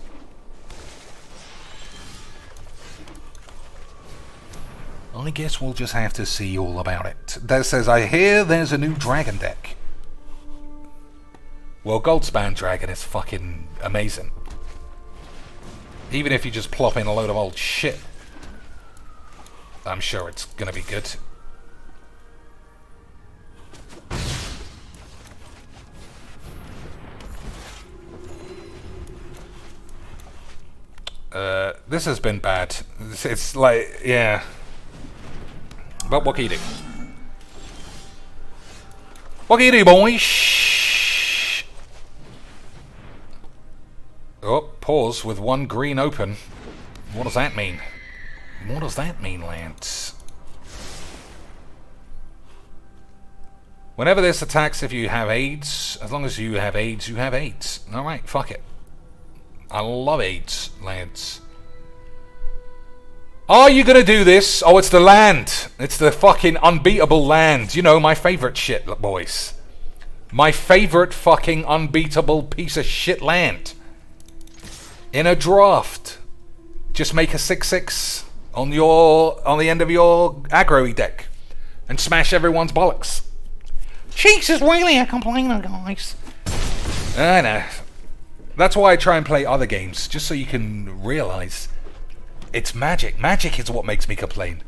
I guess we'll just have to see all about it. That says, I hear there's a new dragon deck. Well, Goldspan Dragon is fucking amazing. Even if you just plop in a load of old shit, I'm sure it's gonna be good. This has been bad. It's like, yeah. But what can you do? What can you do, boys? Oh, pause with one green open. What does that mean? What does that mean, Lance? Whenever this attacks, if you have AIDS, as long as you have AIDS, you have AIDS. Alright, fuck it. I love AIDS, Lance. Are you gonna do this? Oh, it's the land. It's the fucking unbeatable land. You know, my favorite shit, boys. My favorite fucking unbeatable piece of shit land. In a draft, just make a 6/6 on the end of your aggro deck and smash everyone's bollocks. Cheeks is really a complainer, guys. I know. That's why I try and play other games, just so you can realize it's magic. Magic is what makes me complain.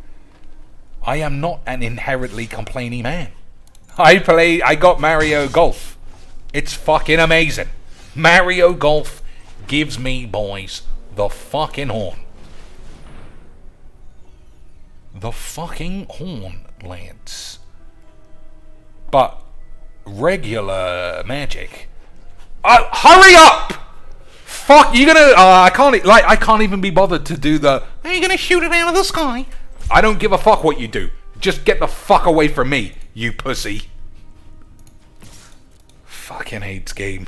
I am not an inherently complaining man. I got Mario Golf. It's fucking amazing. Mario Golf gives me, boys, the fucking horn. The fucking horn, lads. But regular Magic. Hurry up! Fuck, you gonna? I can't even be bothered to do the. Are you gonna shoot it out of the sky? I don't give a fuck what you do. Just get the fuck away from me, you pussy. Fucking hates game.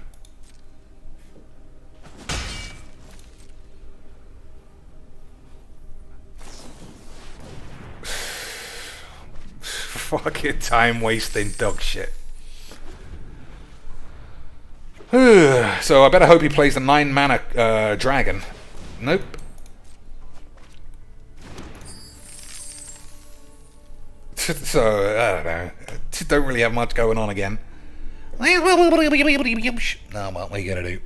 Fucking time wasting dog shit. So I better hope he plays the 9 mana dragon. Nope. So I don't know. Don't really have much going on again. No, well, what are you gonna do?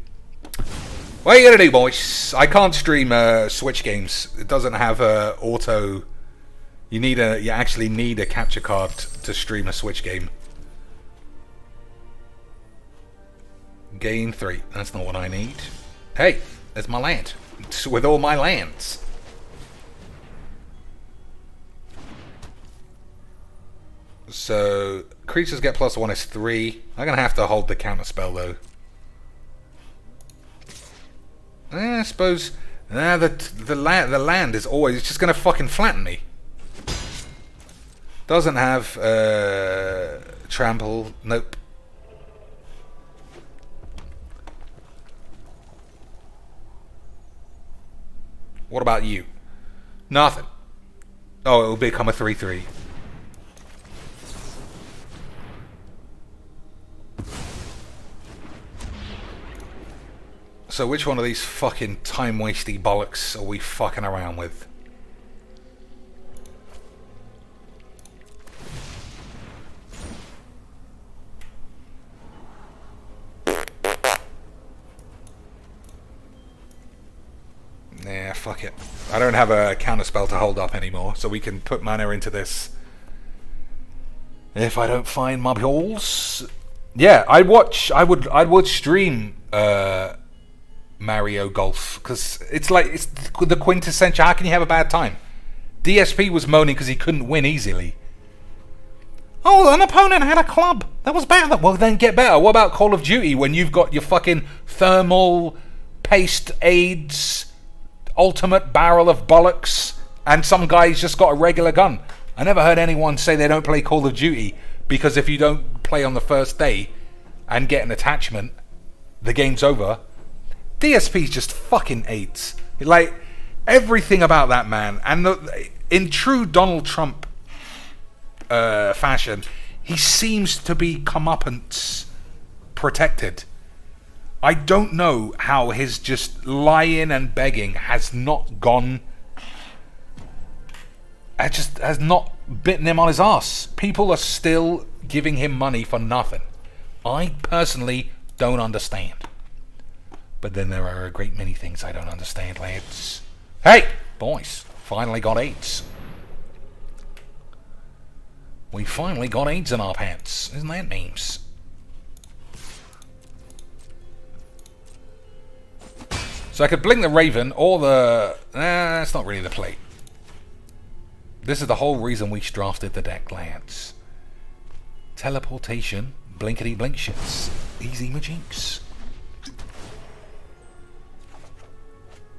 What are you gonna do, boys? I can't stream Switch games. It doesn't have auto. You actually need a capture card to stream a Switch game. Game 3. That's not what I need. Hey, there's my land. With all my lands. So, creatures get +1 is 3. I'm going to have to hold the counter spell though. I suppose the land is always it's just going to fucking flatten me. Doesn't have trample. Nope. What about you? Nothing. Oh, it will become a 3/3. So which one of these fucking time-wasty bollocks are we fucking around with? Nah, fuck it. I don't have a counterspell to hold up anymore, so we can put mana into this. If I don't find my balls, yeah, I'd watch stream Mario Golf because it's the quintessential. How can you have a bad time? DSP was moaning because he couldn't win easily. Oh, an opponent had a club. That was better. Well, then get better. What about Call of Duty when you've got your fucking thermal paste AIDS ultimate barrel of bollocks and some guy's just got a regular gun? I never heard anyone say they don't play Call of Duty because if you don't play on the first day and get an attachment, the game's over. DSP's just fucking AIDS. Like, Everything about that man, and in true Donald Trump fashion, he seems to be comeuppance protected. I don't know how his just lying and begging has not gone. It just has not bitten him on his arse. People are still giving him money for nothing. I personally don't understand. But then there are a great many things I don't understand, lads. Hey, boys, finally got AIDS. We finally got AIDS in our pants. Isn't that memes? So I could blink the Raven or the... that's not really the plate. This is the whole reason we drafted the deck, lads. Teleportation, blinkety blink shits. Easy majinks.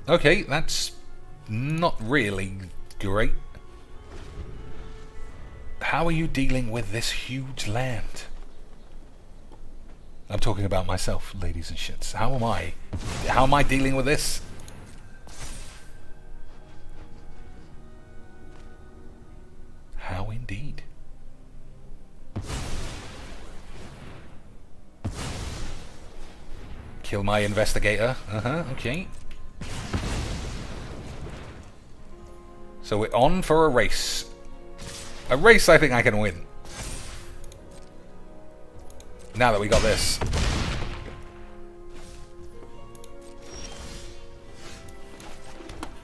Okay, that's not really great. How are you dealing with this huge land? I'm talking about myself, ladies and shits. How am I? How am I dealing with this? How indeed? Kill my investigator. Okay. So we're on for a race. A race I think I can win. Now that we got this.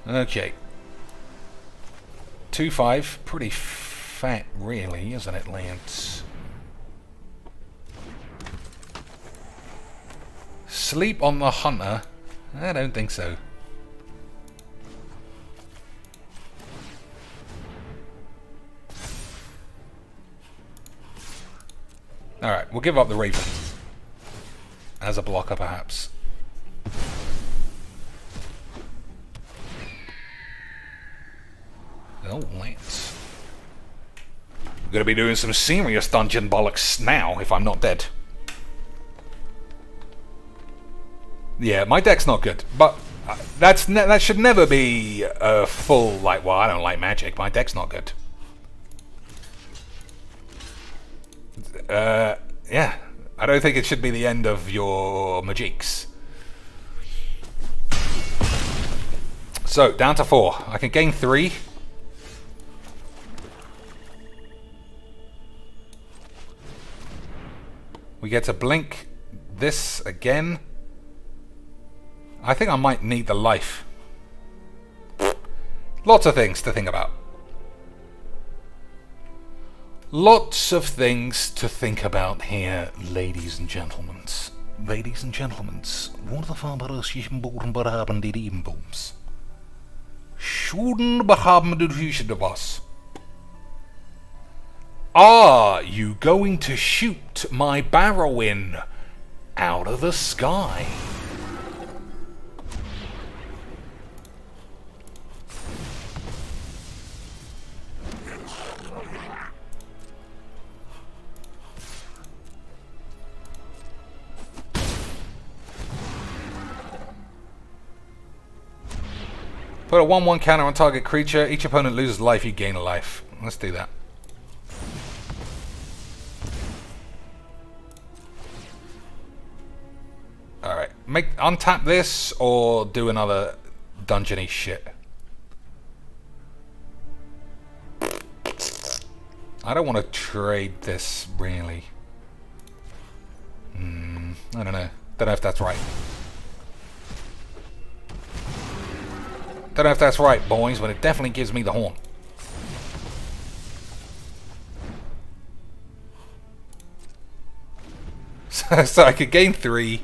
Okay. 2-5. Pretty fat, really, isn't it, Lance? Sleep on the hunter? I don't think so. Alright, we'll give up the Raven. As a blocker, perhaps. Oh, Lance. I'm gonna be doing some serious dungeon bollocks now, if I'm not dead. Yeah, my deck's not good, but that should never be a full, like, well, I don't like magic, my deck's not good. Yeah, I don't think it should be the end of your magics. So, down to 4. I can gain 3. We get to blink this again. I think I might need the life. Lots of things to think about. Lots of things to think about here, ladies and gentlemen. Ladies and gentlemen, are you going to shoot my Barrowin out of the sky? Put a 1/1 counter on target creature. Each opponent loses life, you gain a life. Let's do that. Alright. Untap this or do another dungeony shit. I don't want to trade this, really. I don't know. Don't know if that's right. Don't know if that's right, boys, but it definitely gives me the horn. So I could gain 3.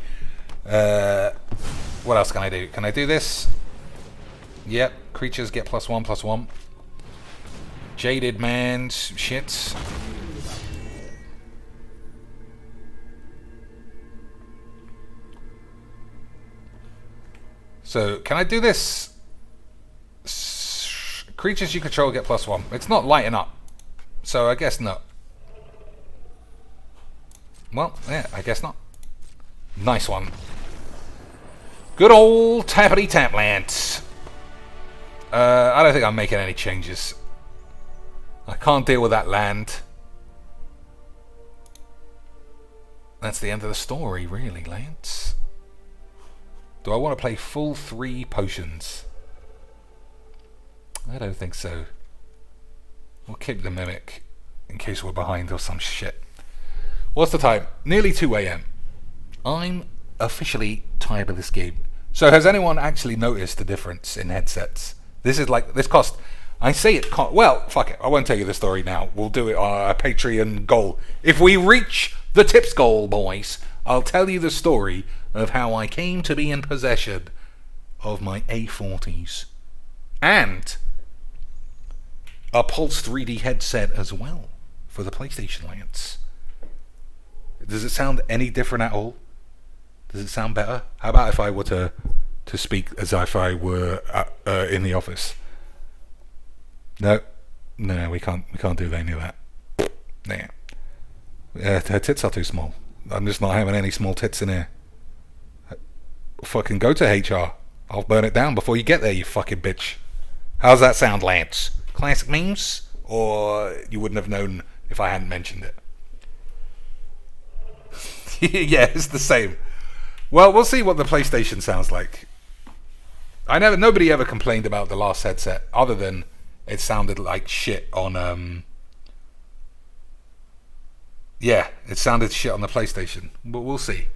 What else can I do? Can I do this? Yep. Creatures get +1/+1. Jaded man's shits. So, can I do this? Creatures you control get +1. It's not lighting up. So I guess not. Well, yeah, I guess not. Nice one. Good old tappity tap lands. I don't think I'm making any changes. I can't deal with that land. That's the end of the story, really, Lance. Do I want to play full 3 potions? I don't think so. We'll keep the Mimic in case we're behind or some shit. What's the time? Nearly 2 a.m. I'm officially tired of this game. So has anyone actually noticed the difference in headsets? This is like, this cost, I say it cost, well, fuck it, I won't tell you the story now. We'll do it on our Patreon goal. If we reach the tips goal, boys, I'll tell you the story of how I came to be in possession of my A40s. And a Pulse 3D headset as well for the PlayStation Lance. Does it sound any different at all? Does it sound better? How about if I were to speak as if I were in the office? No, we can't do any of that. Nah. Her tits are too small. I'm just not having any small tits in here. Fucking go to HR. I'll burn it down before you get there, you fucking bitch. How's that sound, Lance? Classic memes? Or you wouldn't have known if I hadn't mentioned it? Yeah, it's the same. Well, we'll see what the PlayStation sounds like. Nobody ever complained about the last headset, other than it sounded like shit on, yeah, it sounded shit on the PlayStation, but we'll see.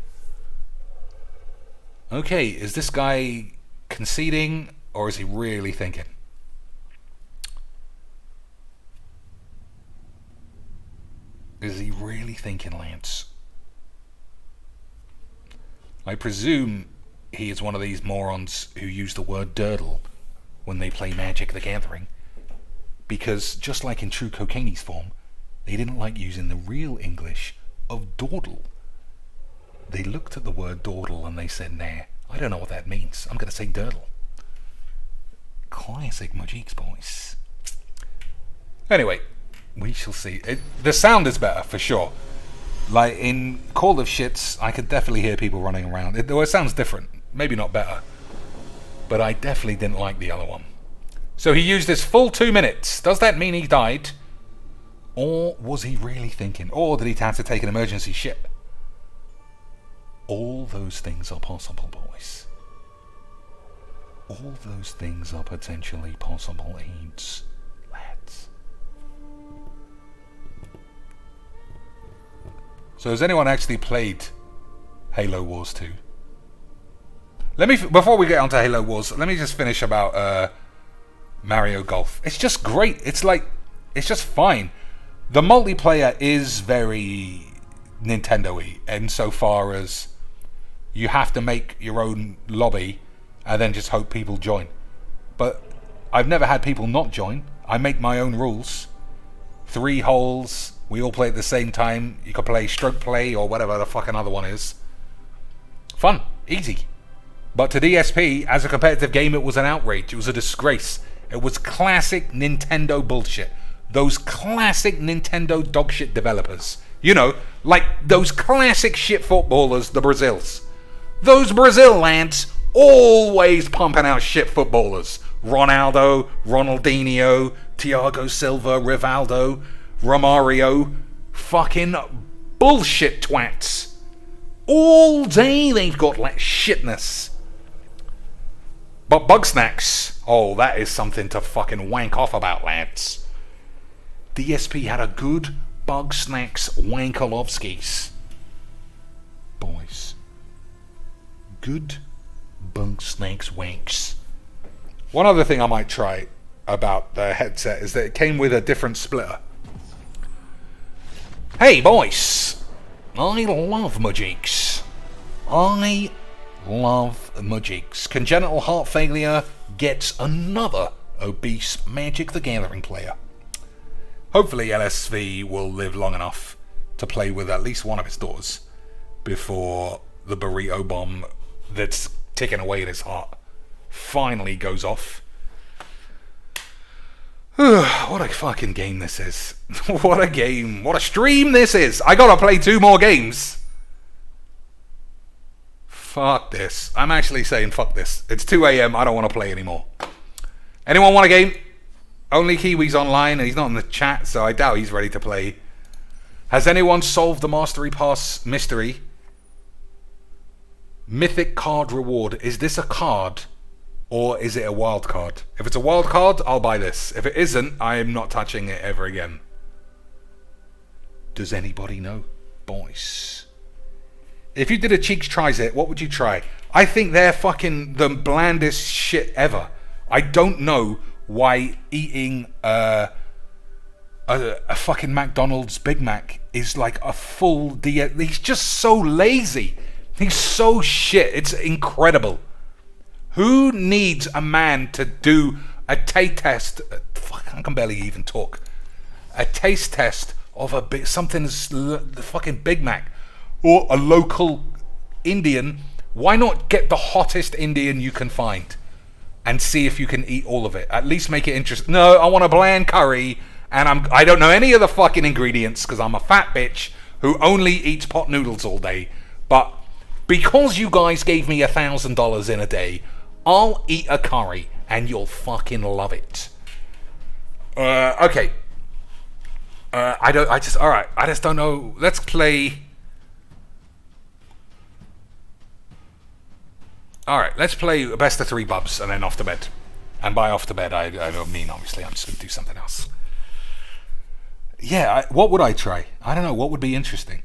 Okay, is this guy conceding, or is he really thinking? Is he really thinking, Lance? I presume he is one of these morons who use the word durdle when they play Magic the Gathering, because just like in true Cocaine's form, they didn't like using the real English of dawdle. They looked at the word dawdle and they said, nah, I don't know what that means. I'm going to say durdle. Classic Magics, boys. Anyway, we shall see. The sound is better, for sure. Like in Call of Shits, I could definitely hear people running around. It sounds different. Maybe not better. But I definitely didn't like the other one. So he used his full 2 minutes. Does that mean he died? Or was he really thinking? Or did he have to take an emergency shit? All those things are possible, boys. All those things are potentially possible, Aids, lads. So has anyone actually played Halo Wars 2? Before we get onto Halo Wars, let me just finish about Mario Golf. It's just great. It's just fine. The multiplayer is very Nintendo-y insofar as you have to make your own lobby and then just hope people join. But I've never had people not join. I make my own rules. 3 holes. We all play at the same time. You can play stroke play or whatever the fucking other one is. Fun. Easy. But to DSP, as a competitive game, it was an outrage. It was a disgrace. It was classic Nintendo bullshit. Those classic Nintendo dogshit developers. You know, like those classic shit footballers, the Brazils. Those Brazil lads always pumping out shit footballers. Ronaldo, Ronaldinho, Thiago Silva, Rivaldo, Romario. Fucking bullshit twats. All day they've got like shitness. But Bugsnax, oh, that is something to fucking wank off about, lads. DSP had a good Bugsnax Wankolovskis. Boys. Good Bugsnax wanks. One other thing I might try about the headset is that it came with a different splitter. Hey, boys. I love Magics. I love Magics. Congenital heart failure gets another obese Magic the Gathering player. Hopefully LSV will live long enough to play with at least one of his daughters before the burrito bomb that's ticking away at his heart finally goes off. What a fucking game this is. What a game. What a stream this is. I gotta play 2 more games. Fuck this. I'm actually saying fuck this. It's 2 a.m. I don't want to play anymore. Anyone want a game? Only Kiwi's online and he's not in the chat, so I doubt he's ready to play. Has anyone solved the Mastery Pass mystery? Mythic card reward. Is this a card or is it a wild card? If it's a wild card, I'll buy this. If it isn't, I am not touching it ever again. Does anybody know? Boys. If you did a Cheeks Tries It, what would you try? I think they're fucking the blandest shit ever. I don't know why eating a fucking McDonald's Big Mac is like a full he's just so lazy. He's so shit. It's incredible. Who needs a man to do a taste test? Fuck, I can barely even talk. A taste test of something's the fucking Big Mac or a local Indian. Why not get the hottest Indian you can find and see if you can eat all of it? At least make it interesting. No, I want a bland curry and I don't know any of the fucking ingredients because I'm a fat bitch who only eats pot noodles all day. But because you guys gave me $1,000 in a day, I'll eat a curry and you'll fucking love it. Okay. I just don't know. Let's play. Alright, let's play a best of 3 bubs and then off to bed. And by off to bed, I don't mean, obviously, I'm just going to do something else. Yeah, what would I try? I don't know, what would be interesting?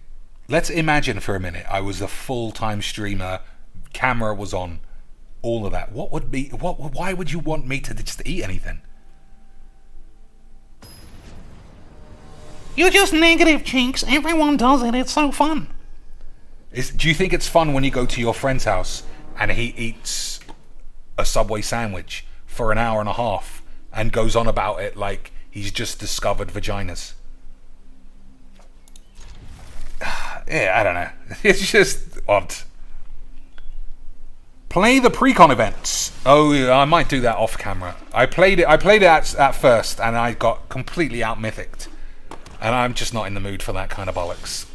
Let's imagine for a minute I was a full-time streamer, camera was on, all of that. What would be, why would you want me to just eat anything? You're just negative, Chinks. Everyone does it, it's so fun. Do you think it's fun when you go to your friend's house and he eats a Subway sandwich for an hour and a half and goes on about it like he's just discovered vaginas? Yeah, I don't know. It's just odd. Play the pre-con events. Oh, yeah, I might do that off camera. I played it at first and I got completely out mythicked. And I'm just not in the mood for that kind of bollocks.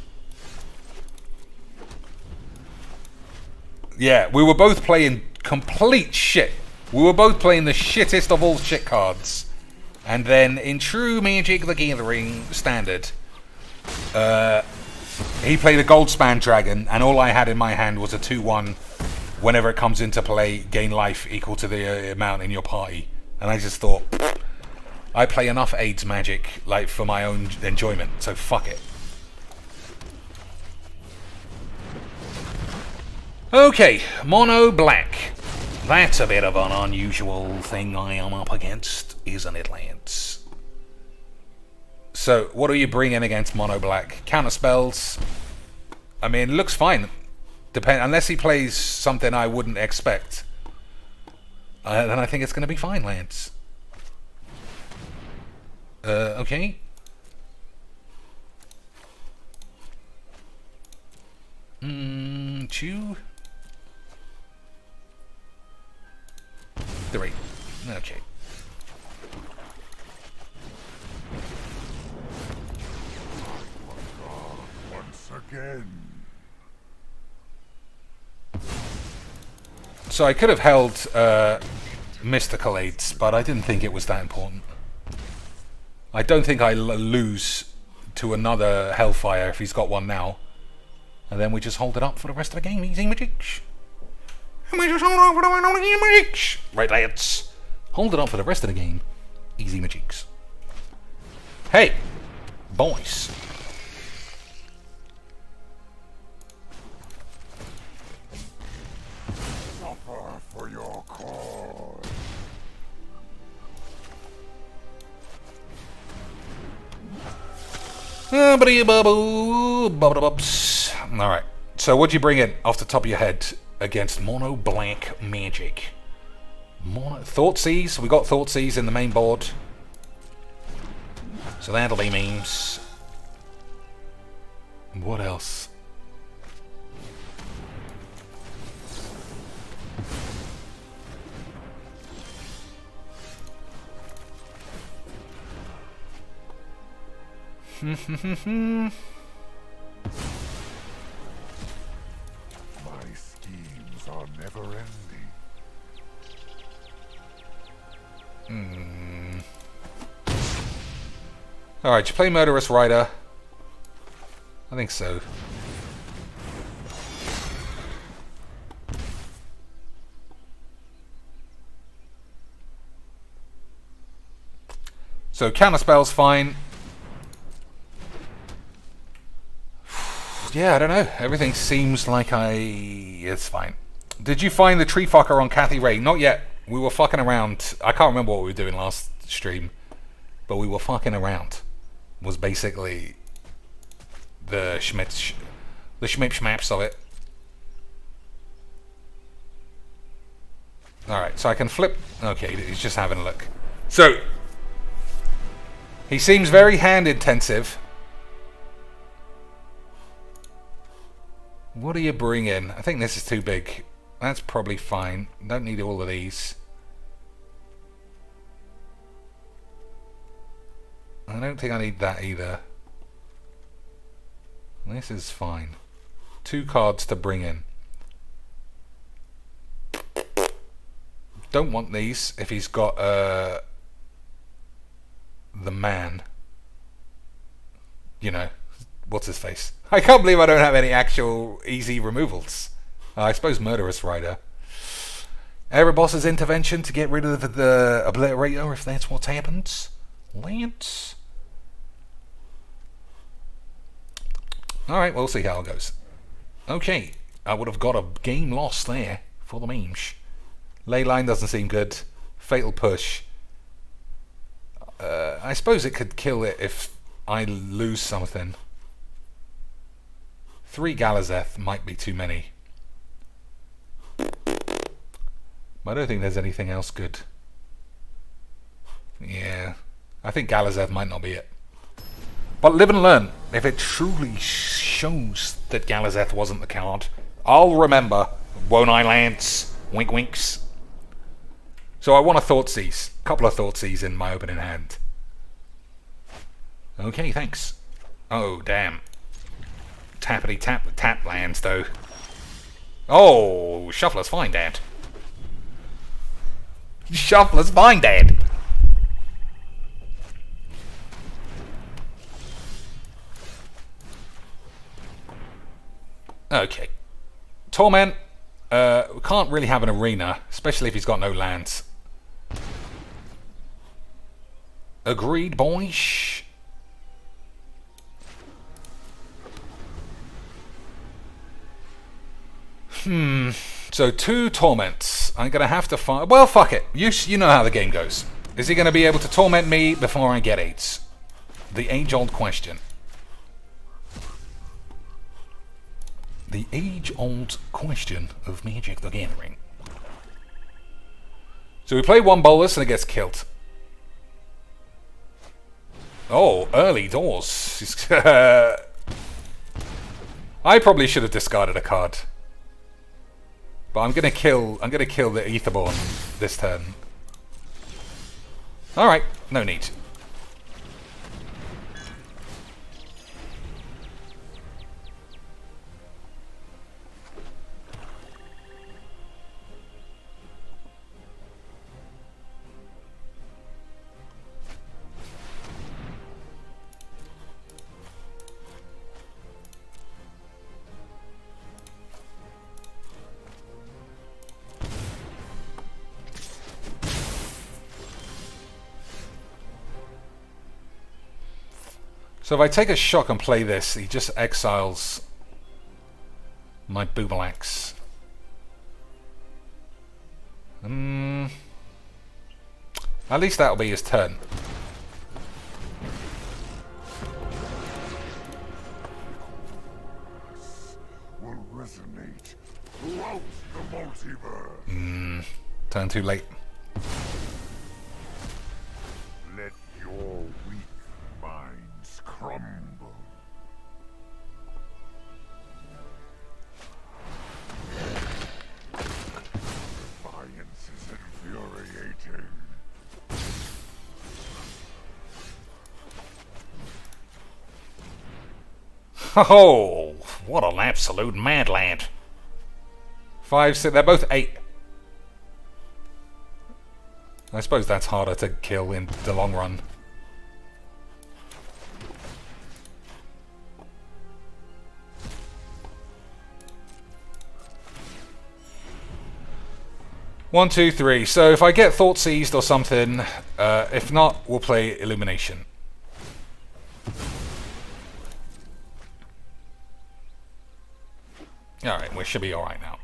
Yeah, we were both playing complete shit. We were both playing the shittest of all shit cards. And then in true Magic the Gathering standard, he played a Goldspan Dragon, and all I had in my hand was a 2/1. Whenever it comes into play, gain life equal to the amount in your party. And I just thought, I play enough AIDS Magic like for my own enjoyment, so fuck it. Okay, mono black. That's a bit of an unusual thing I am up against, isn't it, Lance? So, what are you bringing against mono black? Counter spells. I mean, looks fine. Unless he plays something I wouldn't expect. Then I think it's going to be fine, Lance. Okay. 2, 3. Okay. Once again. So I could have held Mystical Aids, but I didn't think it was that important. I don't think I lose to another Hellfire if he's got one now. And then we just hold it up for the rest of the game. Easy magic. And we just hold it up for the rest of the game. Right, lads. Hold it up for the rest of the game. Easy magics. Hey, boys. Suffer for your cause. Alright, so what'd you bring in off the top of your head against mono black magic? Thoughtseize, we got Thoughtseize in the main board. So that'll be memes. What else? My schemes are never ending. Alright, you play Murderous Rider? I think so. So counterspell's fine. Yeah, I don't know. Everything seems like it's fine. Did you find the tree fucker on Kathy Ray? Not yet. We were fucking around. I can't remember what we were doing last stream, but we were fucking around. Was basically the schmaps of it. Alright, so I can flip. Okay, he's just having a look. So, he seems very hand intensive. What do you bring in? I think this is too big. That's probably fine. Don't need all of these. I don't think I need that either. This is fine. 2 cards to bring in. Don't want these if he's got the man. You know, what's his face? I can't believe I don't have any actual easy removals. I suppose Murderous Rider. Erebos's intervention to get rid of the Obliterator, if that's what happens. Lance. Alright, we'll see how it goes. Okay, I would have got a game lost there for the memes. Leyline doesn't seem good. Fatal Push. I suppose it could kill it if I lose something. 3 Galazeth might be too many. I don't think there's anything else good. Yeah, I think Galazeth might not be it. But live and learn. If it truly shows that Galazeth wasn't the card, I'll remember. Won't I, Lance? Wink winks. So I want a Thoughtseize. A couple of Thoughtseize in my opening hand. Okay, thanks. Oh, damn. Tappity tap the tap lands, though. Oh, Shuffler's fine, Dad. Shuffler's fine, Dad. Okay. Torment. We can't really have an arena, especially if he's got no lands. Agreed, boys. So 2 torments. I'm gonna have to find. Well, fuck it. You know how the game goes. Is he gonna be able to torment me before I get AIDS? The age-old question. The age-old question of Magic the Gathering. So we play 1 bolus and it gets killed. Oh, early doors. I probably should have discarded a card. But I'm gonna kill the Aetherborn this turn. Alright, no need. So if I take a shock and play this, he just exiles my Boobalax. At least that'll be his turn. Will resonate throughout the multiverse. Turn too late. Let your weak minds crumble. Defiance is infuriating. Oh, what an absolute mad lad. 5, 6, they're both 8. I suppose that's harder to kill in the long run. 1, 2, 3. So if I get Thought Seized or something, if not, we'll play Illumination. Alright, we should be alright now.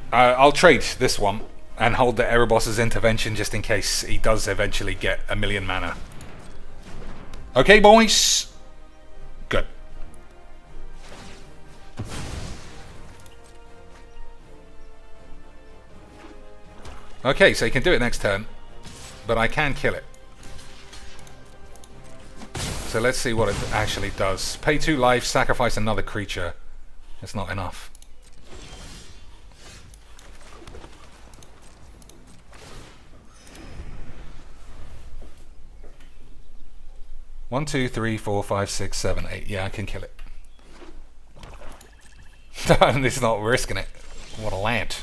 I'll trade this one and hold the Erebos's intervention just in case he does eventually get 1,000,000 mana. Okay, boys. Good. Okay, so he can do it next turn, but I can kill it. So let's see what it actually does. Pay 2 life, sacrifice another creature. It's not enough. One, 2, 3, 4, 5, 6, 7, 8. Yeah, I can kill it. And it's not risking it. What a land.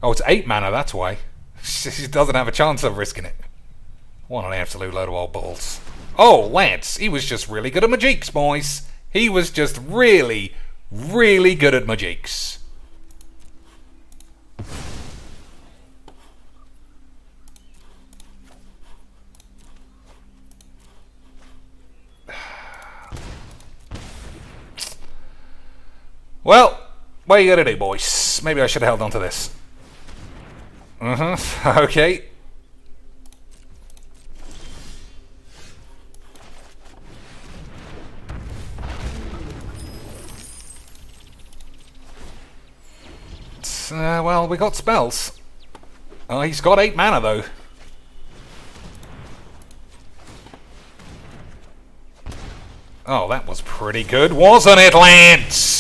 Oh, it's 8 mana, that's why. She doesn't have a chance of risking it. What an absolute load of old balls. Oh, Lance, he was just really good at Magiques, boys. He was just really, really good at Magiques. Well, what are you gonna do, boys? Maybe I should have held on to this. Okay. Well, we got spells. He's got 8 mana, though. Oh, that was pretty good, wasn't it, Lance?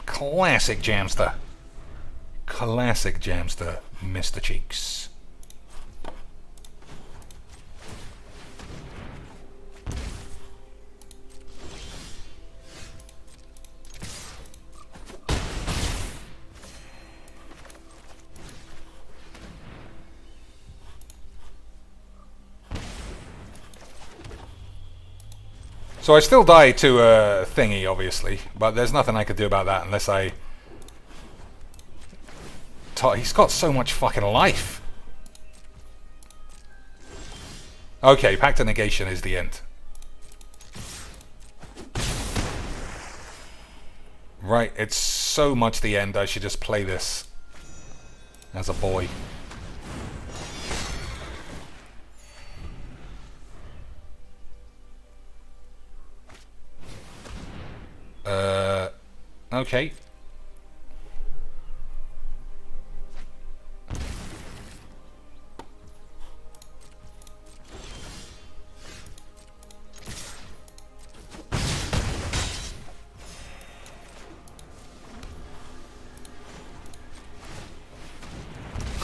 Classic Jamster. Classic Jamster, Mr. Cheeks. So I still die to a thingy, obviously, but there's nothing I could do about that unless I... He's got so much fucking life. Okay, Pact of Negation is the end. Right, it's so much the end, I should just play this as a boy. Okay.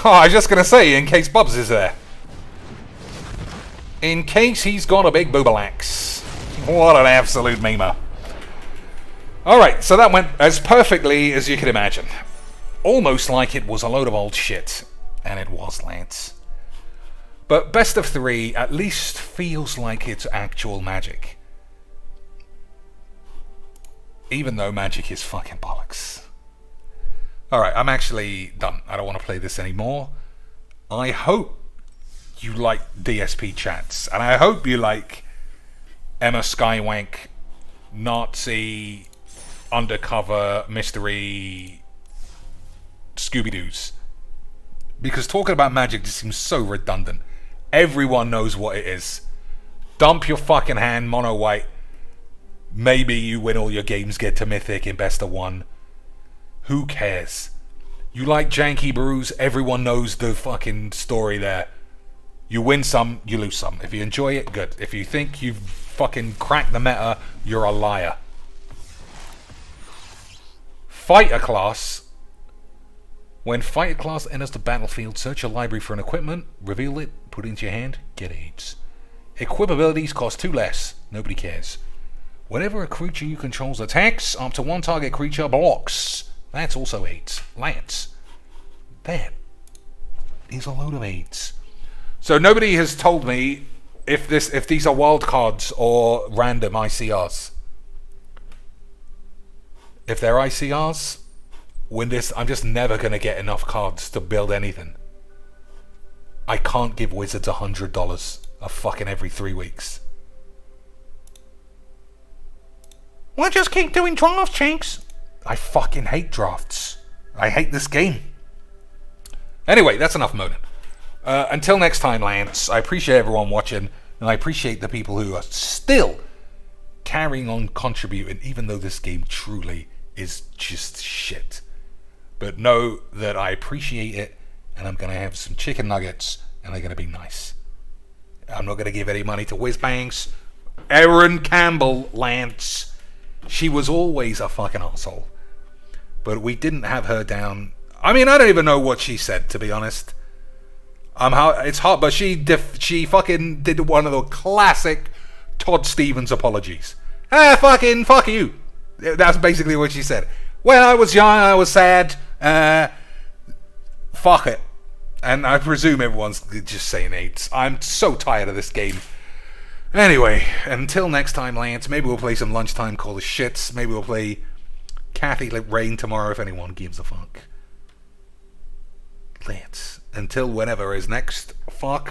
Oh, I was just gonna say, in case Bubs is there. In case he's got a big boobalax. What an absolute memer. Alright, so that went as perfectly as you could imagine. Almost like it was a load of old shit. And it was, Lance. But best of 3 at least feels like it's actual Magic. Even though Magic is fucking bollocks. Alright, I'm actually done. I don't want to play this anymore. I hope you like DSP chats. And I hope you like Emma Skywank, Nazi, undercover, mystery, Scooby-Doos. Because talking about Magic just seems so redundant. Everyone knows what it is. Dump your fucking hand, mono white. Maybe you win all your games, get to Mythic in best of 1. Who cares? You like janky brews, everyone knows the fucking story there. You win some, you lose some. If you enjoy it, good. If you think you've fucking cracked the meta, you're a liar. Fighter class When fighter class enters the battlefield, search your library for an equipment, reveal it, put it into your hand, get AIDS. Equip abilities cost 2 less. Nobody cares. Whenever a creature you control attacks, up to 1 target creature blocks. That's also AIDS. Lance. That is a load of AIDS. So nobody has told me if these are wild cards or random ICRs. If they're ICRs, I'm just never going to get enough cards to build anything. I can't give wizards $100 a fucking every 3 weeks. Well, just keep doing drafts, Chinks. I fucking hate drafts. I hate this game. Anyway, that's enough moaning. Until next time, Lance, I appreciate everyone watching, and I appreciate the people who are still carrying on contributing, even though this game truly is just shit. But know that I appreciate it, and I'm going to have some chicken nuggets, and they're going to be nice. I'm not going to give any money to Whizbangs. Erin Campbell, Lance. She was always a fucking asshole. But we didn't have her down. I mean, I don't even know what she said, to be honest. It's hard, but she fucking did one of the classic Todd Stevens apologies. Fuck you. That's basically what she said. When I was young, I was sad. Fuck it. And I presume everyone's just saying AIDS. I'm so tired of this game. Anyway, until next time, Lance, maybe we'll play some lunchtime Call of Shits. Maybe we'll play Kathy Rain tomorrow if anyone gives a fuck. Lance, until whenever is next, fuck